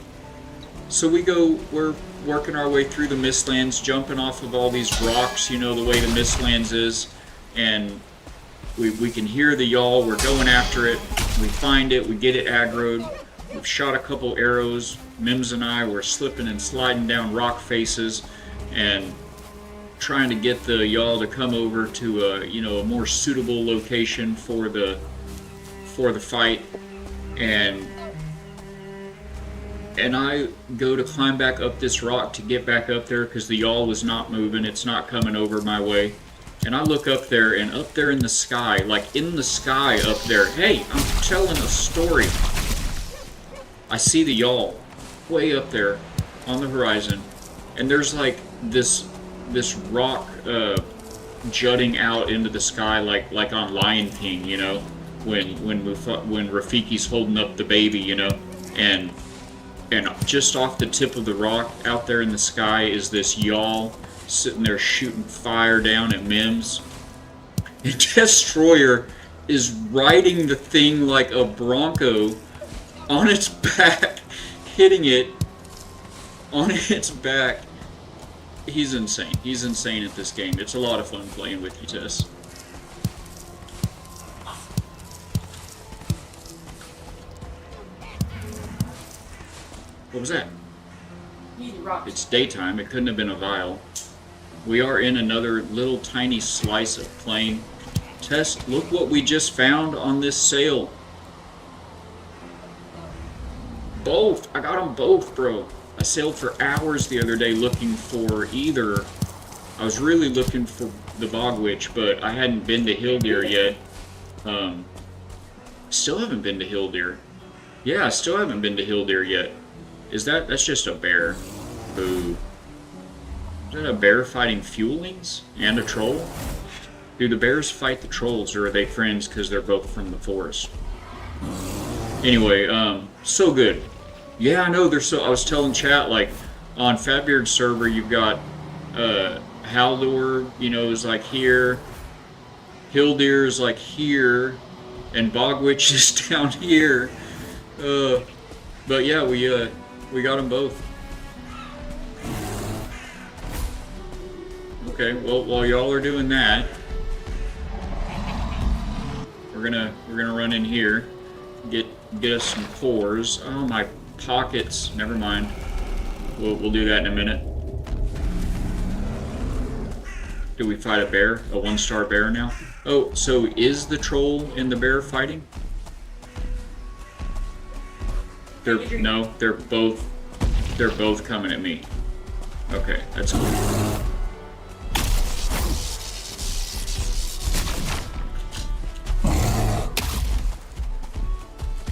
so we're working our way through the Mistlands, jumping off of all these rocks, you know, the way the Mistlands is, and we can hear the yawl. We're going after it. We find it. We get it aggroed. We've shot a couple arrows. Mims and I were slipping and sliding down rock faces, and trying to get the y'all to come over to a, you know, a more suitable location for the fight, and I go to climb back up this rock to get back up there because the yawl was not moving. It's not coming over my way. And I look up there, and up there in the sky, like in the sky up there, hey, I'm telling a story. I see the yawl way up there on the horizon, and there's like this rock jutting out into the sky, like on Lion King, you know, when Rafiki's holding up the baby, you know, and just off the tip of the rock out there in the sky is this yawl sitting there shooting fire down at Mims. And Destroyer is riding the thing like a bronco on its back, hitting it on its back. He's insane. He's insane at this game. It's a lot of fun playing with you, Tess. What was that? It's daytime. It couldn't have been a vial. We are in another little tiny slice of plain. Tess, look what we just found on this sail. Both. I got them both, bro. I sailed for hours the other day looking for either. I was really looking for the bog witch, but I hadn't been to Hildir yet. Still haven't been to Hildir. Yeah, I still haven't been to Hildir yet. That's just a bear. Boo. Is that a bear fighting Fuelings? And a troll? Do the bears fight the trolls, or are they friends because they're both from the forest? Anyway, so good. Yeah, I know, they're so... I was telling chat, like, on Fatbeard's server, you've got, Haldor, you know, is like here. Hildir is like here. And Bogwitch is down here. But yeah, we got them both. Okay, well, while y'all are doing that, we're gonna run in here, get us some cores. Oh, my pockets. Never mind. We'll do that in a minute. Do we fight a bear? A 1-star bear now? Oh, so is the troll and the bear fighting? They're both coming at me. Okay, that's cool.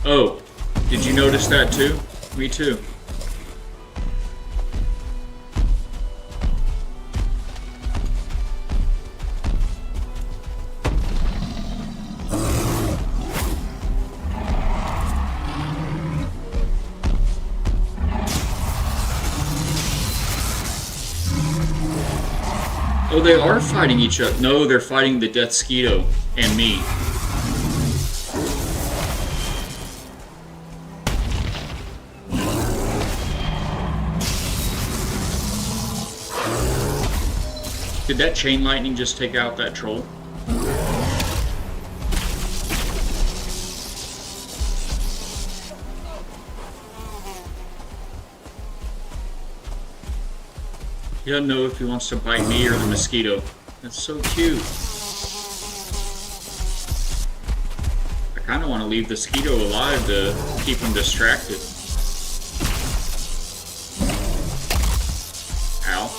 Oh, did you notice that too? Me too. Oh, they are fighting each other. No, they're fighting the Death Skeeto and me. Did that chain lightning just take out that troll? He doesn't know if he wants to bite me or the mosquito. That's so cute. I kind of want to leave the mosquito alive to keep him distracted. Ow.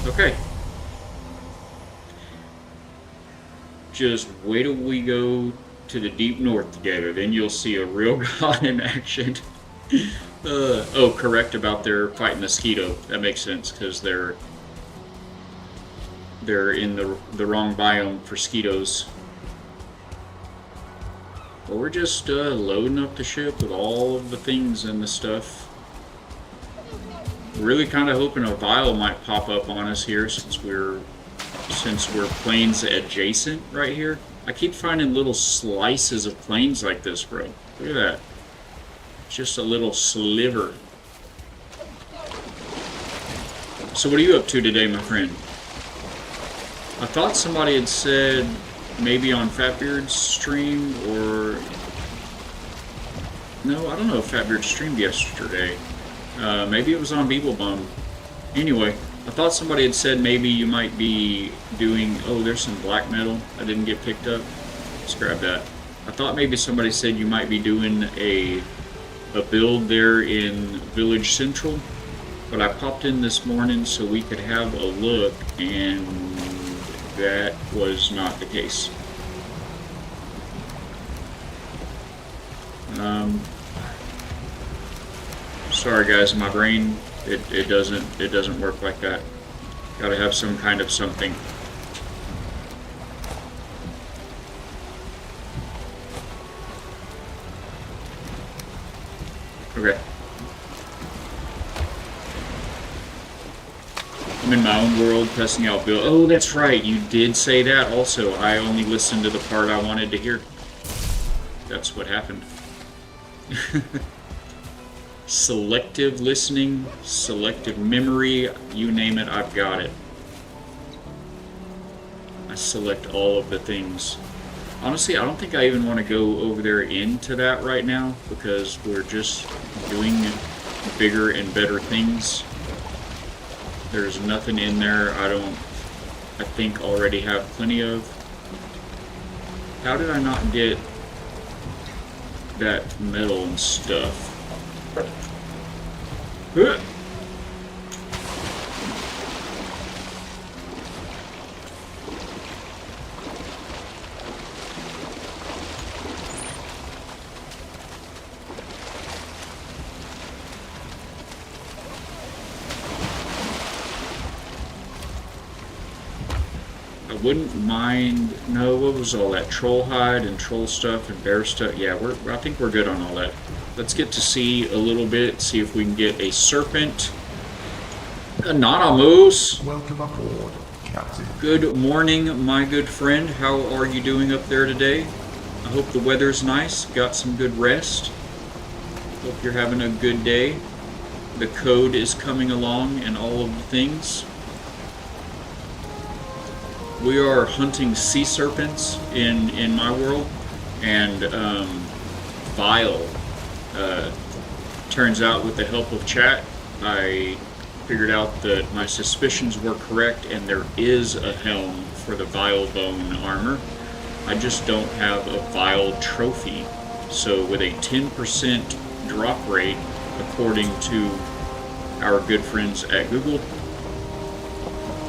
Okay. Just wait till we go to the deep north together, then you'll see a real god in action. Oh, correct about their fighting mosquito. That makes sense, because they're in the wrong biome for mosquitoes. But we're just loading up the ship with all of the things and the stuff. Really kind of hoping a vial might pop up on us here since we're plains adjacent right here. I keep finding little slices of plains like this, bro. Look at that. Just a little sliver. So what are you up to today, my friend? I thought somebody had said maybe on Fatbeard's stream, or no, I don't know if Fatbeard streamed yesterday. Maybe it was on Beeblebum. Anyway, I thought somebody had said maybe you might be doing. Oh, there's some black metal I didn't get picked up. Let's grab that. I thought maybe somebody said you might be doing a build there in Village Central, but I popped in this morning so we could have a look, and that was not the case. Sorry guys, my brain it doesn't work like that. Gotta have some kind of something. Okay. I'm in my own world, testing out Bill. Oh, that's right. You did say that also. I only listened to the part I wanted to hear. That's what happened. Selective listening, selective memory, you name it, I've got it. I select all of the things. Honestly, I don't think I even want to go over there into that right now, because we're just doing bigger and better things. There's nothing in there I think already have plenty of. How did I not get that metal and stuff? I wouldn't mind. No, what was all that troll hide and troll stuff and bear stuff? Yeah, I think we're good on all that. Let's get to see a little bit, see if we can get a serpent. Not a moose. Welcome aboard, Captain. Good morning, my good friend. How are you doing up there today? I hope the weather's nice. Got some good rest. Hope you're having a good day. The code is coming along and all of the things. We are hunting sea serpents in my world, and Vile. Turns out with the help of chat, I figured out that my suspicions were correct, and there is a helm for the Vile Bone armor. I just don't have a Vile trophy. So with a 10% drop rate, according to our good friends at Google,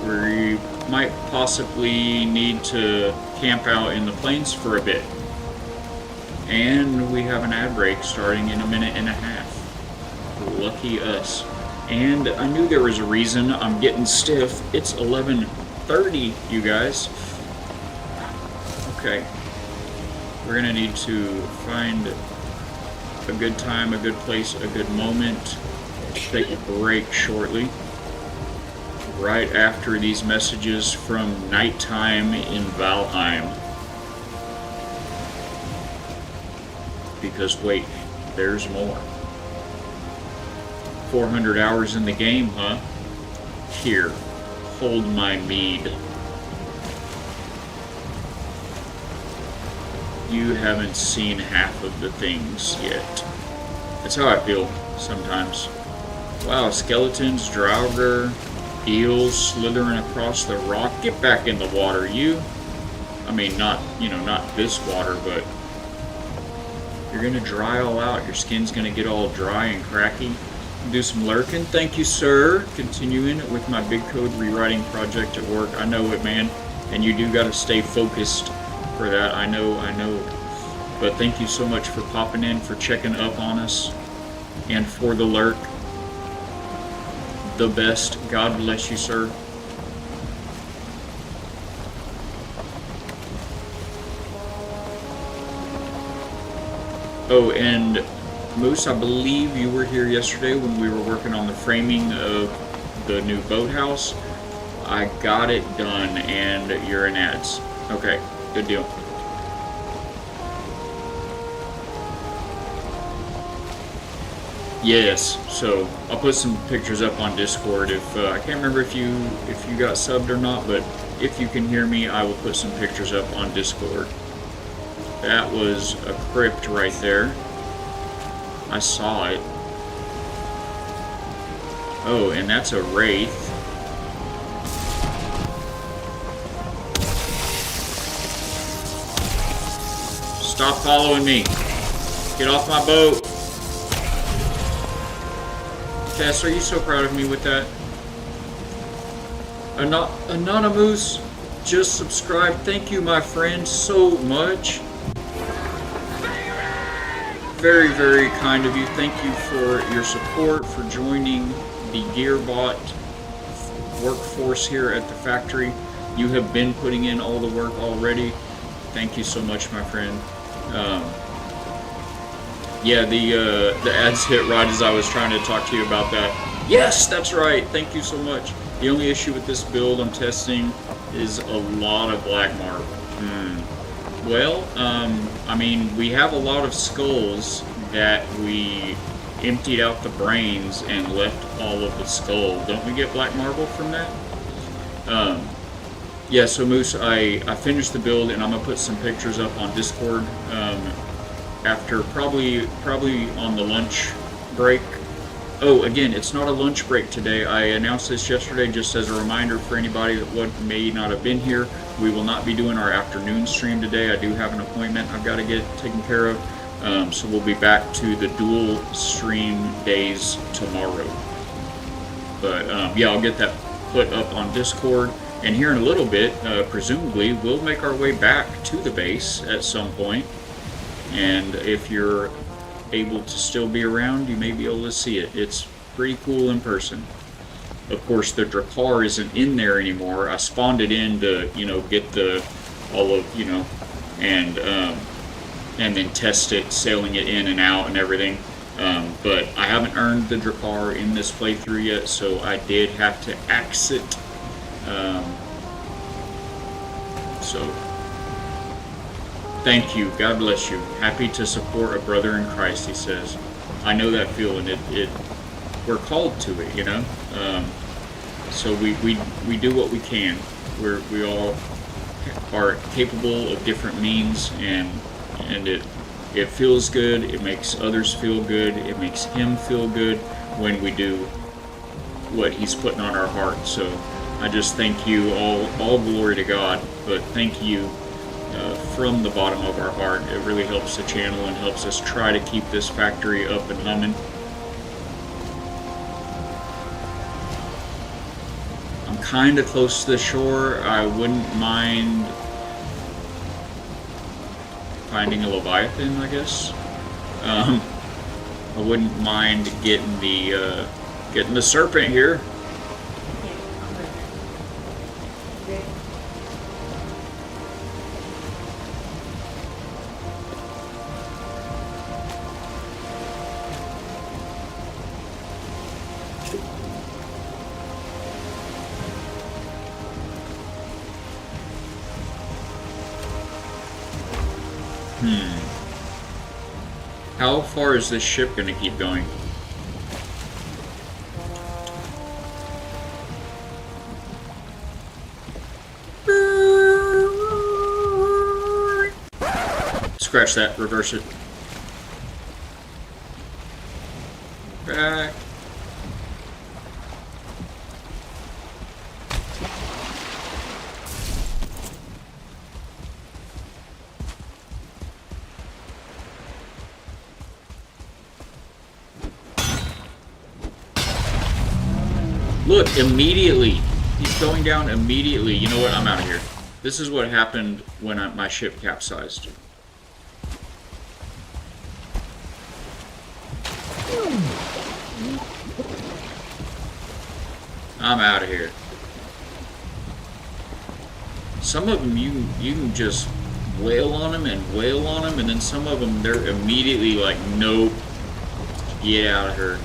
we might possibly need to camp out in the plains for a bit. And we have an ad break starting in a minute and a half. Lucky us. And I knew there was a reason I'm getting stiff. It's 11:30, you guys. Okay. We're gonna need to find a good time, a good place, a good moment. Take a break shortly. Right after these messages from nighttime in Valheim. Because wait, there's more. 400 hours in the game, huh? Here, hold my mead. You haven't seen half of the things yet. That's how I feel sometimes. Wow, skeletons, Draugr, eels slithering across the rock. Get back in the water, you. I mean, not this water, but you're gonna dry all out. Your skin's gonna get all dry and cracky. Do some lurking. Thank you, sir. Continuing with my big code rewriting project at work. I know it, man. And you do gotta stay focused for that. I know. But thank you so much for popping in, for checking up on us, and for the lurk. The best. God bless you, sir. Oh, and Moose, I believe you were here yesterday when we were working on the framing of the new boathouse. I got it done, and you're in ads. Okay, good deal. Yes, so I'll put some pictures up on Discord. If I can't remember if you got subbed or not, but if you can hear me, I will put some pictures up on Discord. That was a crypt right there. I saw it. Oh, and that's a wraith. Stop following me. Get off my boat. Tess, are you so proud of me with that? Anonymous just subscribed. Thank you, my friend, so much. Very, very kind of you. Thank you for your support, for joining the Gearbot workforce here at the factory. You have been putting in all the work already. Thank you so much, my friend. Yeah, the ads hit right as I was trying to talk to you about that. Yes, that's right. Thank you so much. The only issue with this build I'm testing is a lot of black marble. Well, I mean, we have a lot of skulls that we emptied out the brains and left all of the skull. Don't we get black marble from that? Yeah, so Moose, I finished the build and I'm gonna put some pictures up on Discord after probably on the lunch break. Oh, again, it's not a lunch break today. I announced this yesterday just as a reminder for anybody that may not have been here. We will not be doing our afternoon stream today. I do have an appointment I've got to get taken care of. So we'll be back to the dual stream days tomorrow. But yeah, I'll get that put up on Discord. And here in a little bit, presumably, we'll make our way back to the base at some point. And if you're able to still be around, you may be able to see it. It's pretty cool in person. Of course, the Drakkar isn't in there anymore. I spawned it in to, you know, get all of, you know, and then test it, sailing it in and out and everything. But I haven't earned the Drakkar in this playthrough yet, so I did have to axe it. So thank you. God bless you. Happy to support a brother in Christ, he says. I know that feeling. We're called to it, you know. So we do what we can. We all are capable of different means, and it feels good. It makes others feel good. It makes him feel good when we do what he's putting on our heart. So I just thank you. All glory to God. But thank you. From the bottom of our heart. It really helps the channel and helps us try to keep this factory up and humming. I'm kind of close to the shore. I wouldn't mind finding a Leviathan, I guess. I wouldn't mind getting the Serpent here. How far is this ship going to keep going? Scratch that, reverse it. Back. Look, immediately. He's going down immediately. You know what? I'm out of here. This is what happened when my ship capsized. I'm out of here. Some of them you can just wail on them and wail on them, and then some of them they're immediately like, nope, get out of here.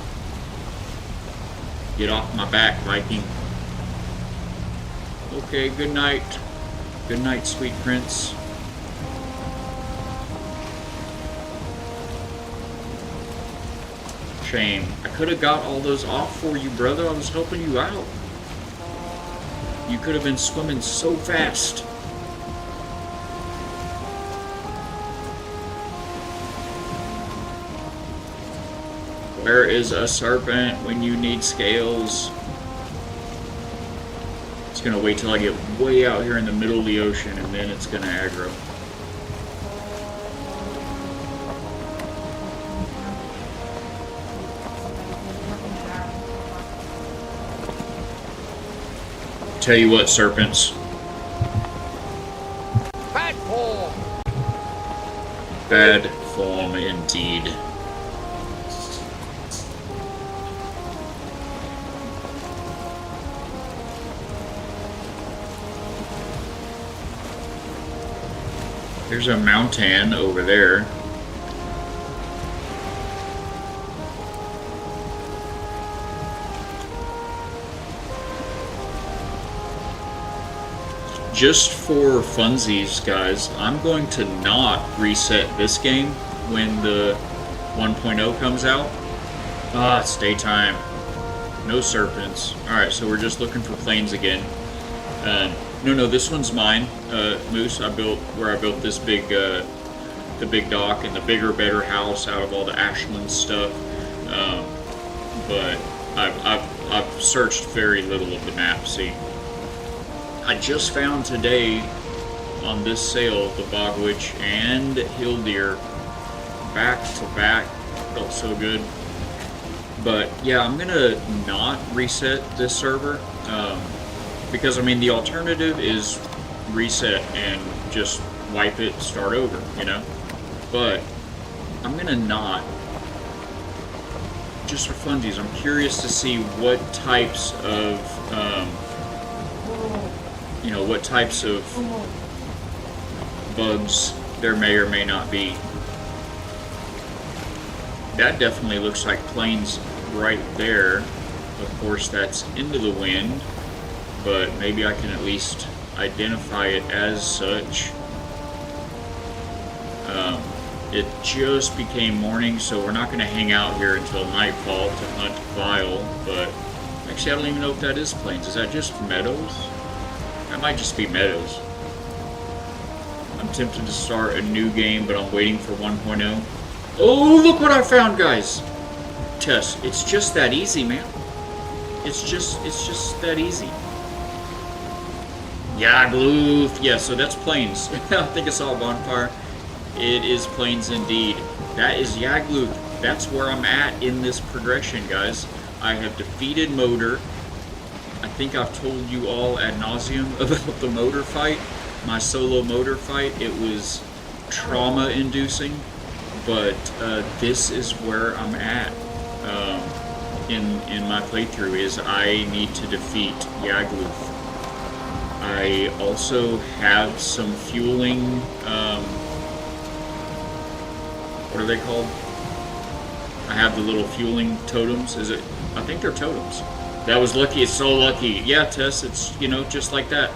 Get off my back, Viking. Okay, good night. Good night, sweet prince. Shame. I could have got all those off for you, brother. I was helping you out. You could have been swimming so fast. Where is a serpent when you need scales? It's gonna wait till I get way out here in the middle of the ocean and then it's gonna aggro. Tell you what, serpents. Bad form. Bad form indeed. There's a mountain over there. Just for funsies, guys, I'm going to not reset this game when the 1.0 comes out. Ah, it's daytime. No serpents. Alright, so we're just looking for planes again. No, this one's mine, Moose. I built this big, the big dock and the bigger, better house out of all the Ashland stuff. But I've searched very little of the map. See, I just found today on this sale the Bogwitch and Hildeer back to back. Felt so good. But yeah, I'm gonna not reset this server. Because, I mean, the alternative is reset and just wipe it, start over, you know? But I'm gonna not. Just for funsies, I'm curious to see what types of, what types of bugs there may or may not be. That definitely looks like planes right there. Of course, that's into the wind. But maybe I can at least identify it as such. It just became morning, so we're not going to hang out here until nightfall to hunt Vile, but actually I don't even know if that is plains. Is that just meadows? That might just be meadows. I'm tempted to start a new game, but I'm waiting for 1.0. Oh, look what I found, guys! Tess, it's just that easy, man. It's just that easy. Yagluth. Yeah, so that's plains. I think I saw a bonfire. It is plains indeed. That is Yagluth. That's where I'm at in this progression, guys. I have defeated Motor. I think I've told you all ad nauseum about the Motor fight. My solo Motor fight. It was trauma-inducing. But this is where I'm at in my playthrough. Is I need to defeat Yagluth. I also have some fueling, what are they called? I have the little fueling totems. Is it? I think they're totems. That was lucky. It's so lucky. Yeah, Tess, it's, just like that.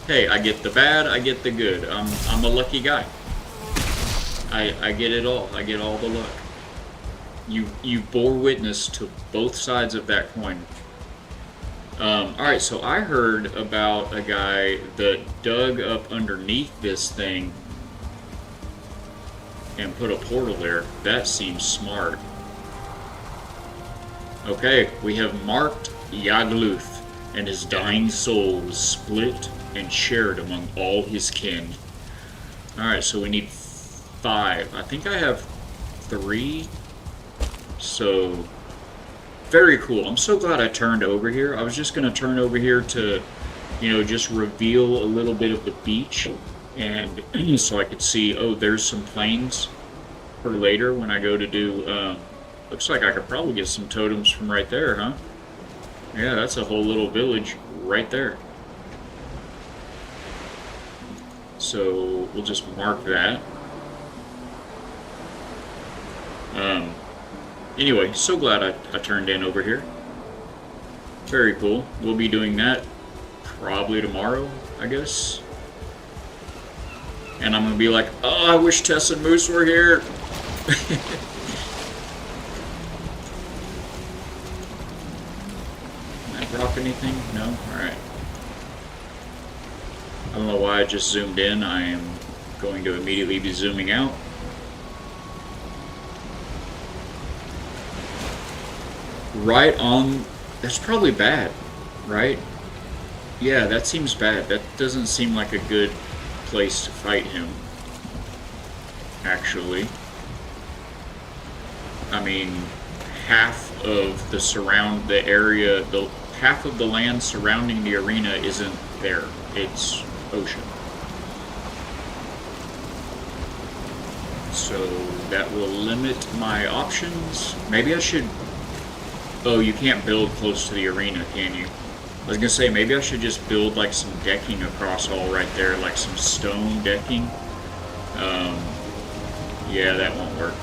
Hey, I get the bad, I get the good. I'm a lucky guy. I get it all. I get all the luck. You bore witness to both sides of that coin. Alright, so I heard about a guy that dug up underneath this thing and put a portal there. That seems smart. Okay, we have marked Yagluth, and his dying soul was split and shared among all his kin. Alright, so we need 5. I think I have 3. So very cool. I'm so glad I turned over here. I was just going to turn over here to, just reveal a little bit of the beach. And so I could see, oh, there's some plains for later when I go to do, looks like I could probably get some totems from right there, huh? Yeah, that's a whole little village right there. So we'll just mark that. Anyway, so glad I turned in over here. Very cool. We'll be doing that probably tomorrow, I guess. And I'm going to be like, oh, I wish Tess and Moose were here. That rock drop anything? No? Alright. I don't know why I just zoomed in. I am going to immediately be zooming out. Right on... That's probably bad, right? Yeah, that seems bad. That doesn't seem like a good place to fight him, actually. I mean, half of the area, half of the land surrounding the arena isn't there. It's ocean. So that will limit my options. Maybe I should... Oh, you can't build close to the arena, can you? I was gonna say, maybe I should just build like some decking across all right there, like some stone decking. Yeah, that won't work.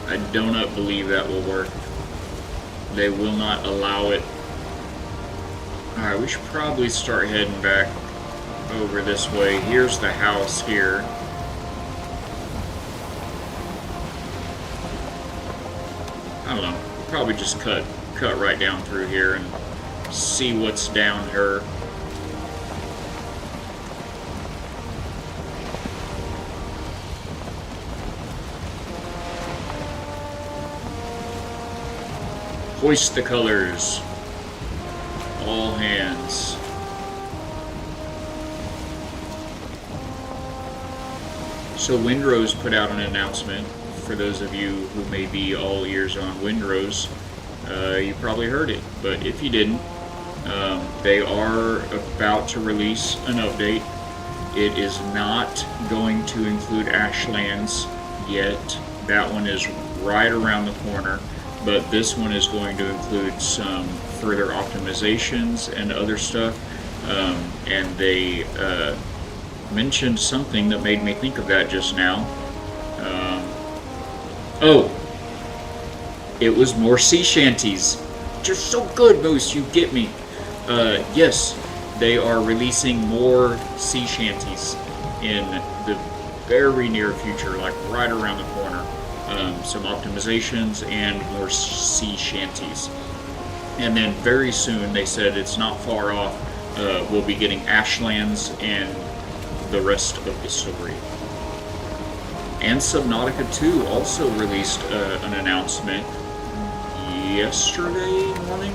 I do not believe that will work. They will not allow it. Alright, we should probably start heading back over this way. Here's the house here. I don't know. Probably just cut right down through here and see what's down her. Hoist the colors. All hands. So Windrose put out an announcement. For those of you who may be all ears on Windrose, you probably heard it. But if you didn't, they are about to release an update. It is not going to include Ashlands yet. That one is right around the corner. But this one is going to include some further optimizations and other stuff. And they mentioned something that made me think of that just now. Oh, it was more sea shanties. You're so good, Moose, you get me. Yes, they are releasing more sea shanties in the very near future, like right around the corner. Some optimizations and more sea shanties. And then very soon, they said it's not far off, we'll be getting Ashlands and the rest of the story. And Subnautica 2 also released an announcement yesterday morning,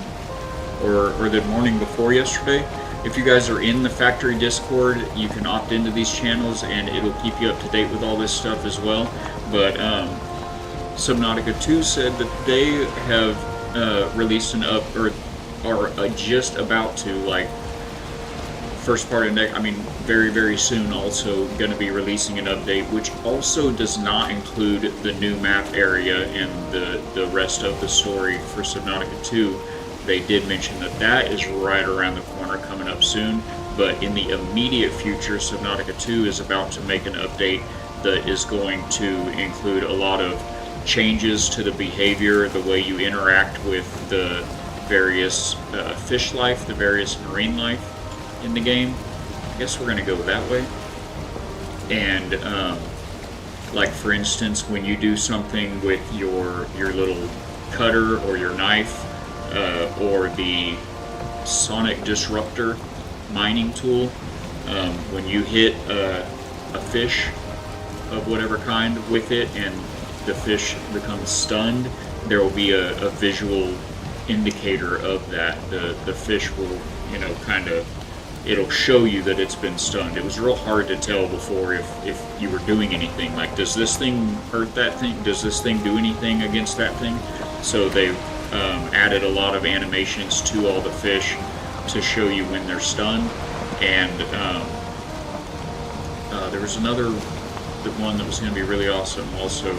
or the morning before yesterday. If you guys are in the factory Discord, you can opt into these channels and it'll keep you up to date with all this stuff as well. But Subnautica 2 said that they have released an or are just about to, like, first part of next, I mean, very, very soon also going to be releasing an update, which also does not include the new map area and the rest of the story for Subnautica 2. They did mention that that is right around the corner, coming up soon, but in the immediate future, Subnautica 2 is about to make an update that is going to include a lot of changes to the behavior, the way you interact with the various fish life, the various marine life in the game. I guess we're going to go that way. And like, for instance, when you do something with your little cutter or your knife, or the sonic disruptor mining tool, when you hit a fish of whatever kind with it and the fish becomes stunned, there will be a visual indicator of that. The fish will, you know, kind of, it'll show you that it's been stunned. It was real hard to tell before if you were doing anything. Like, does this thing hurt that thing? Does this thing do anything against that thing? So they've added a lot of animations to all the fish to show you when they're stunned. And there was another one that was going to be really awesome also.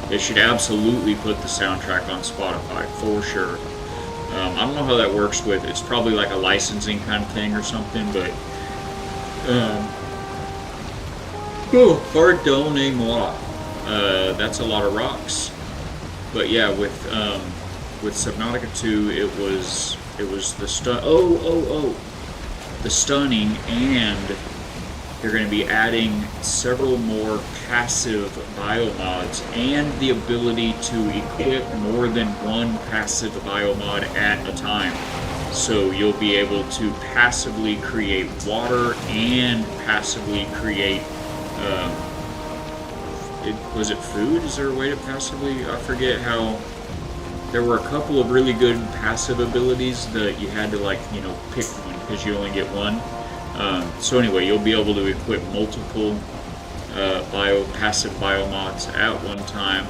They should absolutely put the soundtrack on Spotify, for sure. I don't know how that works with, it's probably like a licensing kind of thing or something, but pardonnez-moi. That's a lot of rocks. But yeah, with Subnautica 2, it was the the stunning and they're going to be adding several more passive biomods and the ability to equip more than one passive biomod at a time. So you'll be able to passively create water and passively create, was it food? Is there a way to passively, I forget how, there were a couple of really good passive abilities that you had to pick one because you only get one. So anyway, you'll be able to equip multiple passive biomods at one time.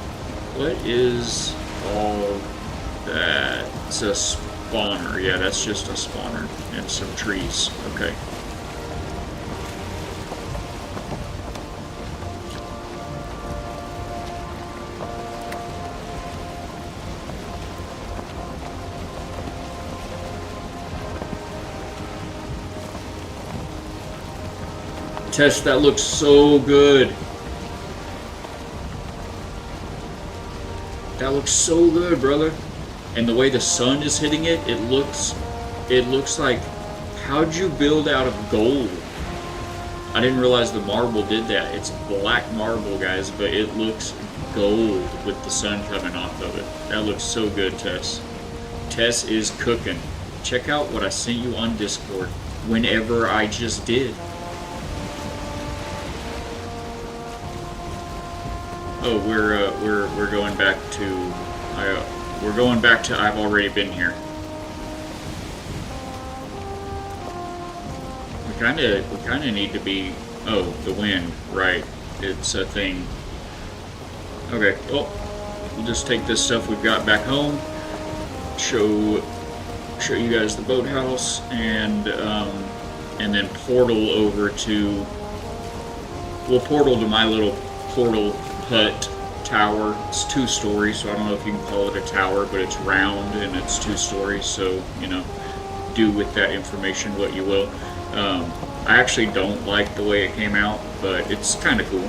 What is all that? It's a spawner. Yeah, that's just a spawner and some trees. Okay. Tess, that looks so good. That looks so good, brother. And the way the sun is hitting it, it looks like, how'd you build out of gold? I didn't realize the marble did that. It's black marble, guys, but it looks gold with the sun coming off of it. That looks so good, Tess. Tess is cooking. Check out what I sent you on Discord whenever I just did. Oh, we're going back to I've already been here. We kind of need to be. Oh, the wind, right? It's a thing. Okay. Well, we'll just take this stuff we've got back home. Show you guys the boathouse, and then portal over to. We'll portal to my little portal hut tower. It's 2 stories, so I don't know if you can call it a tower, but it's round and it's 2 stories, so do with that information what you will. I actually don't like the way it came out, but it's kind of cool.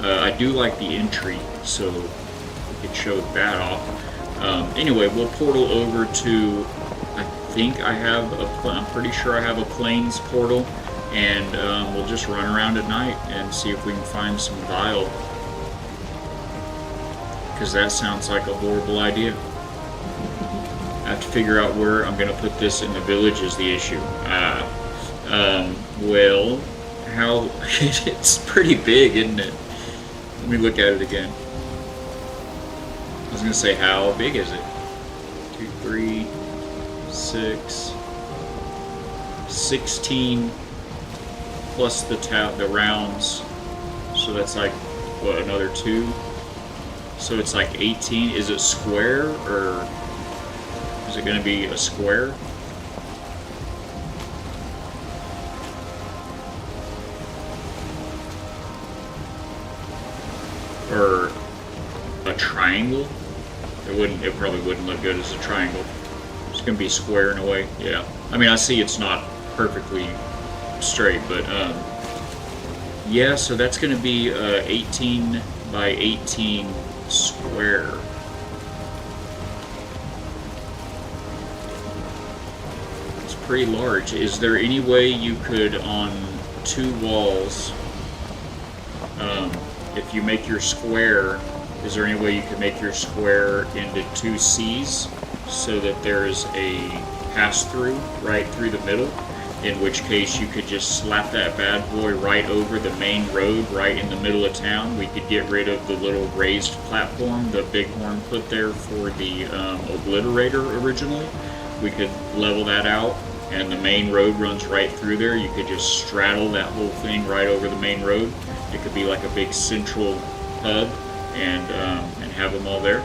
I do like the entry, so we could show that off. Anyway, we'll portal over to, I'm pretty sure I have a plains portal, and we'll just run around at night and see if we can find some Vile. Because that sounds like a horrible idea. I have to figure out where I'm going to put this in the village is the issue. Well, how... it's pretty big, isn't it? Let me look at it again. I was going to say, how big is it? 2, 3, 6, 16 plus the rounds. So that's like, what, another 2? So it's like 18. Is it square, or is it going to be a square? Or a triangle? It probably wouldn't look good as a triangle. It's going to be square in a way. Yeah. I mean, I see it's not perfectly straight, but yeah. So that's going to be 18 by 18. Square. It's pretty large. Is there any way you could, on 2 walls, if you make your square, is there any way you could make your square into 2 C's so that there's a pass-through right through the middle? In which case you could just slap that bad boy right over the main road right in the middle of town. We could get rid of the little raised platform the Bighorn put there for the obliterator originally. We could level that out, and the main road runs right through there. You could just straddle that whole thing right over the main road. It could be like a big central hub, and have them all there.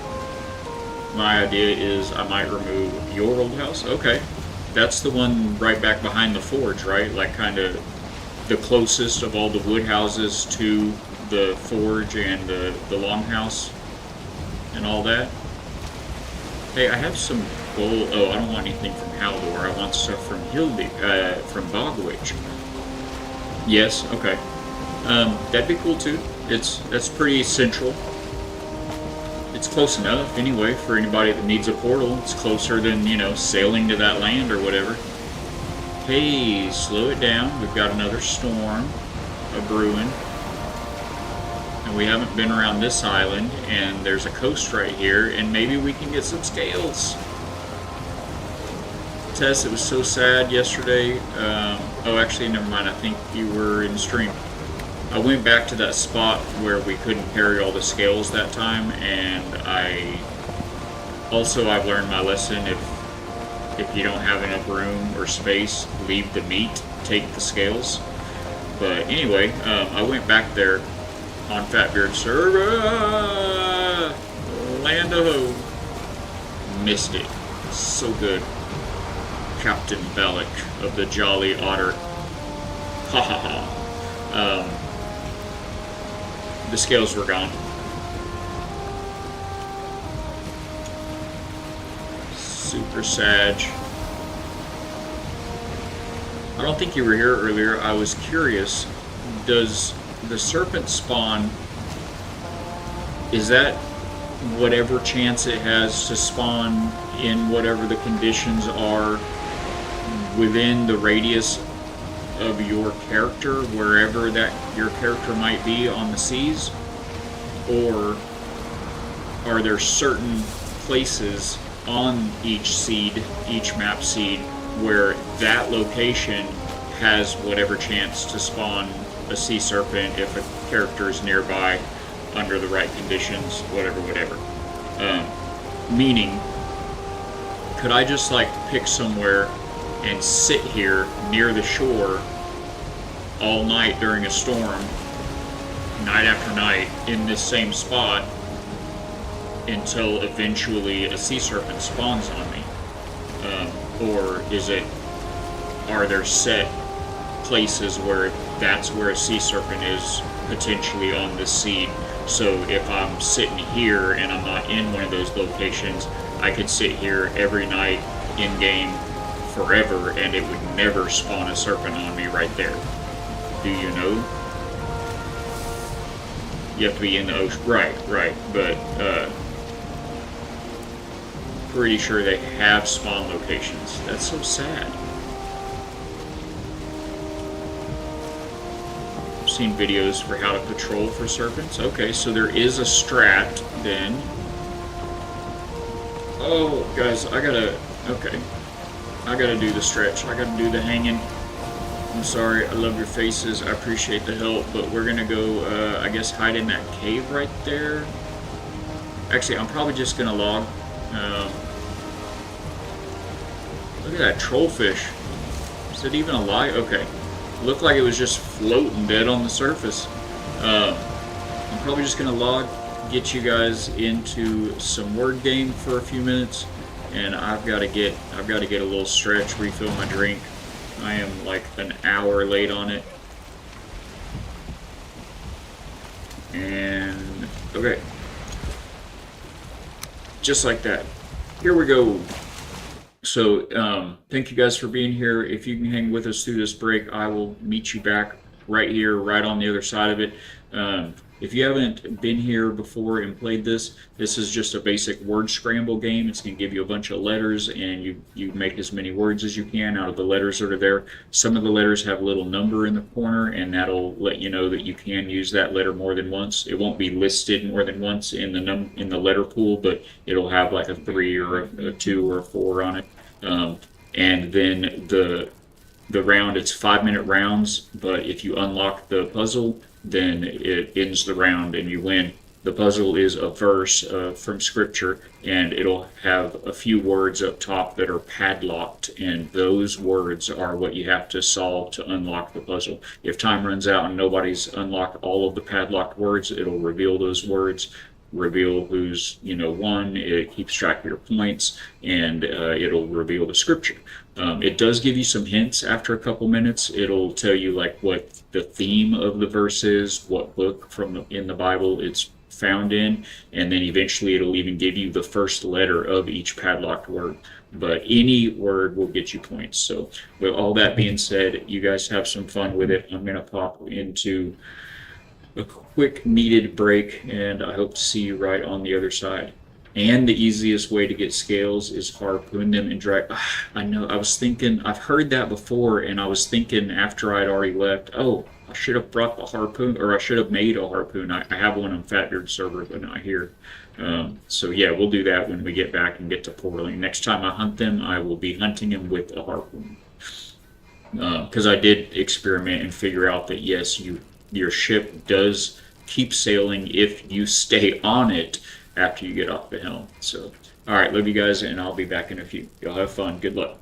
My idea is I might remove your old house. Okay. That's the one right back behind the forge, right? Like kind of the closest of all the wood houses to the forge and the longhouse and all that. Hey, I have some gold. Oh, I don't want anything from Haldor. I want stuff from from Bogwitch. Yes, okay. That'd be cool too. That's pretty central. It's close enough, anyway, for anybody that needs a portal. It's closer than, sailing to that land or whatever. Hey, slow it down. We've got another storm. brewing. And we haven't been around this island, and there's a coast right here, and maybe we can get some scales. Tess, it was so sad yesterday. Oh, actually, never mind. I think you were in stream. I went back to that spot where we couldn't carry all the scales that time, and I've learned my lesson. If you don't have enough room or space, leave the meat, take the scales. But anyway, I went back there on Fatbeard server, land of hope. Missed it. So good. Captain Bellic of the Jolly Otter. Ha ha ha. The scales were gone. Super Sag. I don't think you were here earlier. I was curious. Does the serpent spawn, is that whatever chance it has to spawn in whatever the conditions are within the radius of your character, wherever that your character might be on the seas? Or are there certain places on each seed, each map seed, where that location has whatever chance to spawn a sea serpent if a character is nearby under the right conditions, whatever. Meaning, could I just like pick somewhere and sit here near the shore all night during a storm, night after night, in this same spot until eventually a sea serpent spawns on me? Or are there set places where that's where a sea serpent is potentially on this seed? So if I'm sitting here and I'm not in one of those locations, I could sit here every night in game forever and it would never spawn a serpent on me right there. Do you know? You have to be in the ocean. Right. But pretty sure they have spawn locations. That's so sad. I've seen videos for how to patrol for serpents. Okay, so there is a strat then. Oh, guys, I gotta do the stretch. I gotta do the hanging. I'm sorry, I love your faces. I appreciate the help, but we're gonna go, I guess, hide in that cave right there. Actually, I'm probably just gonna log. Look at that trollfish. Is it even alive? Okay. Looked like it was just floating dead on the surface. I'm probably just gonna log, get you guys into some word game for a few minutes, and I've got to get a little stretch, refill my drink. I am like an hour late on it. And okay. Just like that. Here we go. So, thank you guys for being here. If you can hang with us through this break, I will meet you back right here, right on the other side of it. If you haven't been here before and played this, this is just a basic word scramble game. It's going to give you a bunch of letters, and you make as many words as you can out of the letters that are there. Some of the letters have a little number in the corner, and that'll let you know that you can use that letter more than once. It won't be listed more than once in the letter pool, but it'll have like a 3 or a 2 or a 4 on it. And then the round, it's 5-minute rounds, but if you unlock the puzzle, then it ends the round and you win. The puzzle is a verse from scripture, and it'll have a few words up top that are padlocked, and those words are what you have to solve to unlock the puzzle. If time runs out and nobody's unlocked all of the padlocked words, it'll reveal those words, reveal who's won. It keeps track of your points, and it'll reveal the scripture. It does give you some hints after a couple minutes. It'll tell you like what the theme of the verse is, what book in the Bible it's found in, and then eventually it'll even give you the first letter of each padlocked word. But any word will get you points. So with all that being said, you guys have some fun with it. I'm going to pop into a quick needed break, and I hope to see you right on the other side. And the easiest way to get scales is harpoon them and drag. I know. I was thinking. I've heard that before, and I was thinking after I'd already left. Oh, I should have brought the harpoon, or I should have made a harpoon. I have one on Fatbeard server, but not here. So yeah, we'll do that when we get back and get to Portland. Next time I hunt them, I will be hunting them with a harpoon. Because I did experiment and figure out that yes, your ship does keep sailing if you stay on it after you get off the helm. So, all right, love you guys, and I'll be back in a few. Y'all have fun. Good luck.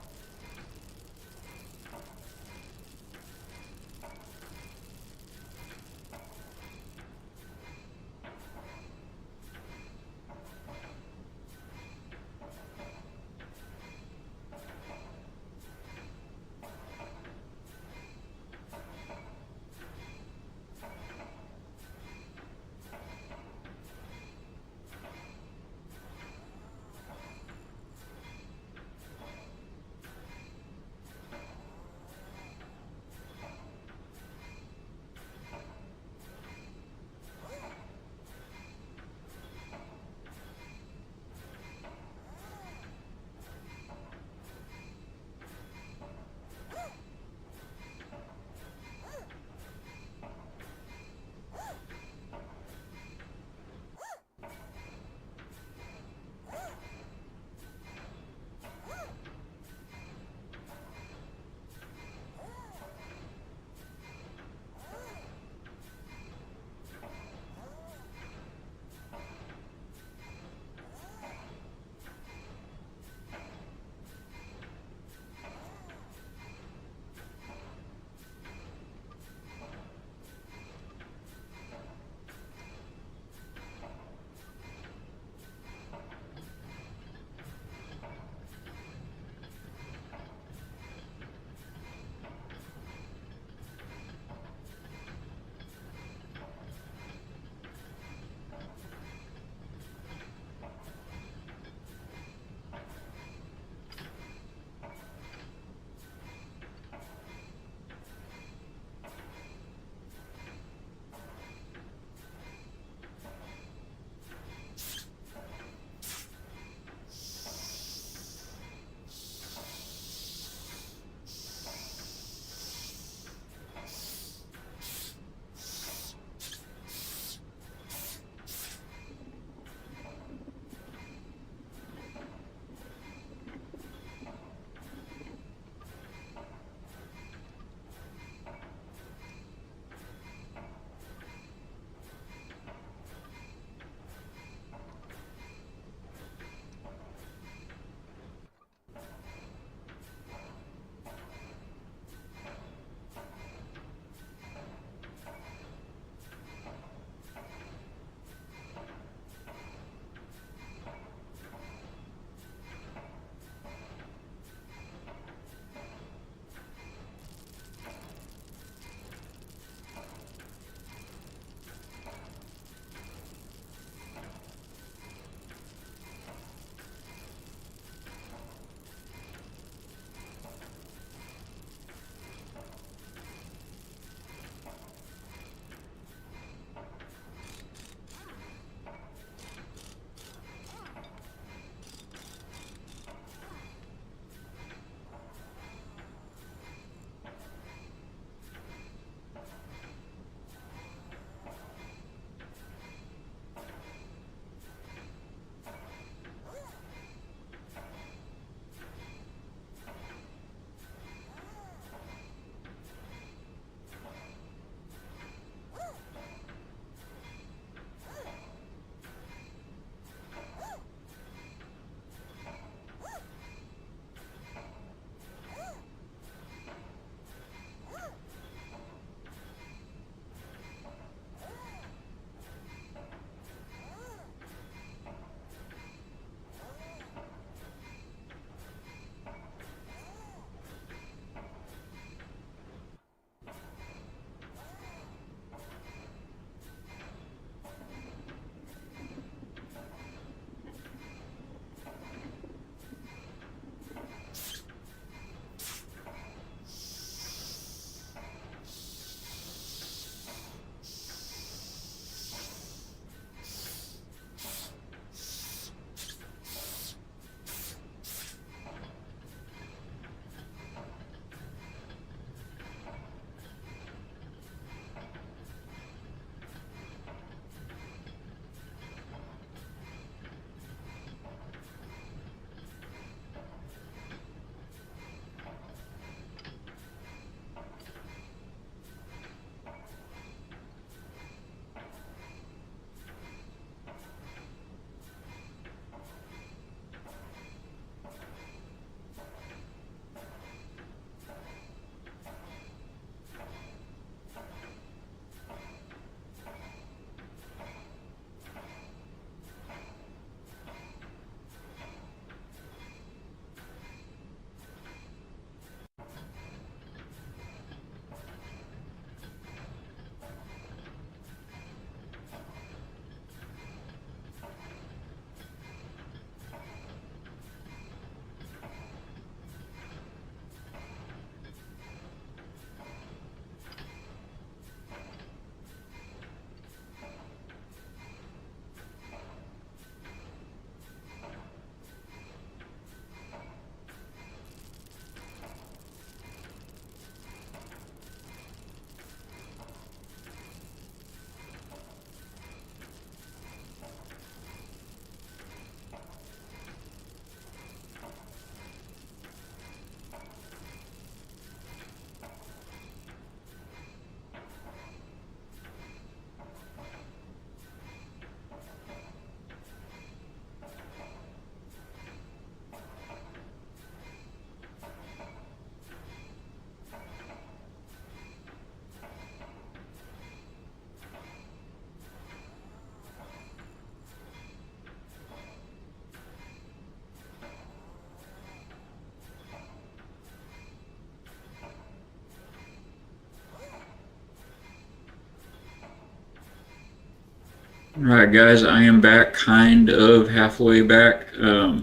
Alright guys, I am back, kind of halfway back. I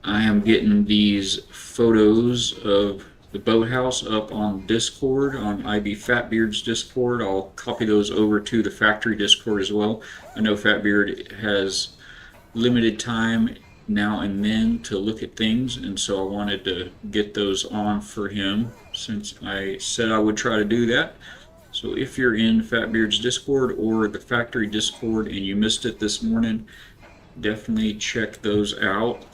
am getting these photos of the boathouse up on Discord, on IB Fatbeard's Discord. I'll copy those over to the factory Discord as well. I know Fatbeard has limited time now and then to look at things, and so I wanted to get those on for him since I said I would try to do that. So if you're in Fatbeard's Discord or the factory Discord and you missed it this morning, definitely check those out.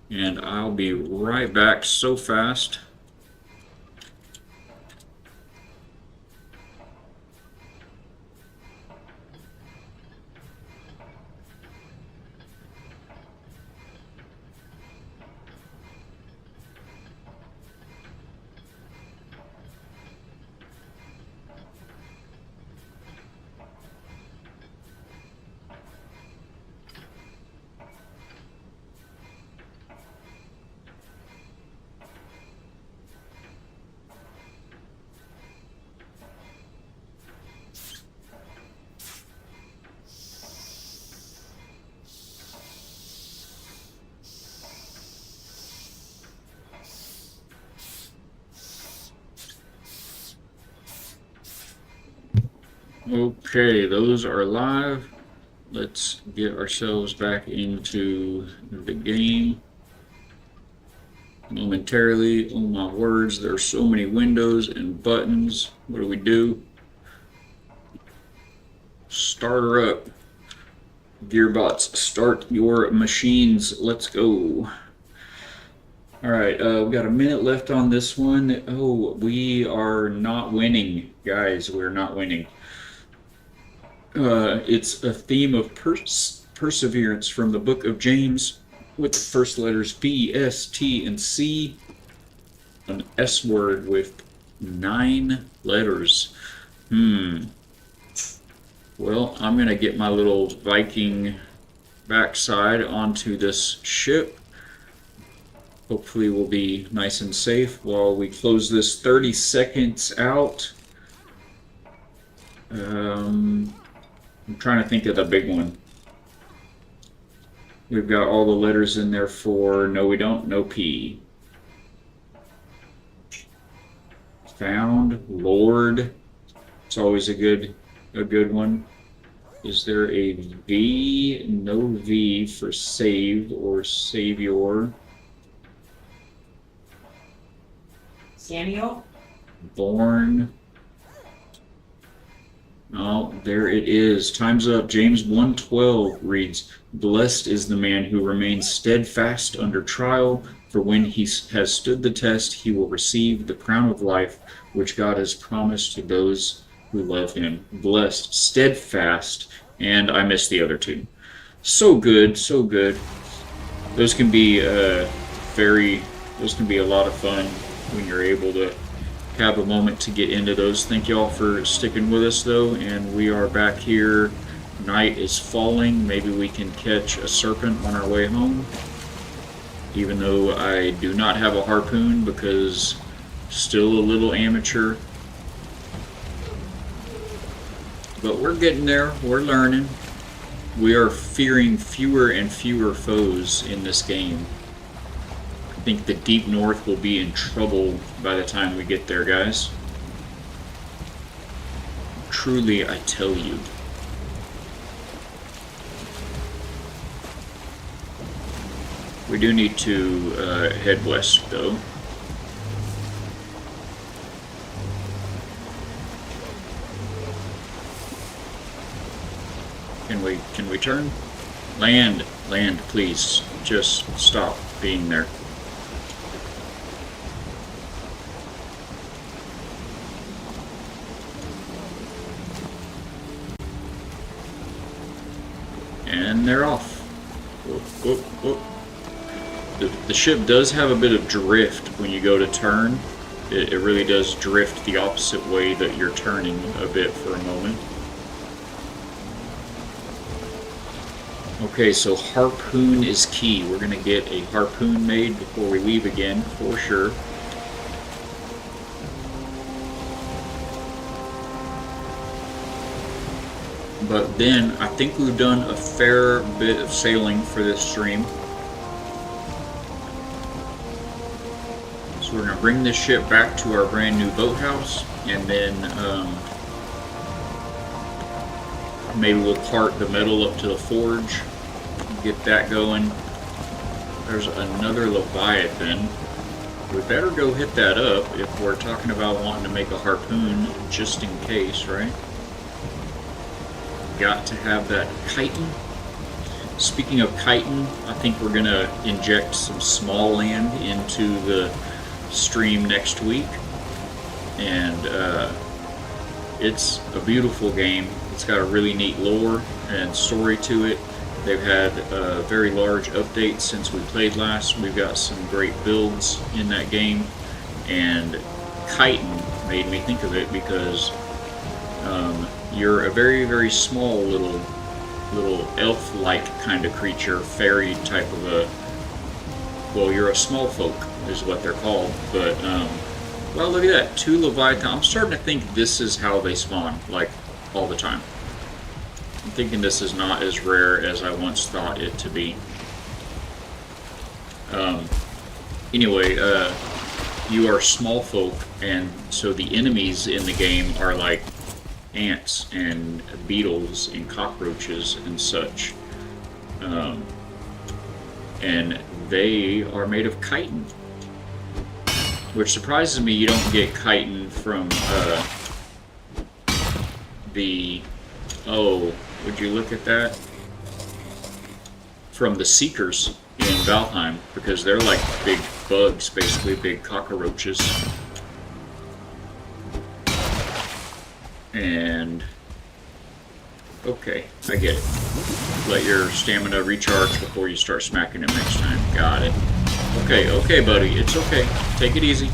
And I'll be right back so fast. Okay, those are live. Let's get ourselves back into the game momentarily. Oh my words, there are so many windows and buttons. What do we do? Start her up. Gearbots, start your machines. Let's go. Alright, we've got a minute left on this one. Oh, we are not winning. Guys, we're not winning. It's a theme of perseverance from the book of James with the first letters B, S, T, and C. An S word with 9 letters. Well, I'm going to get my little Viking backside onto this ship. Hopefully we'll be nice and safe while we close this 30 seconds out. I'm trying to think of the big one. We've got all the letters in there for no we don't, no P. Found, Lord. It's always a good one. Is there a V? No V for saved or savior. Samuel? Born. Oh, there it is. Time's up. James 1:12 reads, "Blessed is the man who remains steadfast under trial, for when he has stood the test, he will receive the crown of life, which God has promised to those who love him." Blessed, steadfast, and I missed the other two. So good, so good. Those can be those can be a lot of fun when you're able to have a moment to get into those. Thank you all for sticking with us though, and we are back here. Night is falling. Maybe we can catch a serpent on our way home, even though I do not have a harpoon because still a little amateur, but we're getting there. We're learning. We are fearing fewer and fewer foes in this game. I think the deep north will be in trouble by the time we get there, guys. Truly, I tell you. We do need to head west, though. Can we turn? Land, please. Just stop being there. And they're off. Whoop, whoop, whoop. The ship does have a bit of drift when you go to turn. It really does drift the opposite way that you're turning a bit for a moment. Okay, so harpoon is key. We're going to get a harpoon made before we leave again, for sure. But then I think we've done a fair bit of sailing for this stream. So we're going to bring this ship back to our brand new boathouse, and then maybe we'll cart the metal up to the forge, get that going. There's another Leviathan. We better go hit that up if we're talking about wanting to make a harpoon just in case, right? Got to have that chitin. Speaking of chitin, I think we're gonna inject some small land into the stream next week, and it's a beautiful game. It's got a really neat lore and story to it. They've had a very large update since we played last. We've got some great builds in that game, and chitin made me think of it because you're a very, very small little elf-like kind of creature, fairy type of a, well, you're a small folk is what they're called, but well, look at that, 2 Leviathan. I'm starting to think this is how they spawn, like, all the time. I'm thinking this is not as rare as I once thought it to be. Anyway, you are small folk, and so the enemies in the game are like ants and beetles and cockroaches and such. And they are made of chitin, which surprises me. You don't get chitin from the, oh, would you look at that? From the Seekers in Valheim, because they're like big bugs, basically big cockroaches. And okay, I get it. Let your stamina recharge before you start smacking him next time. Got it. Okay, okay, buddy. It's okay. Take it easy.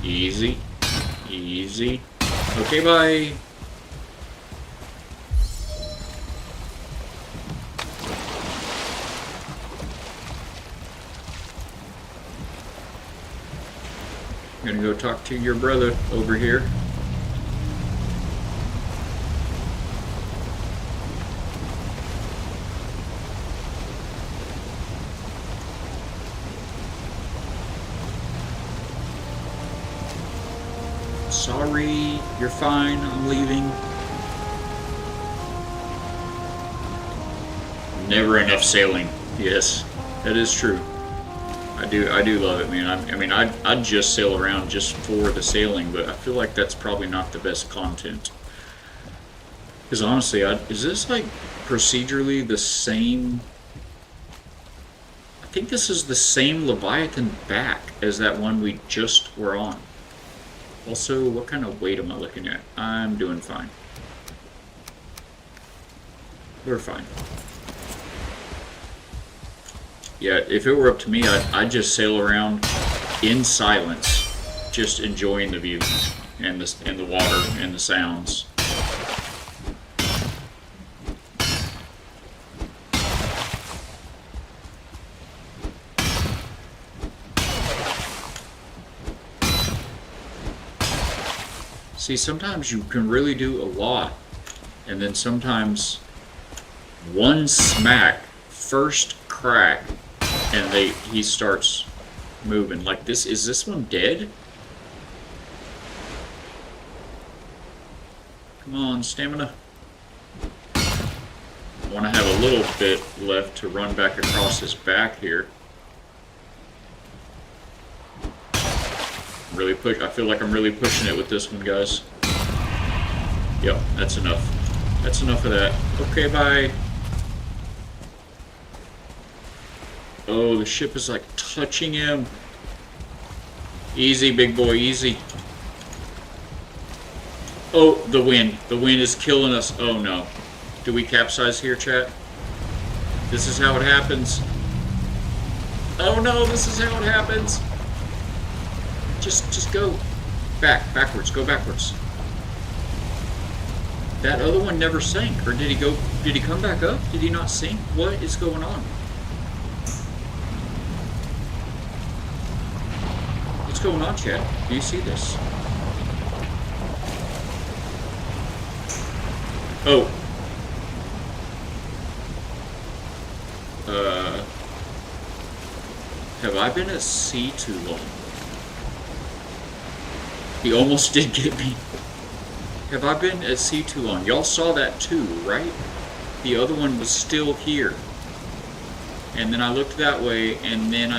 Easy. Easy. Okay, bye. I'm gonna go talk to your brother over here. Sorry, you're fine, I'm leaving. Never enough sailing. Yes, that is true. I do love it, man. I mean, I'd just sail around just for the sailing, but I feel like that's probably not the best content. Because honestly, is this like procedurally the same? I think this is the same Leviathan back as that one we just were on. Also, what kind of weight am I looking at? I'm doing fine. We're fine. Yeah, if it were up to me, I'd just sail around in silence, just enjoying the view and the water and the sounds. See, sometimes you can really do a lot, and then sometimes one smack, first crack, and he starts moving like this. Is this one dead? Come on, stamina. I want to have a little bit left to run back across his back here. Really push. I feel like I'm really pushing it with this one, guys. Yep, that's enough. That's enough of that. Okay, bye. Oh, the ship is like touching him. Easy, big boy, easy. Oh, the wind. The wind is killing us. Oh no. Do we capsize here, chat? This is how it happens. Oh no, this is how it happens. Just go backwards, go backwards. That other one never sank, or did he come back up? Did he not sink? What is going on? What's going on, chat? Do you see this? Oh, I been at sea too long? He almost did get me. Have I been at sea too long? Y'all saw that too, right? The other one was still here. And then I looked that way, and then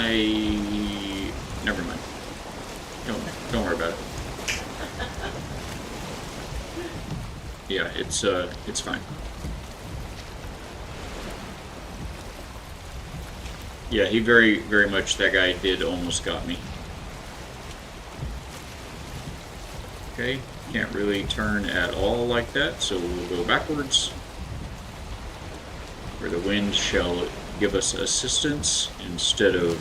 never mind. Don't worry about it. Yeah, it's fine. Yeah, he very, very much, that guy did almost got me. Okay, can't really turn at all like that, so we'll go backwards. Where the wind shall give us assistance instead of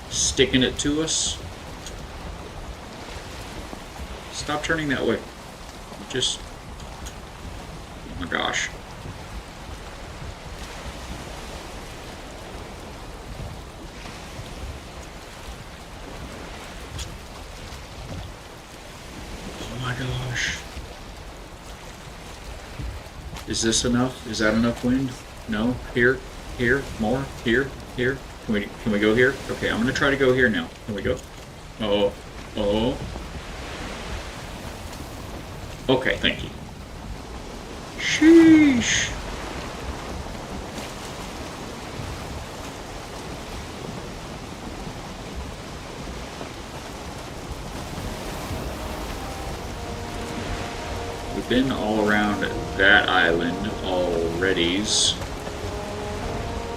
sticking it to us. Stop turning that way. Just, oh my gosh. Oh my gosh. Is this enough? Is that enough wind? No? Here? Here? More? Here? Here? Can we go here? Okay, I'm gonna try to go here now. Can we go? Oh. Oh. Okay, thank you. Sheesh. We've been all around that island alreadies.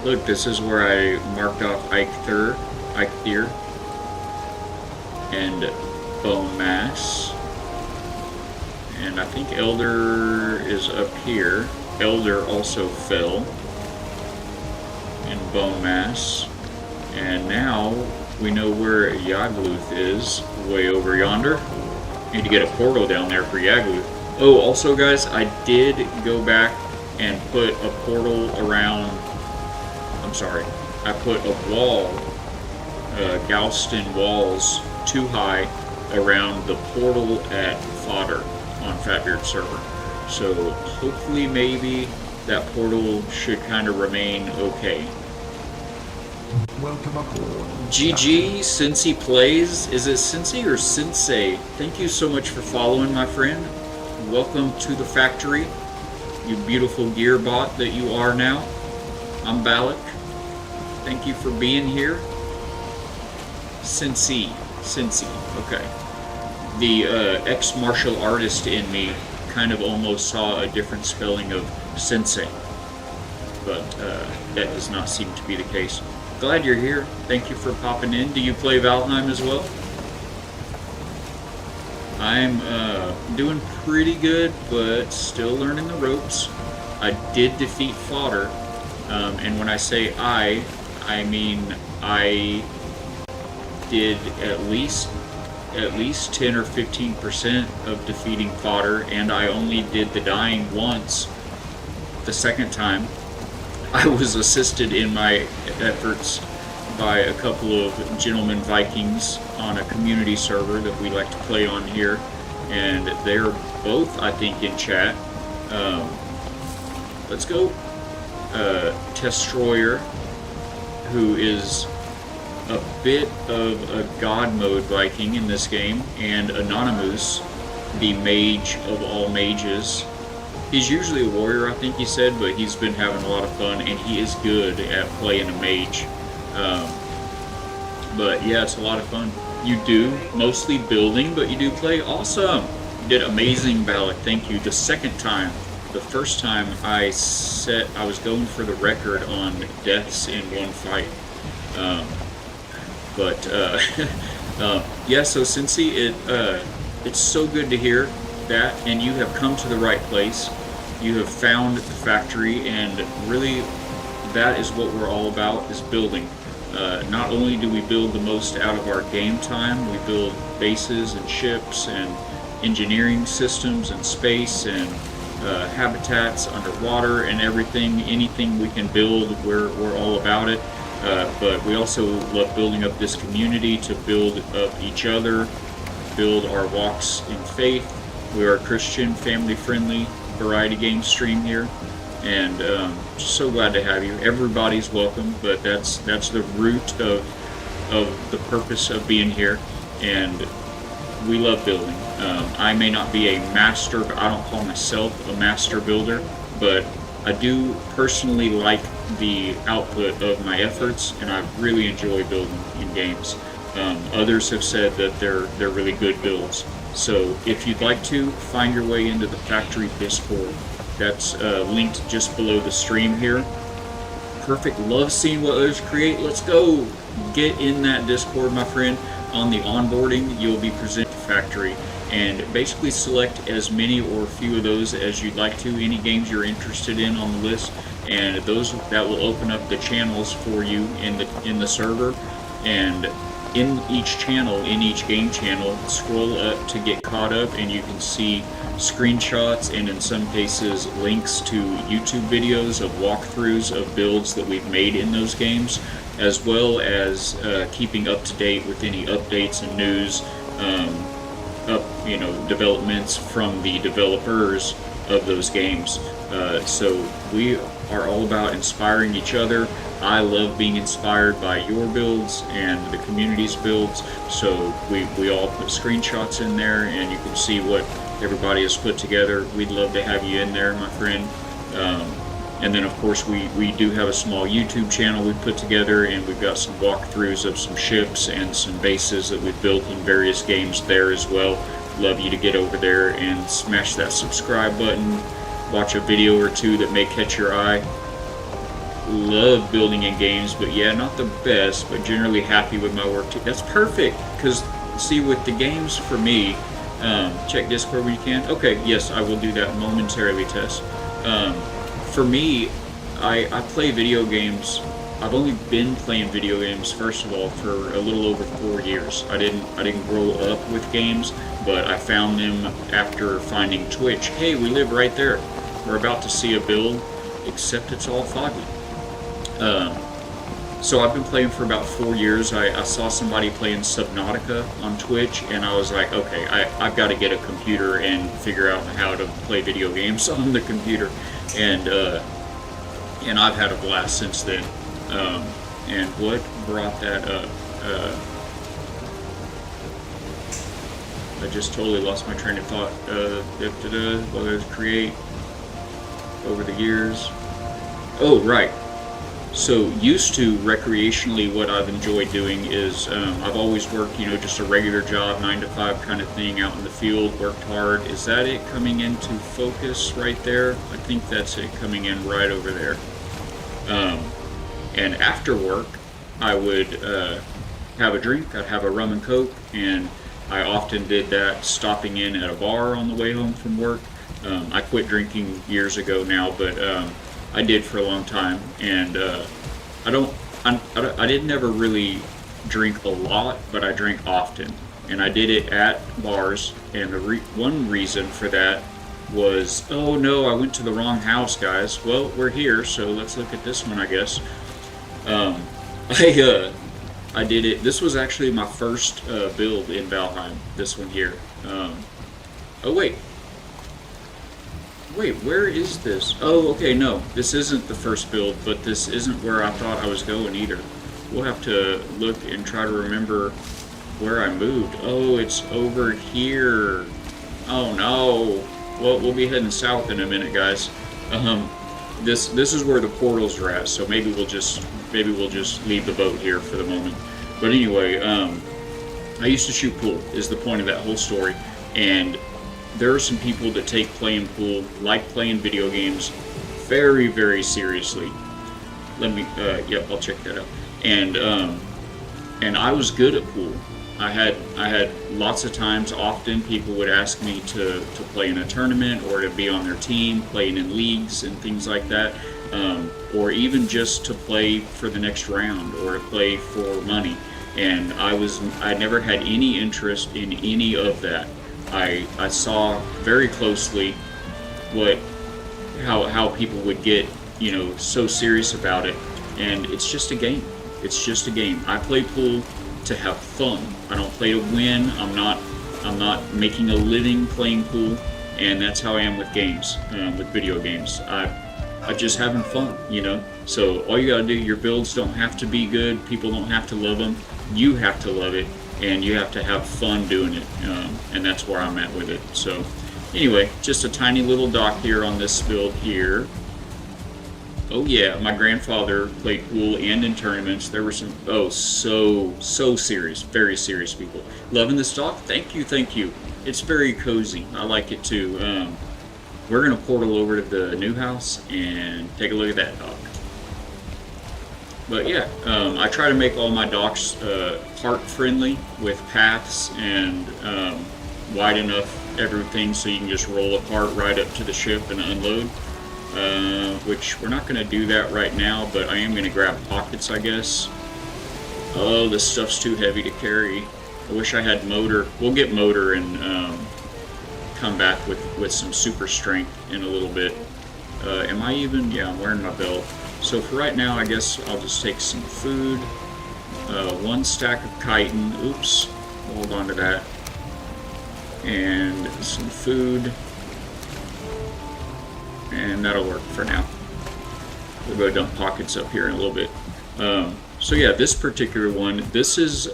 Look, this is where I marked off Eikthyr, and Bone Mass. And I think Elder is up here. Elder also fell in Bone Mass. And now we know where Yagluth is, way over yonder. Need to get a portal down there for Yagluth. Oh, also guys, I did go back and put a portal around, I'm sorry, I put a wall, Galston walls, too high around the portal at Fodder on Fatbeard server. So hopefully maybe that portal should kind of remain okay. Welcome aboard. GG, Cincy Plays. Is it Cincy or Sensei? Thank you so much for following, my friend. Welcome to the factory, you beautiful gear bot that you are now. I'm Balak. Thank you for being here. Cincy, okay. The ex-martial artist in me kind of almost saw a different spelling of sensei, but that does not seem to be the case. Glad you're here. Thank you for popping in. Do you play Valheim as well? I'm doing pretty good, but still learning the ropes. I did defeat Fodder, and when I say I mean I did at least 10 or 15% of defeating Fodder, and I only did the dying once. The second time, I was assisted in my efforts by a couple of gentlemen Vikings on a community server that we like to play on here, and they're both, I think, in chat. Let's go. Testroyer, who is a bit of a god mode Viking in this game, and Anonymous, the mage of all mages. He's usually a warrior, I think he said, but he's been having a lot of fun, and he is good at playing a mage. But yeah, it's a lot of fun. You do mostly building, but you do play. Awesome! You did amazing, Balak. Thank you. The second time, the first time I was going for the record on deaths in one fight. Yeah, so Cincy, it's so good to hear that, and you have come to the right place. You have found the factory, and really that is what we're all about, is building. Not only do we build the most out of our game time, we build bases and ships and engineering systems and space and habitats underwater and everything. Anything we can build, we're all about it. But we also love building up this community to build up each other, build our walks in faith. We are a Christian, family-friendly variety game stream here, and just so glad to have you. Everybody's welcome, but that's the root of of the purpose of being here, and we love building. I may not be a master, I don't call myself a master builder, but I do personally like the output of my efforts, and I really enjoy building in games. Others have said that they're really good builds. So if you'd like to, find your way into the factory Discord. That's linked just below the stream here. Perfect. Love seeing what others create. Let's go. Get in that Discord, my friend. On the onboarding, you'll be presented to factory, and basically select as many or few of those as you'd like to. Any games you're interested in on the list, and those that will open up the channels for you in the server. And in each channel, in each game channel, scroll up to get caught up, and you can see screenshots and in some cases links to YouTube videos of walkthroughs of builds that we've made in those games, as well as keeping up to date with any updates and news, developments from the developers of those games. So we are all about inspiring each other. I love being inspired by your builds and the community's builds, so we all put screenshots in there, and you can see what everybody has put together. We'd love to have you in there, my friend. And then of course we do have a small YouTube channel we've put together, and we've got some walkthroughs of some ships and some bases that we've built in various games there as well. Love you to get over there and smash that subscribe button, watch a video or two that may catch your eye. Love building in games, but yeah, not the best, but generally happy with my work too. That's perfect, because see, with the games for me, check Discord when you can. Okay, yes, I will do that momentarily, Tess. For me, I play video games. I've only been playing video games, first of all, for a little over 4 years. I didn't grow up with games, but I found them after finding Twitch. Hey, we live right there. We're about to see a build, except it's all foggy. So I've been playing for about 4 years. I saw somebody playing Subnautica on Twitch, and I was like, okay, I've got to get a computer and figure out how to play video games on the computer. And I've had a blast since then. And what brought that up? I just totally lost my train of thought. What I create over the years. Oh, right. So used to recreationally, what I've enjoyed doing is I've always worked, just a regular job, 9 to 5 kind of thing, out in the field, worked hard. Is that it coming into focus right there? I think that's it coming in right over there. And after work, I would have a drink. I'd have a rum and coke, and I often did that stopping in at a bar on the way home from work. I quit drinking years ago now, but I did for a long time, and I didn't ever really drink a lot, but I drank often, and I did it at bars. And the one reason for that was, oh no, I went to the wrong house, guys. Well, we're here, so let's look at this one, I guess. I did it. This was actually my first build in Valheim. This one here. Oh wait. Wait, where is this? Oh, okay, no. This isn't the first build, but this isn't where I thought I was going either. We'll have to look and try to remember where I moved. Oh, it's over here. Oh no. Well, we'll be heading south in a minute, guys. This is where the portals are at, so maybe we'll just leave the boat here for the moment. But anyway, I used to shoot pool, is the point of that whole story, and there are some people that take playing pool, like playing video games, very, very seriously. Let me, yep, I'll check that out. And I was good at pool. I had lots of times, often people would ask me to play in a tournament or to be on their team, playing in leagues and things like that, or even just to play for the next round or to play for money. And I never had any interest in any of that. I saw very closely how people would get, so serious about it, and it's just a game. It's just a game. I play pool to have fun. I don't play to win. I'm not making a living playing pool, and that's how I am with games, with video games. just having fun, you know. So all you gotta do, your builds don't have to be good. People don't have to love them. You have to love it, and you have to have fun doing it. And that's where I'm at with it. So anyway, just a tiny little dock here on this build here. Oh yeah, my grandfather played pool and in tournaments. There were some, oh, so serious, very serious people. Loving this dock? Thank you, thank you. It's very cozy. I like it too. We're gonna portal over to the new house and take a look at that dock. But yeah, I try to make all my docks park friendly with paths and wide enough everything so you can just roll a cart right up to the ship and unload. Which we're not going to do that right now, but I am going to grab pockets, I guess. Oh, this stuff's too heavy to carry. I wish I had motor. We'll get motor and come back with some super strength in a little bit. Am I even? Yeah, I'm wearing my belt. So for right now, I guess I'll just take some food. 1 stack of chitin. Oops. Hold on to that. And some food. And that'll work for now. We'll go dump pockets up here in a little bit. So yeah, this particular one, this is,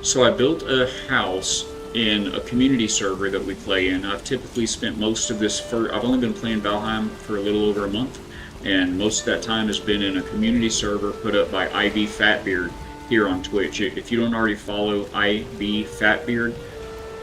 so I built a house in a community server that we play in. I've typically spent most of this I've only been playing Valheim for a little over a month, and most of that time has been in a community server put up by IB Fatbeard here on Twitch. If you don't already follow IB Fatbeard,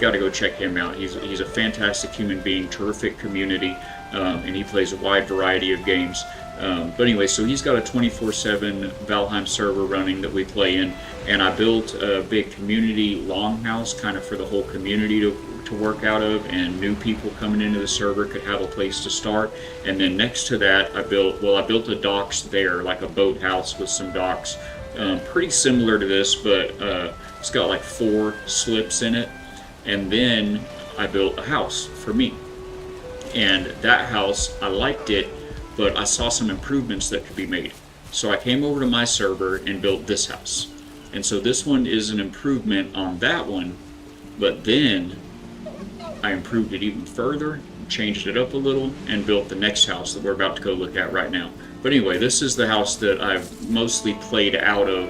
got to go check him out. He's a fantastic human being, terrific community. And he plays a wide variety of games. But anyway, so he's got a 24/7 Valheim server running that we play in, and I built a big community longhouse kind of for the whole community to work out of, and new people coming into the server could have a place to start. And then next to that, I built a docks there, like a boathouse with some docks, pretty similar to this, but it's got like 4 slips in it. And then I built a house for me. And that house, I liked it, but I saw some improvements that could be made. So I came over to my server and built this house. And so this one is an improvement on that one, but then I improved it even further, changed it up a little, and built the next house that we're about to go look at right now. But anyway, this is the house that I've mostly played out of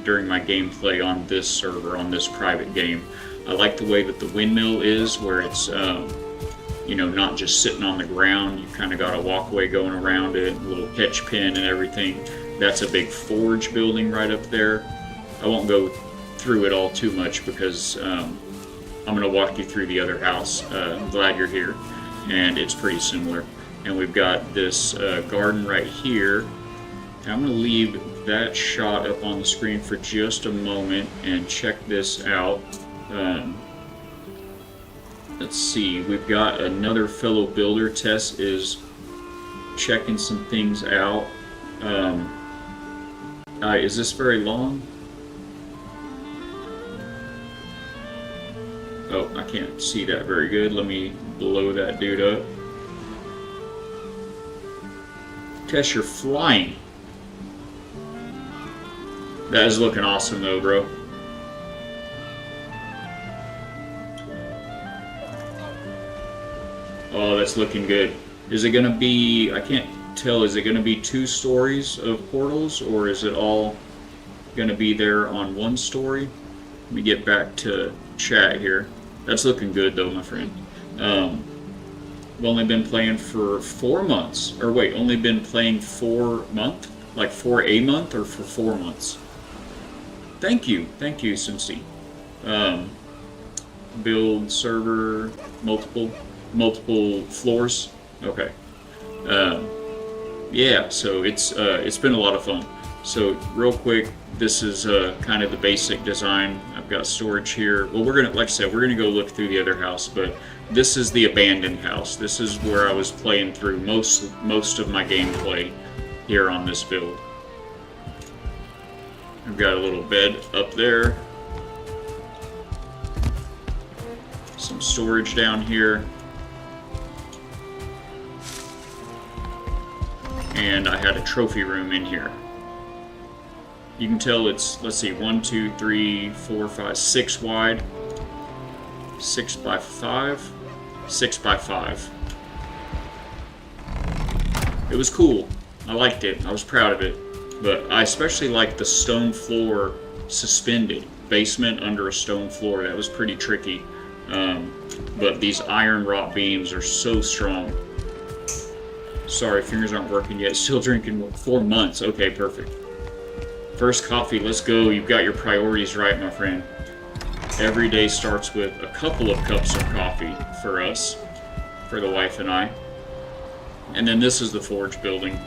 during my gameplay on this server, on this private game. I like the way that the windmill is, where it's you know, not just sitting on the ground. You kind of got a walkway going around it, a little catch pin and everything. That's a big forge building right up there. I won't go through it all too much because I'm going to walk you through the other house. I'm glad you're here. And it's pretty similar. And we've got this garden right here. And I'm going to leave that shot up on the screen for just a moment and check this out. Let's see, we've got another fellow builder. Tess is checking some things out. Is this very long? Oh, I can't see that very good. Let me blow that dude up. Tess, you're flying. That is looking awesome though, bro. Oh, that's looking good. Is it going to be, I can't tell, is it going to be 2 stories of portals, or is it all going to be there on 1 story? Let me get back to chat here. That's looking good though, my friend. We've only been playing for 4 months. Or wait, only been playing 4 months? Like for a month or for 4 months? Thank you, Cincy. Build server, multiple floors. Okay. Yeah, so it's been a lot of fun. So real quick, this is kind of the basic design. I've got storage here. Well, we're gonna, like I said, we're gonna go look through the other house, but this is the abandoned house. This is where I was playing through most of my gameplay here on this build. I've got a little bed up there. Some storage down here. And I had a trophy room in here. You can tell it's, let's see, 1, 2, 3, 4, 5, 6 wide. 6 by 5. 6 by 5. It was cool. I liked it. I was proud of it. But I especially liked the stone floor suspended basement under a stone floor. That was pretty tricky. But these iron wrought beams are so strong. Sorry, fingers aren't working yet. Still drinking 4 months. Okay, perfect. First coffee, let's go. You've got your priorities right, my friend. Every day starts with a couple of cups of coffee for us, for the wife and I. And then this is the forge building.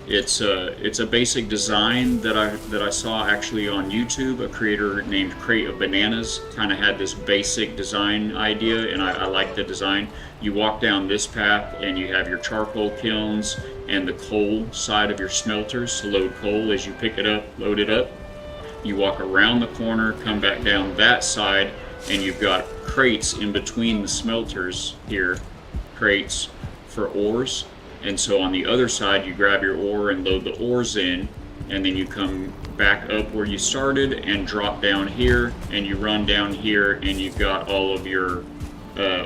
It's a basic design that I saw actually on YouTube. A creator named Crate of Bananas kind of had this basic design idea, and I like the design. You walk down this path and you have your charcoal kilns and the coal side of your smelters to load coal as you pick it up, load it up. You walk around the corner, come back down that side, and you've got crates in between the smelters here, crates for ores. And so on the other side, you grab your ore and load the ores in, and then you come back up where you started and drop down here, and you run down here, and you've got all of your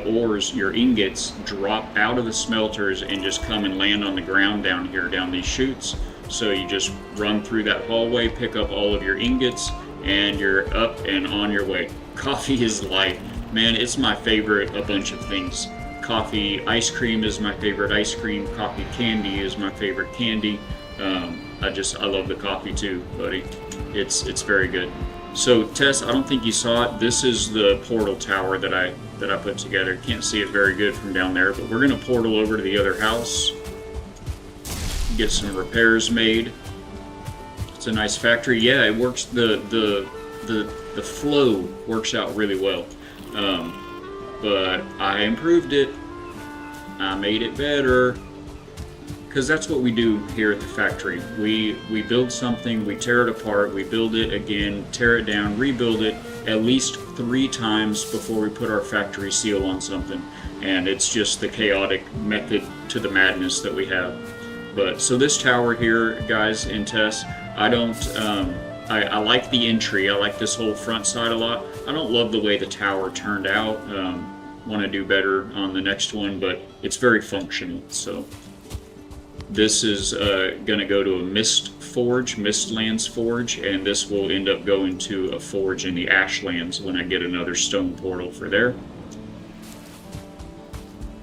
ores, your ingots, drop out of the smelters and just come and land on the ground down here, down these chutes. So you just run through that hallway, pick up all of your ingots, and you're up and on your way. Coffee is life. Man, it's my favorite, a bunch of things. Coffee, ice cream is my favorite ice cream. Coffee candy is my favorite candy. I love the coffee too, buddy. It's very good. So Tess, I don't think you saw it. This is the portal tower that I put together. Can't see it very good from down there, but we're gonna portal over to the other house, get some repairs made. It's a nice factory. Yeah, it works. The flow works out really well. But I improved it. I made it better. Because that's what we do here at the factory. We build something, we tear it apart, we build it again, tear it down, rebuild it at least 3 times before we put our factory seal on something. And it's just the chaotic method to the madness that we have. But so this tower here, guys, in Tess, I like the entry. I like this whole front side a lot. I don't love the way the tower turned out. Want to do better on the next one, but it's very functional. So this is going to go to a Mistlands forge, and this will end up going to a forge in the Ashlands when I get another stone portal for there.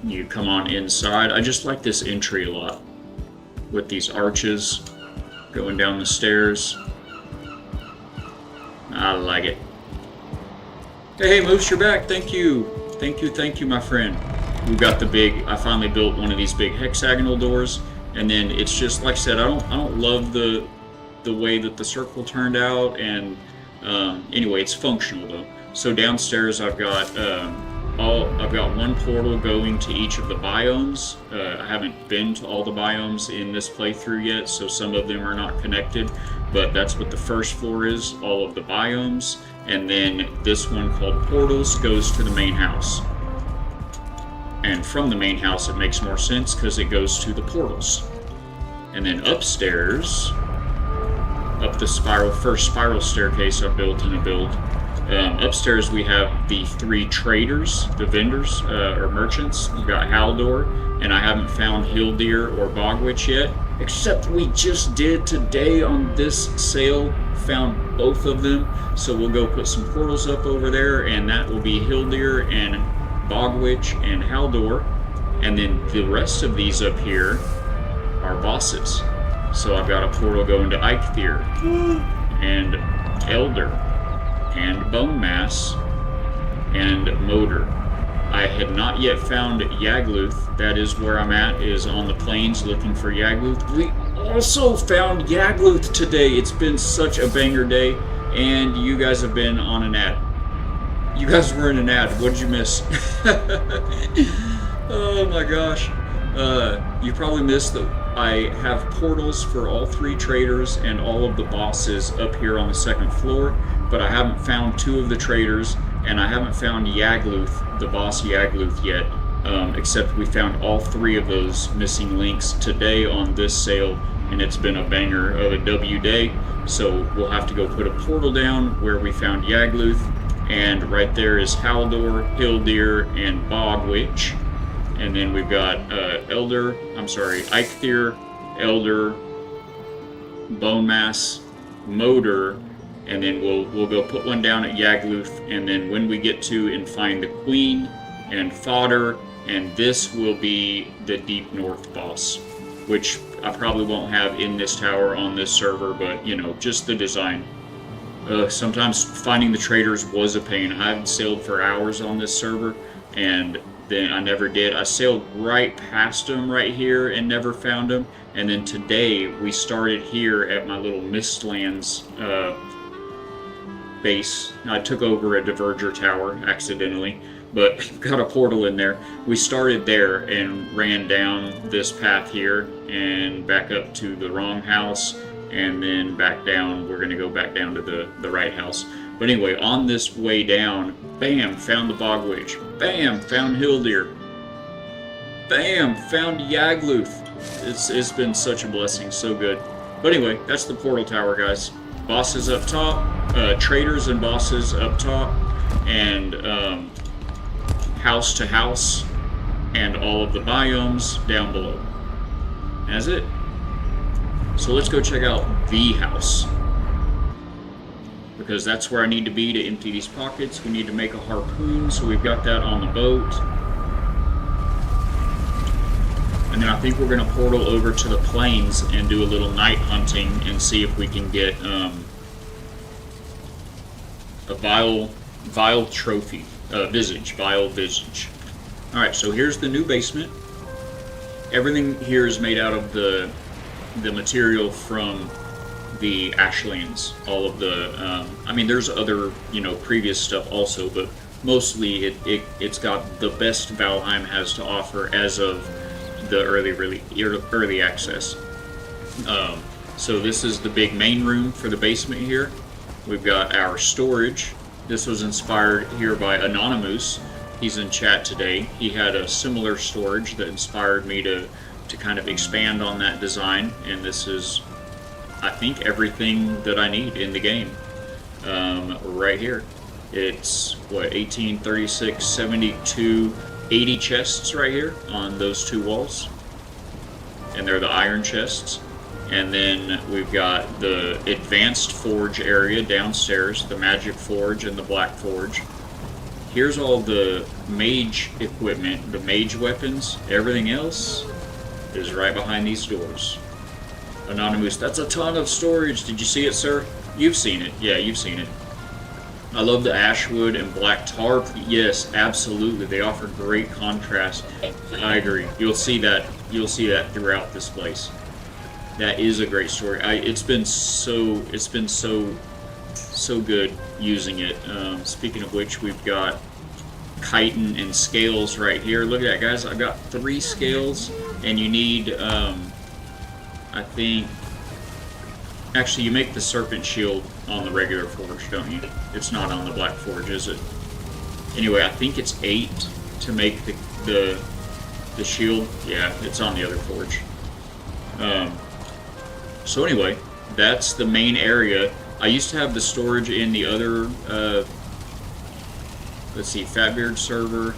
You come on inside. I just like this entry a lot, with these arches going down the stairs. I like it. Hey, Moose, you're back. Thank you. Thank you, my friend. We've got I finally built one of these big hexagonal doors, and then it's just, like I said, I don't love the way that the circle turned out, and anyway, it's functional though. So downstairs I've got one portal going to each of the biomes. I haven't been to all the biomes in this playthrough yet, so some of them are not connected, but that's what the first floor is, all of the biomes. And then this one called Portals goes to the main house. And from the main house it makes more sense because it goes to the portals. And then upstairs, up the first spiral staircase I built in a build, upstairs we have the 3 traders, the vendors, or merchants. We've got Haldor, and I haven't found Hildir or Bogwitch yet, except we just did today on this sale, found both of them. So we'll go put some portals up over there, and that will be Hildir and Bogwitch and Haldor. And then the rest of these up here are bosses. So I've got a portal going to Eikthyr and Elder and Bone Mass and Moder. I had not yet found Yagluth. That is where I'm at, is on the plains looking for Yagluth. We also found Yagluth today. It's been such a banger day, and you guys have been on an ad. You guys were in an ad. What did you miss? Oh my gosh. You probably missed that I have portals for all 3 traders and all of the bosses up here on the 2nd floor, but I haven't found 2 of the traders, and I haven't found Yagluth, the boss Yagluth, yet, except we found all 3 of those missing links today on this sale, and it's been a banger of a W day. So we'll have to go put a portal down where we found Yagluth, and right there is Haldor, Hildir, and Bogwitch. And then we've got Eikthyr, Elder, Bone Mass, Motor, and then we'll go put one down at Yagluth, and then when we get to and find the Queen and Fodder, and this will be the Deep North boss, which I probably won't have in this tower on this server, but you know, just the design. Sometimes finding the traders was a pain. I've sailed for hours on this server, and then I never did. I sailed right past them right here and never found them. And then today we started here at my little Mistlands base. I took over a Diverger tower accidentally, but got a portal in there. We started there and ran down this path here and back up to the wrong house, and then back down. We're gonna go back down to the right house. But anyway, on this way down, bam, found the Bog Witch. Bam, found Hildir. Bam, found Yagluth. It's been such a blessing, so good. But anyway, that's the portal tower, guys. Bosses up top, traders and bosses up top, and house to house, and all of the biomes down below. That's it. So let's go check out the house, because that's where I need to be to empty these pockets. We need to make a harpoon, so we've got that on the boat. And then I think we're going to portal over to the plains and do a little night hunting and see if we can get a vile trophy, vile visage. Alright, so here's the new basement. Everything here is made out of the material from the Ashlands. All of the, I mean, there's other, you know, previous stuff also, but mostly it's got the best Valheim has to offer as of the early access. So this is the big main room for the basement here. We've got our storage. This was inspired here by Anonymous. He's in chat today. He had a similar storage that inspired me to kind of expand on that design, and this is, I think, everything that I need in the game right here. It's what, 18, 36, 72, 80 chests right here on those two walls, and they're the iron chests. And then we've got the advanced forge area downstairs, the magic forge and the black forge. Here's all the mage equipment, the mage weapons. Everything else is right behind these doors. Anonymous, that's a ton of storage. Did you see it, sir? You've seen it. Yeah, you've seen it. I love the ashwood and black tar. Yes, absolutely. They offer great contrast. I agree. You'll see that throughout this place. That is a great story. It's been so good using it. Speaking of which, we've got chitin and scales right here. Look at that, guys. I've got 3 scales, and you need, I think, actually, you make the serpent shield on the regular forge, don't you? It's not on the black forge, is it? Anyway, I think it's 8 to make the shield. Yeah, it's on the other forge. So anyway, that's the main area. I used to have the storage in the other, let's see, Fatbeard server,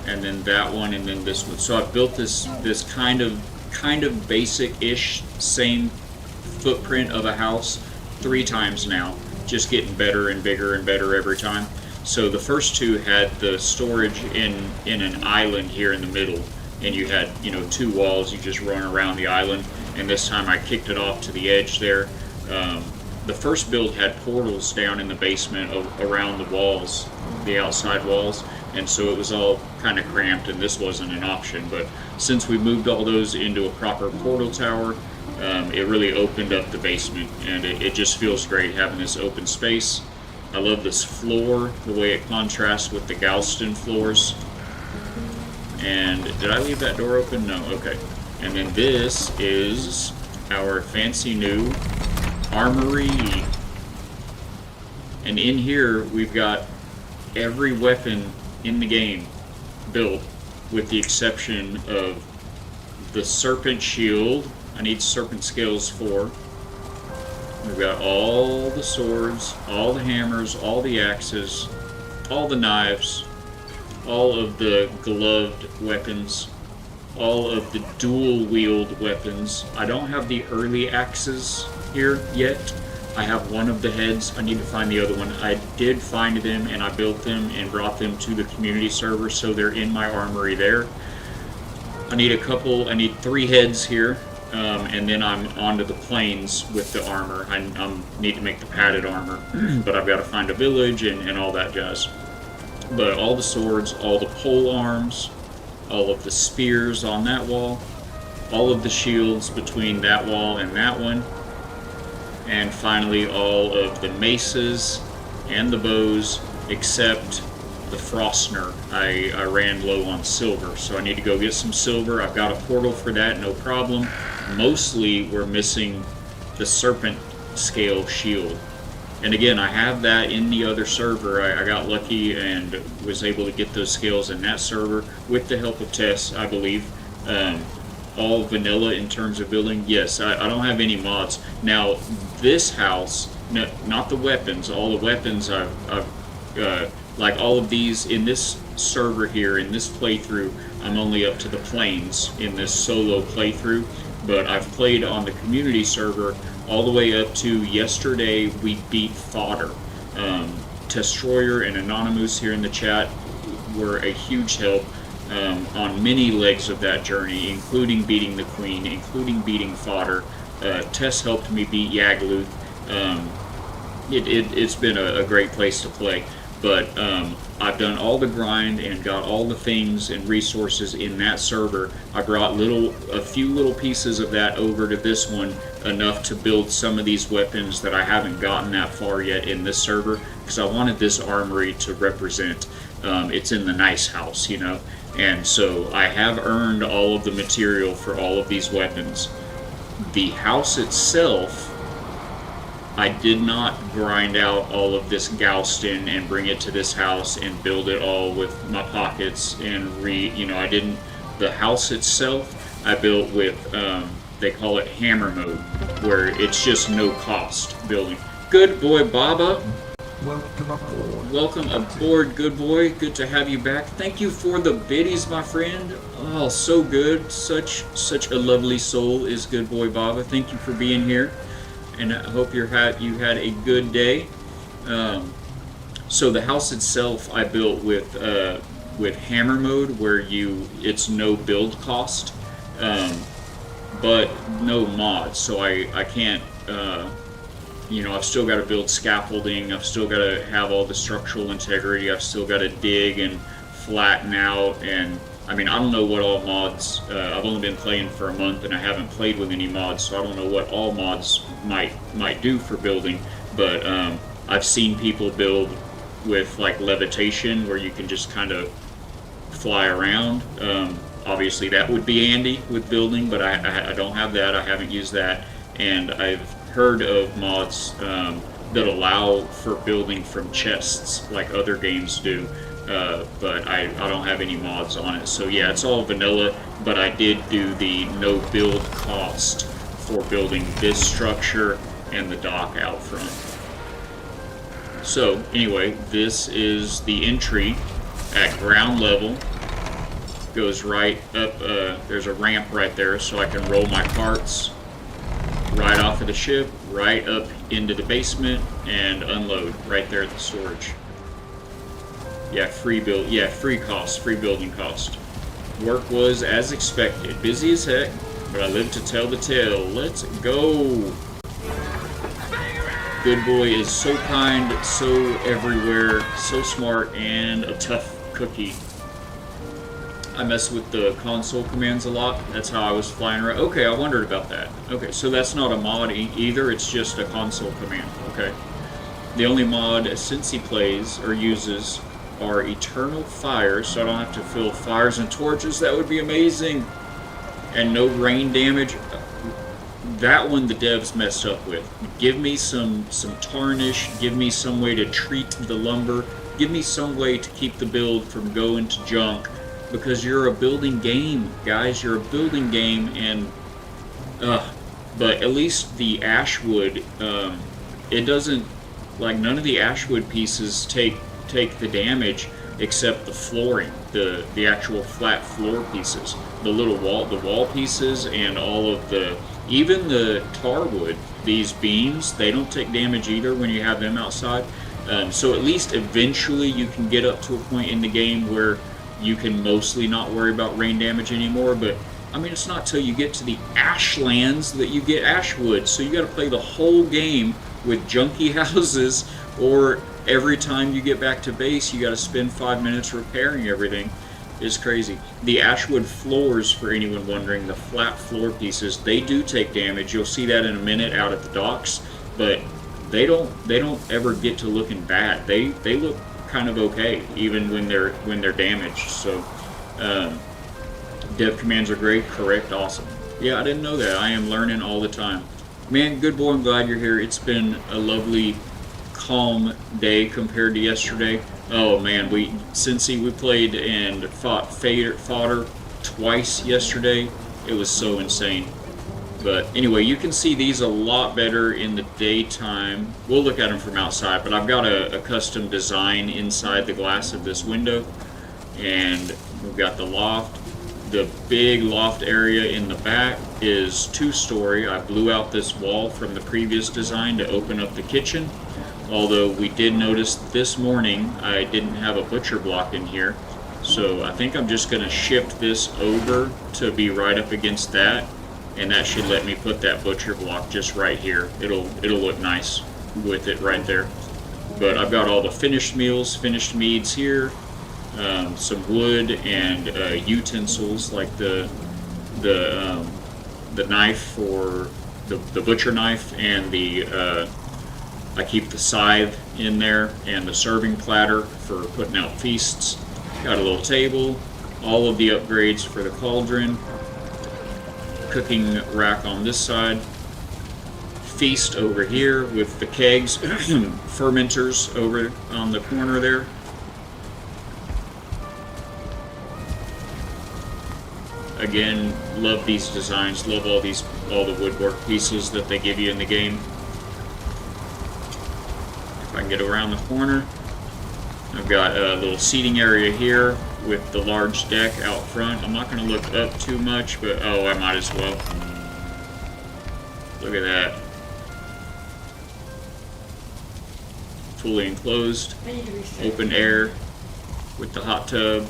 and then that one, and then this one. So I've built this kind of basic-ish same footprint of a house 3 times now, just getting better and bigger and better every time. So the first 2 had the storage in an island here in the middle, and you had, you know, 2 walls. You just run around the island, and this time I kicked it off to the edge there. The first build had portals down in the basement around the walls, the outside walls, and so it was all kind of cramped, and this wasn't an option. But since we moved all those into a proper portal tower, it really opened up the basement, and it just feels great having this open space. I love this floor, the way it contrasts with the Galston floors. And did I leave that door open? No, okay. And then this is our fancy new armory. And in here, we've got every weapon in the game built, with the exception of the Serpent Shield. I need Serpent Scales 4. We've got all the swords, all the hammers, all the axes, all the knives, all of the gloved weapons, all of the dual wield weapons. I don't have the early axes here yet. I have one of the heads. I need to find the other one. I did find them and I built them and brought them to the community server, so they're in my armory there. I need 3 heads here, and then I'm onto the plains with the armor. I need to make the padded armor, but I've got to find a village and all that jazz. But all the swords, all the pole arms, all of the spears on that wall, all of the shields between that wall and that one, and finally all of the maces and the bows except the Frostner. I ran low on silver, so I need to go get some silver. I've got a portal for that, no problem. Mostly we're missing the Serpent Scale shield. And again, I have that in the other server. I got lucky and was able to get those scales in that server with the help of Tess, I believe. All vanilla in terms of building. Yes, I don't have any mods. Now, this house, no, not the weapons. All the weapons like all of these in this server here, in this playthrough, I'm only up to the plains in this solo playthrough. But I've played on the community server all the way up to yesterday. We beat Fodder. Destroyer and Anonymous here in the chat were a huge help on many legs of that journey, including beating the Queen, including beating Fodder. Tess helped me beat Yagluth. It's been a great place to play. But I've done all the grind and got all the things and resources in that server. I brought a few little pieces of that over to this one, enough to build some of these weapons that I haven't gotten that far yet in this server, because I wanted this armory to represent. It's in the nice house, you know, and so I have earned all of the material for all of these weapons. The house itself, I did not grind out all of this Galston and bring it to this house and build it all with my pockets and I didn't. The house itself, I built with, they call it hammer mode, where it's just no cost building. Good boy, Baba. Welcome aboard. Welcome aboard, good boy. Good to have you back. Thank you for the biddies, my friend. Oh, so good. Such a lovely soul is good boy Baba. Thank you for being here. And I hope you had a good day. So the house itself I built with hammer mode, where it's no build cost, but no mods. So I can't, I've still got to build scaffolding. I've still got to have all the structural integrity. I've still got to dig and flatten out. And I mean, I don't know what all mods, I've only been playing for a month and I haven't played with any mods, so I don't know what all mods might do for building, but I've seen people build with like levitation, where you can just kind of fly around. Obviously that would be handy with building, but I don't have that. I haven't used that. And I've heard of mods that allow for building from chests like other games do. But I don't have any mods on it. So yeah, it's all vanilla, but I did do the no build cost for building this structure and the dock out front. So anyway, this is the entry at ground level. Goes right up, there's a ramp right there, so I can roll my carts right off of the ship, right up into the basement, and unload right there at the storage. Yeah, free building cost. Work was as expected. Busy as heck, but I live to tell the tale. Let's go! Good boy is so kind, so everywhere, so smart, and a tough cookie. I mess with the console commands a lot. That's how I was flying around. Okay, I wondered about that. Okay, so that's not a mod either, it's just a console command. Okay. The only mod Cincy plays or uses are eternal fires, so I don't have to fill fires and torches. That would be amazing. And no rain damage. That one the devs messed up with. Give me some tarnish, give me some way to treat the lumber, give me some way to keep the build from going to junk, because you're a building game, guys. You're a building game, and but at least the ashwood, it doesn't, like, none of the ashwood pieces take the damage, except the flooring, the actual flat floor pieces, the wall pieces, and all of even the tar wood. These beams, they don't take damage either when you have them outside. So at least eventually you can get up to a point in the game where you can mostly not worry about rain damage anymore. But I mean, it's not till you get to the ashlands that you get ashwood. So you got to play the whole game with junky houses, or every time you get back to base, you got to spend 5 minutes repairing everything. It's crazy. The ashwood floors, for anyone wondering, the flat floor pieces, they do take damage. You'll see that in a minute out at the docks, but they don't ever get to looking bad. They look kind of okay even when they're damaged. So dev commands are great, correct, awesome. Yeah, I didn't know that. I am learning all the time. Man, good boy, I'm glad you're here. It's been a lovely, calm day compared to yesterday. Oh man, Cincy, we played and fought fodder twice yesterday. It was so insane. But anyway, you can see these a lot better in the daytime. We'll look at them from outside, but I've got a custom design inside the glass of this window. And we've got the loft. The big loft area in the back is 2-story. I blew out this wall from the previous design to open up the kitchen. Although we did notice this morning I didn't have a butcher block in here. So I think I'm just going to shift this over to be right up against that. And that should let me put that butcher block just right here. It'll look nice with it right there. But I've got all the finished meals, finished meats here. Some wood and utensils like the knife for the butcher knife, and I keep the scythe in there, and the serving platter for putting out feasts. Got a little table, all of the upgrades for the cauldron, cooking rack on this side, feast over here with the kegs, fermenters over on the corner there. Again, love these designs, love all the woodwork pieces that they give you in the game. If I can get around the corner, I've got a little seating area here with the large deck out front. I'm not going to look up too much, but oh, I might as well. Look at that. Fully enclosed, open air with the hot tub.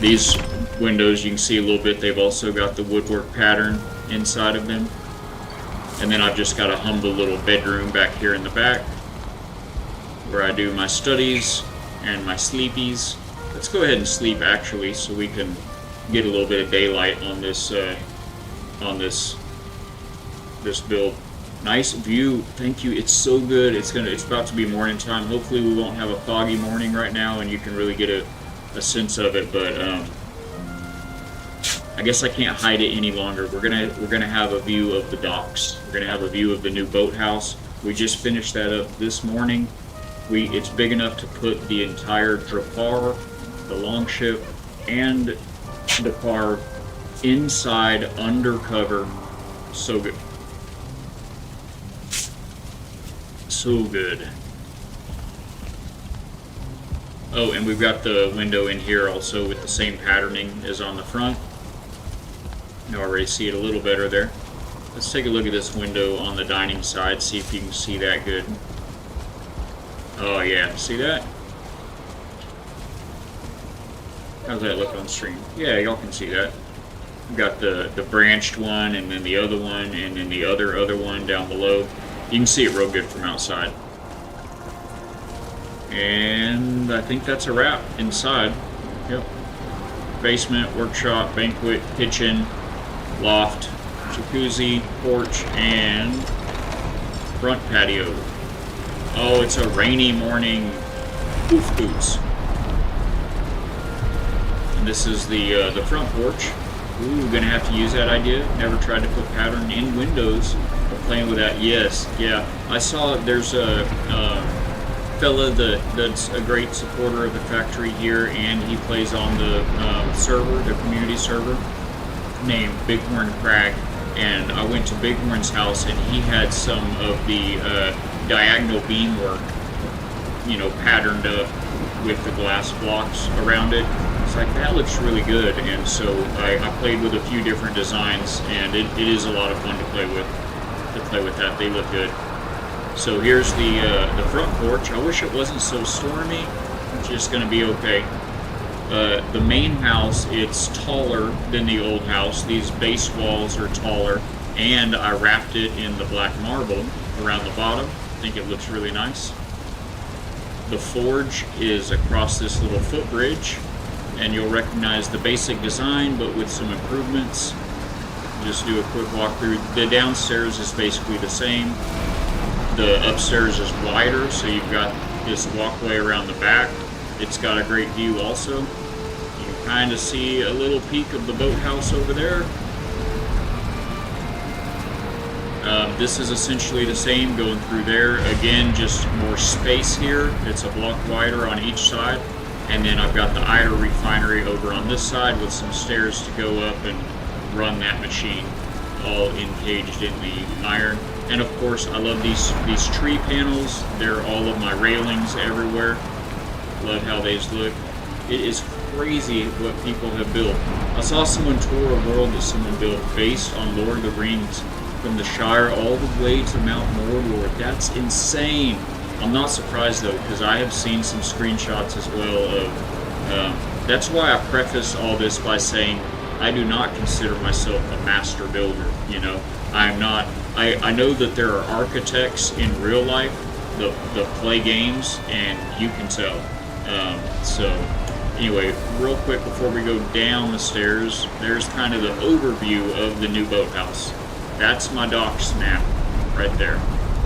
These windows, you can see a little bit, they've also got the woodwork pattern inside of them. And then I've just got a humble little bedroom back here in the back where I do my studies and my sleepies. Let's go ahead and sleep actually, so we can get a little bit of daylight on this build. Nice view, thank you. It's so good. It's about to be morning time. Hopefully we won't have a foggy morning right now, and you can really get a sense of it. But I guess I can't hide it any longer. We're gonna have a view of the docks. We're gonna have a view of the new boathouse. We just finished that up this morning. It's big enough to put the entire Drapar, the longship, and the car inside undercover. So good. So good. Oh, and we've got the window in here also with the same patterning as on the front. You already see it a little better there. Let's take a look at this window on the dining side, see if you can see that good. Oh yeah, see that? How's that look on stream? Yeah, y'all can see that. We've got the branched one, and then the other one, and then the other one down below. You can see it real good from outside. And I think that's a wrap inside. Yep. Basement, workshop, banquet, kitchen, loft, jacuzzi, porch, and front patio. Oh, it's a rainy morning. Poof boots. And this is the front porch. Ooh, gonna have to use that idea. Never tried to put pattern in windows. But playing with that, yes, yeah. I saw there's a fella that's a great supporter of the factory here, and he plays on the server, the community server, named Bighorn Crag. And I went to Bighorn's house, and he had some of the diagonal beam work, patterned up with the glass blocks around it. It's like, that looks really good, and so I played with a few different designs, and it is a lot of fun to play with that. They look good. So here's the front porch. I wish it wasn't so stormy. It's just going to be okay. The main house, it's taller than the old house. These base walls are taller, and I wrapped it in the black marble around the bottom. I think it looks really nice. The forge is across this little footbridge, and you'll recognize the basic design, but with some improvements. Just do a quick walkthrough. The downstairs is basically the same. The upstairs is wider, so you've got this walkway around the back. It's got a great view also. You can kind of see a little peek of the boathouse over there. This is essentially the same going through there. Again, just more space here. It's a block wider on each side. And then I've got the iron refinery over on this side with some stairs to go up and run that machine, all encaged in the iron. And of course, I love these tree panels. They're all of my railings everywhere. Love how these look. It is crazy what people have built. I saw someone tour a world that someone built based on Lord of the Rings, from the Shire all the way to Mount Mordor. That's insane. I'm not surprised though, because I have seen some screenshots as well of. That's why I preface all this by saying I do not consider myself a master builder. I'm not. I know that there are architects in real life that play games, and you can tell. So anyway, real quick before we go down the stairs, there's kind of the overview of the new boathouse. That's my dock snap right there.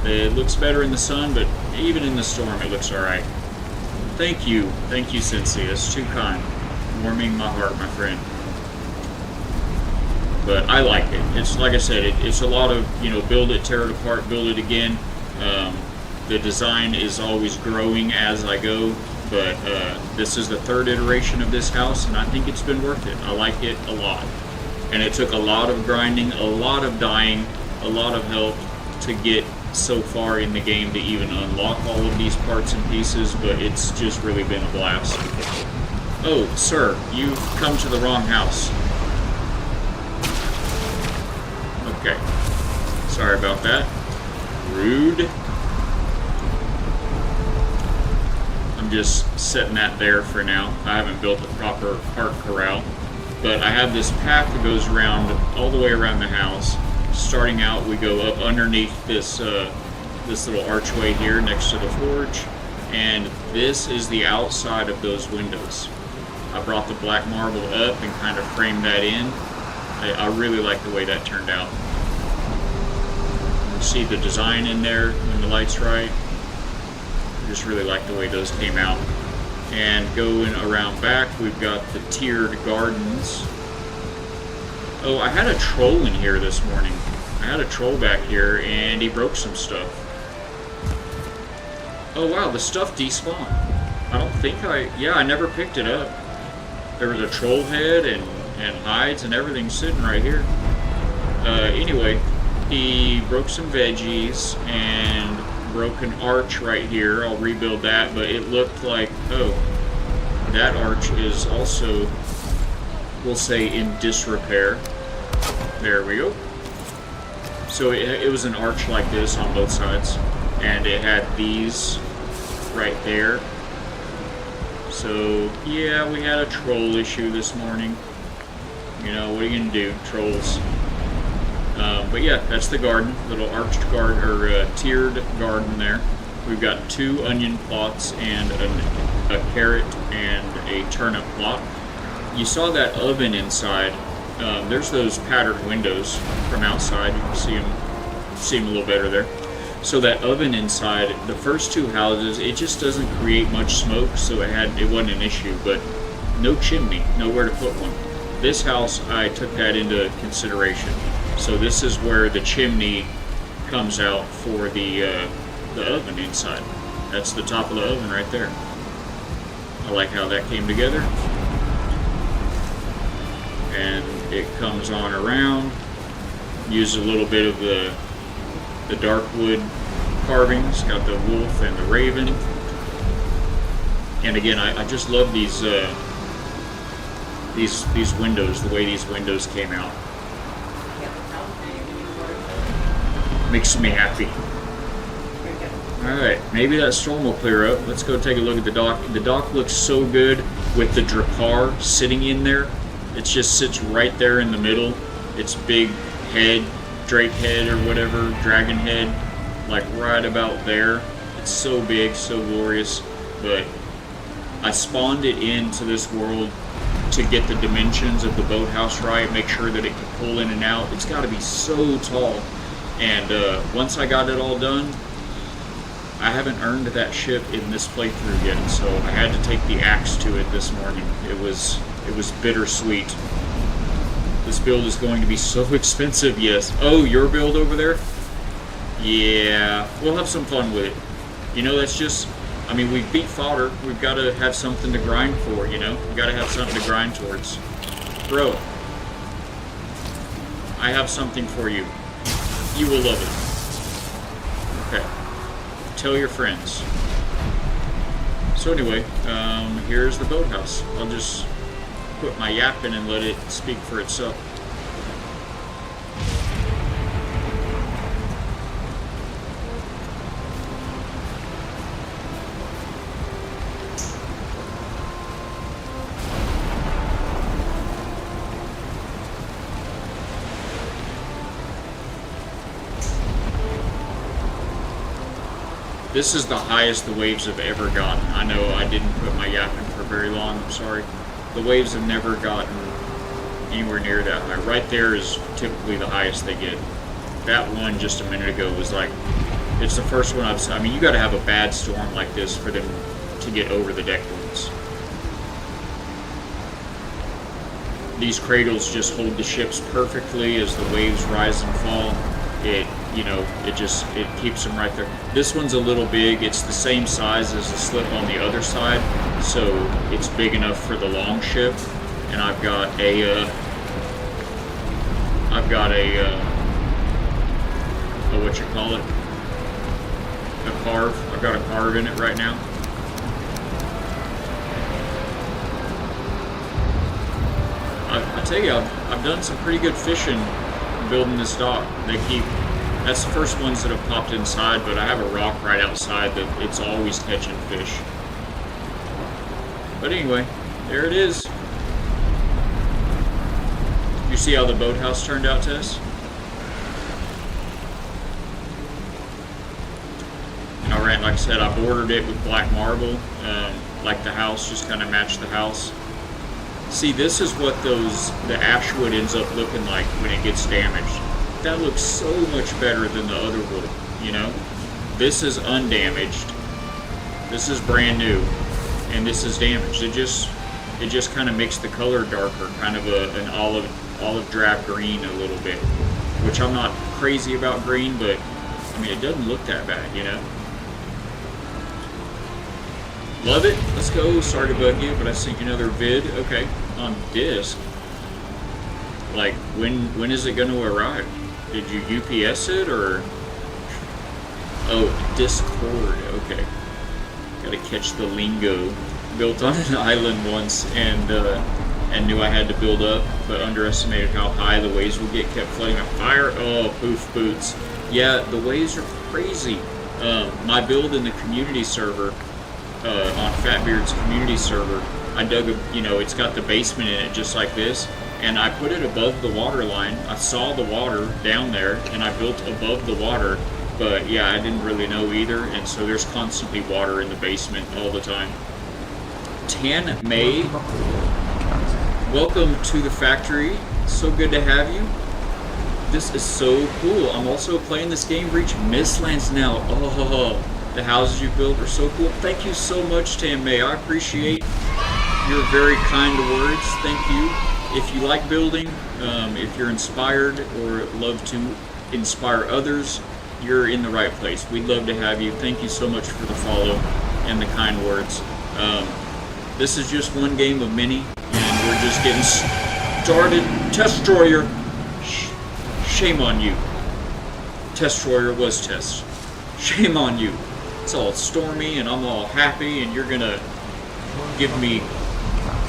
It looks better in the sun, but even in the storm it looks alright. Thank you, Cincy. That's too kind. Warming my heart, my friend. But I like it. It's like I said, it's a lot of, build it, tear it apart, build it again. The design is always growing as I go, but this is the third iteration of this house, and I think it's been worth it. I like it a lot. And it took a lot of grinding, a lot of dying, a lot of help to get so far in the game to even unlock all of these parts and pieces, but it's just really been a blast. Oh, sir, you've come to the wrong house. Okay. Sorry about that. Rude. I'm just setting that there for now. I haven't built a proper cart corral. But I have this path that goes around, all the way around the house. Starting out, we go up underneath this little archway here next to the forge. And this is the outside of those windows. I brought the black marble up and kind of framed that in. I really like the way that turned out. You see the design in there when the light's right. I just really like the way those came out. And going around back, we've got the tiered gardens. Oh, I had a troll in here this morning. I had a troll back here, and he broke some stuff. Oh wow, the stuff despawned. I don't think I never picked it up. There was a troll head and hides and everything sitting right here. Anyway, he broke some veggies and broke an arch right here. I'll rebuild that, but it looked like, oh, that arch is also, we'll say, in disrepair. There we go. So it was an arch like this on both sides, and it had these right there. So yeah, we had a troll issue this morning. What are you gonna do, trolls? But yeah, that's the garden, little arched garden, or tiered garden there. We've got 2 onion plots and a carrot and a turnip plot. You saw that oven inside. There's those patterned windows from outside. You can see them a little better there. So that oven inside, the first 2 houses, it just doesn't create much smoke, so it wasn't an issue. But no chimney, nowhere to put one. This house, I took that into consideration. So this is where the chimney comes out for the oven inside. That's the top of the oven right there. I like how that came together. And it comes on around. Use a little bit of the dark wood carvings. Got the wolf and the raven. And again, I just love these windows, the way these windows came out. Makes me happy. Alright, maybe that storm will clear up. Let's go take a look at the dock. The dock looks so good with the Drakkar sitting in there. It just sits right there in the middle. Its big head, drake head or whatever, dragon head, like right about there. It's so big, so glorious. But I spawned it into this world to get the dimensions of the boathouse right, make sure that it can pull in and out. It's got to be so tall. And once I got it all done, I haven't earned that ship in this playthrough yet, so I had to take the axe to it this morning. It was bittersweet. This build is going to be so expensive, yes. Oh, your build over there? Yeah, we'll have some fun with it. You know, that's just, I mean, we beat fodder. We've got to have something to grind for, you know? We've got to have something to grind towards. Bro, I have something for you. You will love it. Okay. Tell your friends. So anyway, here's the boathouse. I'll just put my yap in and let it speak for itself. This is the highest the waves have ever gotten. I know I didn't put my yap in for very long, I'm sorry. The waves have never gotten anywhere near that high. Right there is typically the highest they get. That one just a minute ago was like, it's the first one I've seen. I mean, you gotta have a bad storm like this for them to get over the deck winds. These cradles just hold the ships perfectly as the waves rise and fall. It keeps them right there. This one's a little big. It's the same size as the slip on the other side, so it's big enough for the long ship. And I've got a what you call it? A carve. I've got a carve in it right now. I tell you, I've done some pretty good fishing building this dock. That's the first ones that have popped inside, but I have a rock right outside that it's always catching fish. But anyway, there it is. You see how the boathouse turned out, Tess? And I ran, like I said, I bordered it with black marble, like the house, just kind of matched the house. See, this is what the ash wood ends up looking like when it gets damaged. That looks so much better than the other wood, you know? This is undamaged. This is brand new. And this is damaged. It just kind of makes the color darker, kind of an olive drab green a little bit. Which I'm not crazy about green, but I mean, it doesn't look that bad, you know? Love it. Let's go. Sorry to bug you, but I sent you another vid. Okay, on disc. Like, when is it going to arrive? Did you UPS it, or? Oh, Discord. Okay. Gotta catch the lingo. Built on an island once, and knew I had to build up, but underestimated how high the waves would get. Kept flooding on fire. Oh, poof boots. Yeah, the waves are crazy. My build in the community server, on Fatbeard's community server, I dug it's got the basement in it just like this, and I put it above the water line. I saw the water down there, and I built above the water, but yeah, I didn't really know either, and so there's constantly water in the basement all the time. Tan May, welcome to the factory. So good to have you. This is so cool. I'm also playing this game, Reach Mistlands now. Oh, the houses you built are so cool. Thank you so much, Tan May. I appreciate your very kind words. Thank you. If you like building, if you're inspired or love to inspire others, you're in the right place. We'd love to have you. Thank you so much for the follow and the kind words. This is just one game of many, and we're just getting started. Destroyer, shame on you. Destroyer was Test. Shame on you. It's all stormy and I'm all happy and you're gonna give me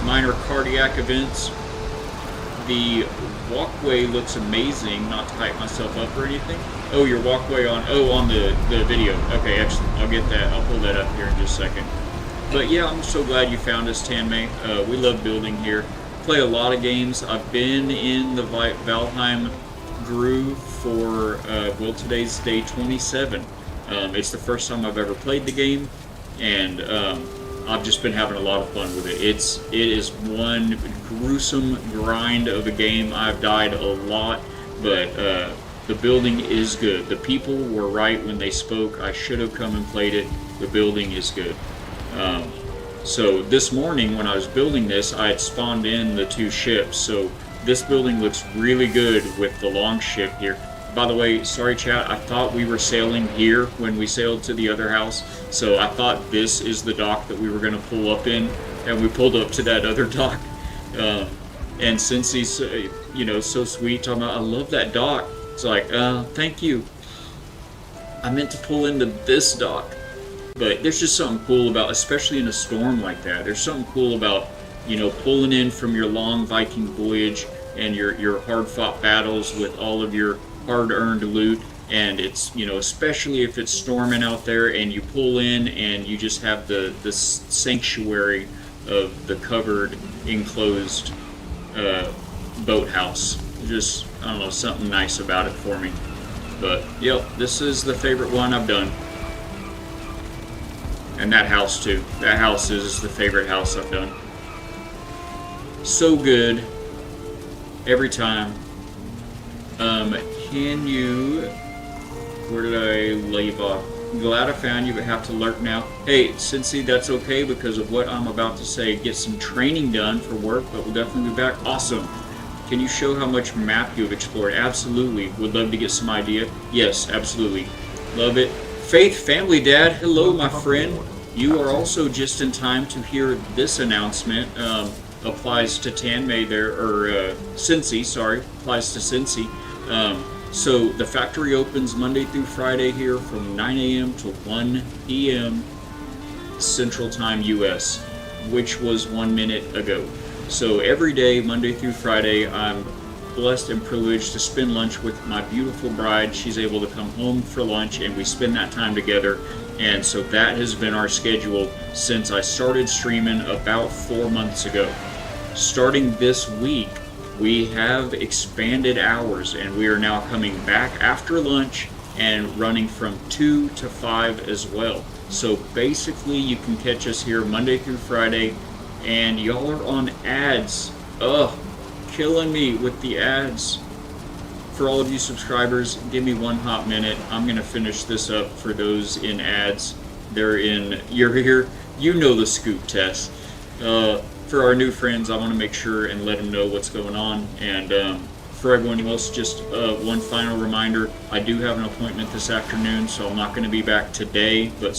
minor cardiac events. The walkway looks amazing, not to hype myself up or anything. Oh, your walkway on the video. Okay, excellent. I'll get that. I'll pull that up here in just a second. But yeah, I'm so glad you found us, Tanmay. We love building here. Play a lot of games. I've been in the Valheim groove for, well, today's day 27. It's the first time I've ever played the game, and I've just been having a lot of fun with it. It is one gruesome grind of a game. I've died a lot, but the building is good. The people were right when they spoke. I should have come and played it. The building is good. So this morning when I was building this, I had spawned in the 2 ships. So this building looks really good with the long ship here. By the way, sorry chat, I thought we were sailing here when we sailed to the other house. So I thought this is the dock that we were going to pull up in. And we pulled up to that other dock. And since he's, so sweet, talking about, I love that dock. It's like, thank you. I meant to pull into this dock. But there's just something cool about, especially in a storm like that, there's something cool about, pulling in from your long Viking voyage and your hard-fought battles with all of your hard-earned loot, and it's, especially if it's storming out there and you pull in and you just have the sanctuary of the covered, enclosed boathouse. Just, I don't know, something nice about it for me. But, yep, this is the favorite one I've done. And that house too. That house is the favorite house I've done. So good. Every time. Can you... Where did I leave off? Glad I found you, but have to lurk now. Hey, Cincy, that's okay because of what I'm about to say. Get some training done for work, but we'll definitely be back. Awesome. Can you show how much map you've explored? Absolutely. Would love to get some idea. Yes, absolutely. Love it. Faith Family Dad, hello my friend. You are also just in time to hear this announcement. Applies to Tanmay there, or Cincy, sorry, applies to Cincy. So the factory opens Monday through Friday here from 9 a.m. to 1 p.m. Central Time US, which was 1 minute ago. So every day, Monday through Friday, I'm blessed and privileged to spend lunch with my beautiful bride. She's able to come home for lunch and we spend that time together. And so that has been our schedule since I started streaming about 4 months ago. Starting this week, we have expanded hours and we are now coming back after lunch and running from 2 to 5 as well. So basically you can catch us here Monday through Friday, and y'all are on ads. Ugh, killing me with the ads. For all of you subscribers, give me 1 hot minute. I'm gonna finish this up for those in ads. You're here, you know the scoop test. For our new friends, I want to make sure and let them know what's going on. And for everyone else, just one final reminder, I do have an appointment this afternoon, so I'm not going to be back today, but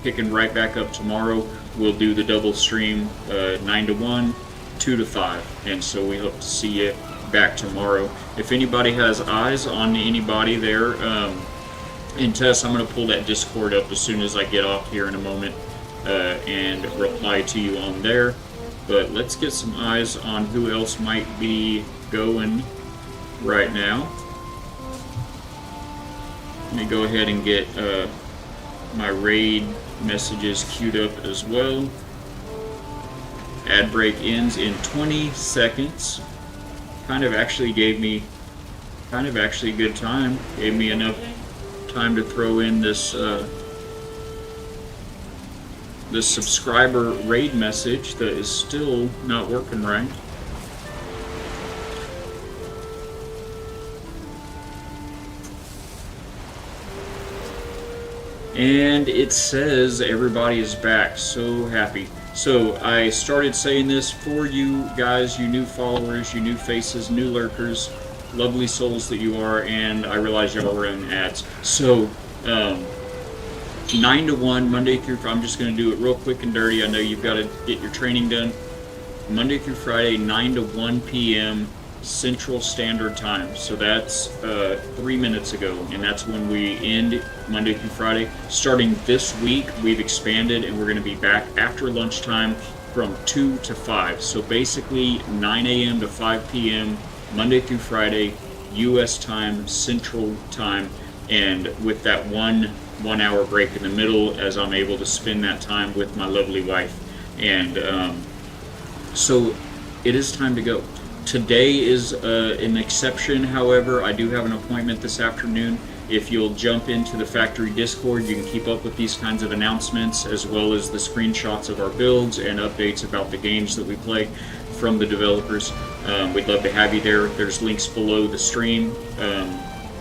picking right back up tomorrow. We'll do the double stream, 9 to 1, 2 to 5, and so we hope to see you back tomorrow. If anybody has eyes on anybody there, and Tess, I'm going to pull that Discord up as soon as I get off here in a moment and reply to you on there. But let's get some eyes on who else might be going right now. Let me go ahead and get my raid messages queued up as well. Ad break ends in 20 seconds. Kind of actually good time. Gave me enough time to throw in this this subscriber raid message that is still not working right. And it says everybody is back. So happy. So I started saying this for you guys, you new followers, you new faces, new lurkers, lovely souls that you are, and I realize y'all were in ads. So 9 to 1, Monday through Friday. I'm just going to do it real quick and dirty. I know you've got to get your training done. Monday through Friday, 9 to 1 p.m. Central Standard Time. So that's 3 minutes ago, and that's when we end Monday through Friday. Starting this week, we've expanded, and we're going to be back after lunchtime from 2 to 5. So basically 9 a.m. to 5 p.m. Monday through Friday, U.S. time, Central Time, and with that one hour break in the middle, as I'm able to spend that time with my lovely wife. And so it is time to go. Today is an exception, however. I do have an appointment this afternoon. If you'll jump into the factory Discord, you can keep up with these kinds of announcements, as well as the screenshots of our builds and updates about the games that we play from the developers. We'd love to have you there. There's links below the stream.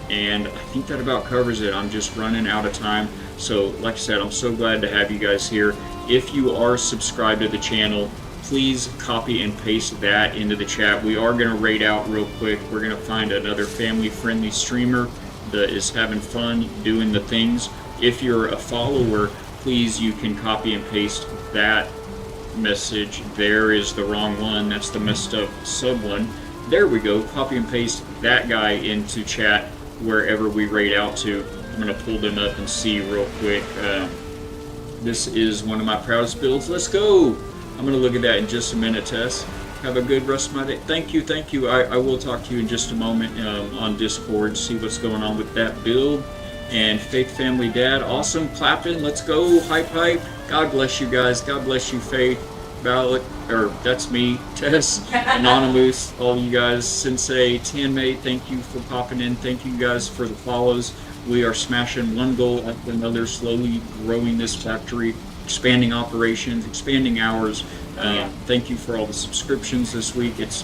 And I think that about covers it. I'm just running out of time. So like I said, I'm so glad to have you guys here. If you are subscribed to the channel, please copy and paste that into the chat. We are going to raid out real quick. We're going to find another family-friendly streamer that is having fun doing the things. If you're a follower, please, you can copy and paste that message. There is the wrong one. That's the messed up sub one. There we go. Copy and paste that guy into chat wherever we raid out to. I'm going to pull them up and see real quick. This is one of my proudest builds. Let's go! I'm going to look at that in just a minute, Tess. Have a good rest of my day. Thank you, thank you. I will talk to you in just a moment on Discord, see what's going on with that build. And Faith Family Dad, awesome. Clapping, let's go. Hype, hype. God bless you guys. God bless you, Faith. Valak, or that's me, Tess, Anonymous, all you guys, Sensei, Tianmei, thank you for popping in. Thank you guys for the follows. We are smashing one goal after another, slowly growing this factory, expanding operations, expanding hours. Thank you for all the subscriptions this week. It's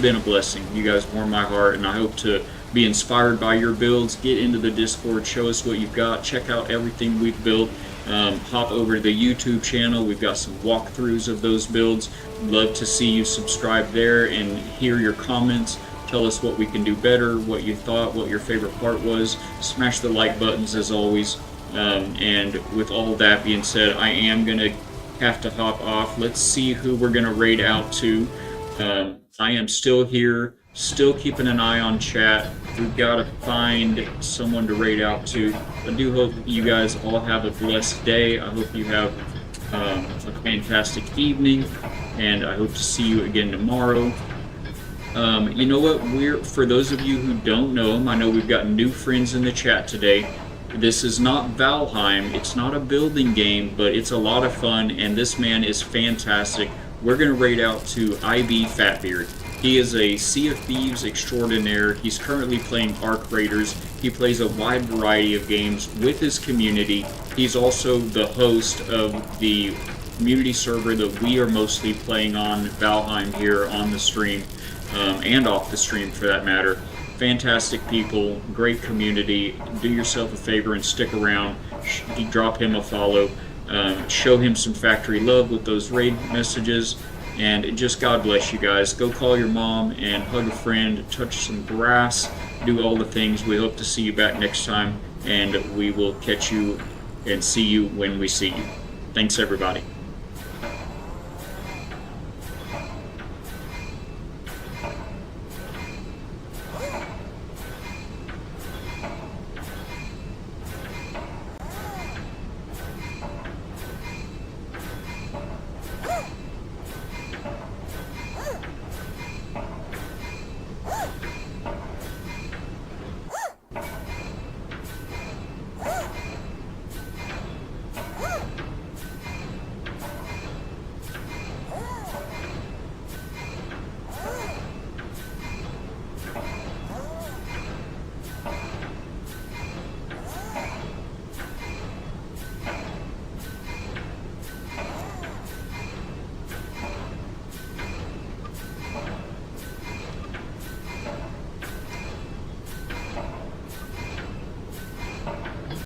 been a blessing. You guys warm my heart, and I hope to be inspired by your builds. Get into the Discord, show us what you've got, check out everything we've built. Hop over to the YouTube channel. We've got some walkthroughs of those builds. Love to see you subscribe there and hear your comments. Tell us what we can do better, what you thought, what your favorite part was. Smash the like buttons as always. And with all that being said, I am going to have to hop off. Let's see who we're going to raid out to. I am still here, still keeping an eye on chat. We've got to find someone to raid out to. I do hope you guys all have a blessed day. I hope you have a fantastic evening, and I hope to see you again tomorrow. You know what? For those of you who don't know him, I know we've got new friends in the chat today. This is not Valheim. It's not a building game, but it's a lot of fun, and this man is fantastic. We're going to raid out to IB Fatbeard. He is a Sea of Thieves extraordinaire. He's currently playing Arc Raiders. He plays a wide variety of games with his community. He's also the host of the community server that we are mostly playing on, Valheim, here on the stream, and off the stream for that matter. Fantastic people, great community. Do yourself a favor and stick around. Drop him a follow. Show him some factory love with those raid messages. And just God bless you guys. Go call your mom and hug a friend, touch some grass, do all the things. We hope to see you back next time, and we will catch you and see you when we see you. Thanks, everybody.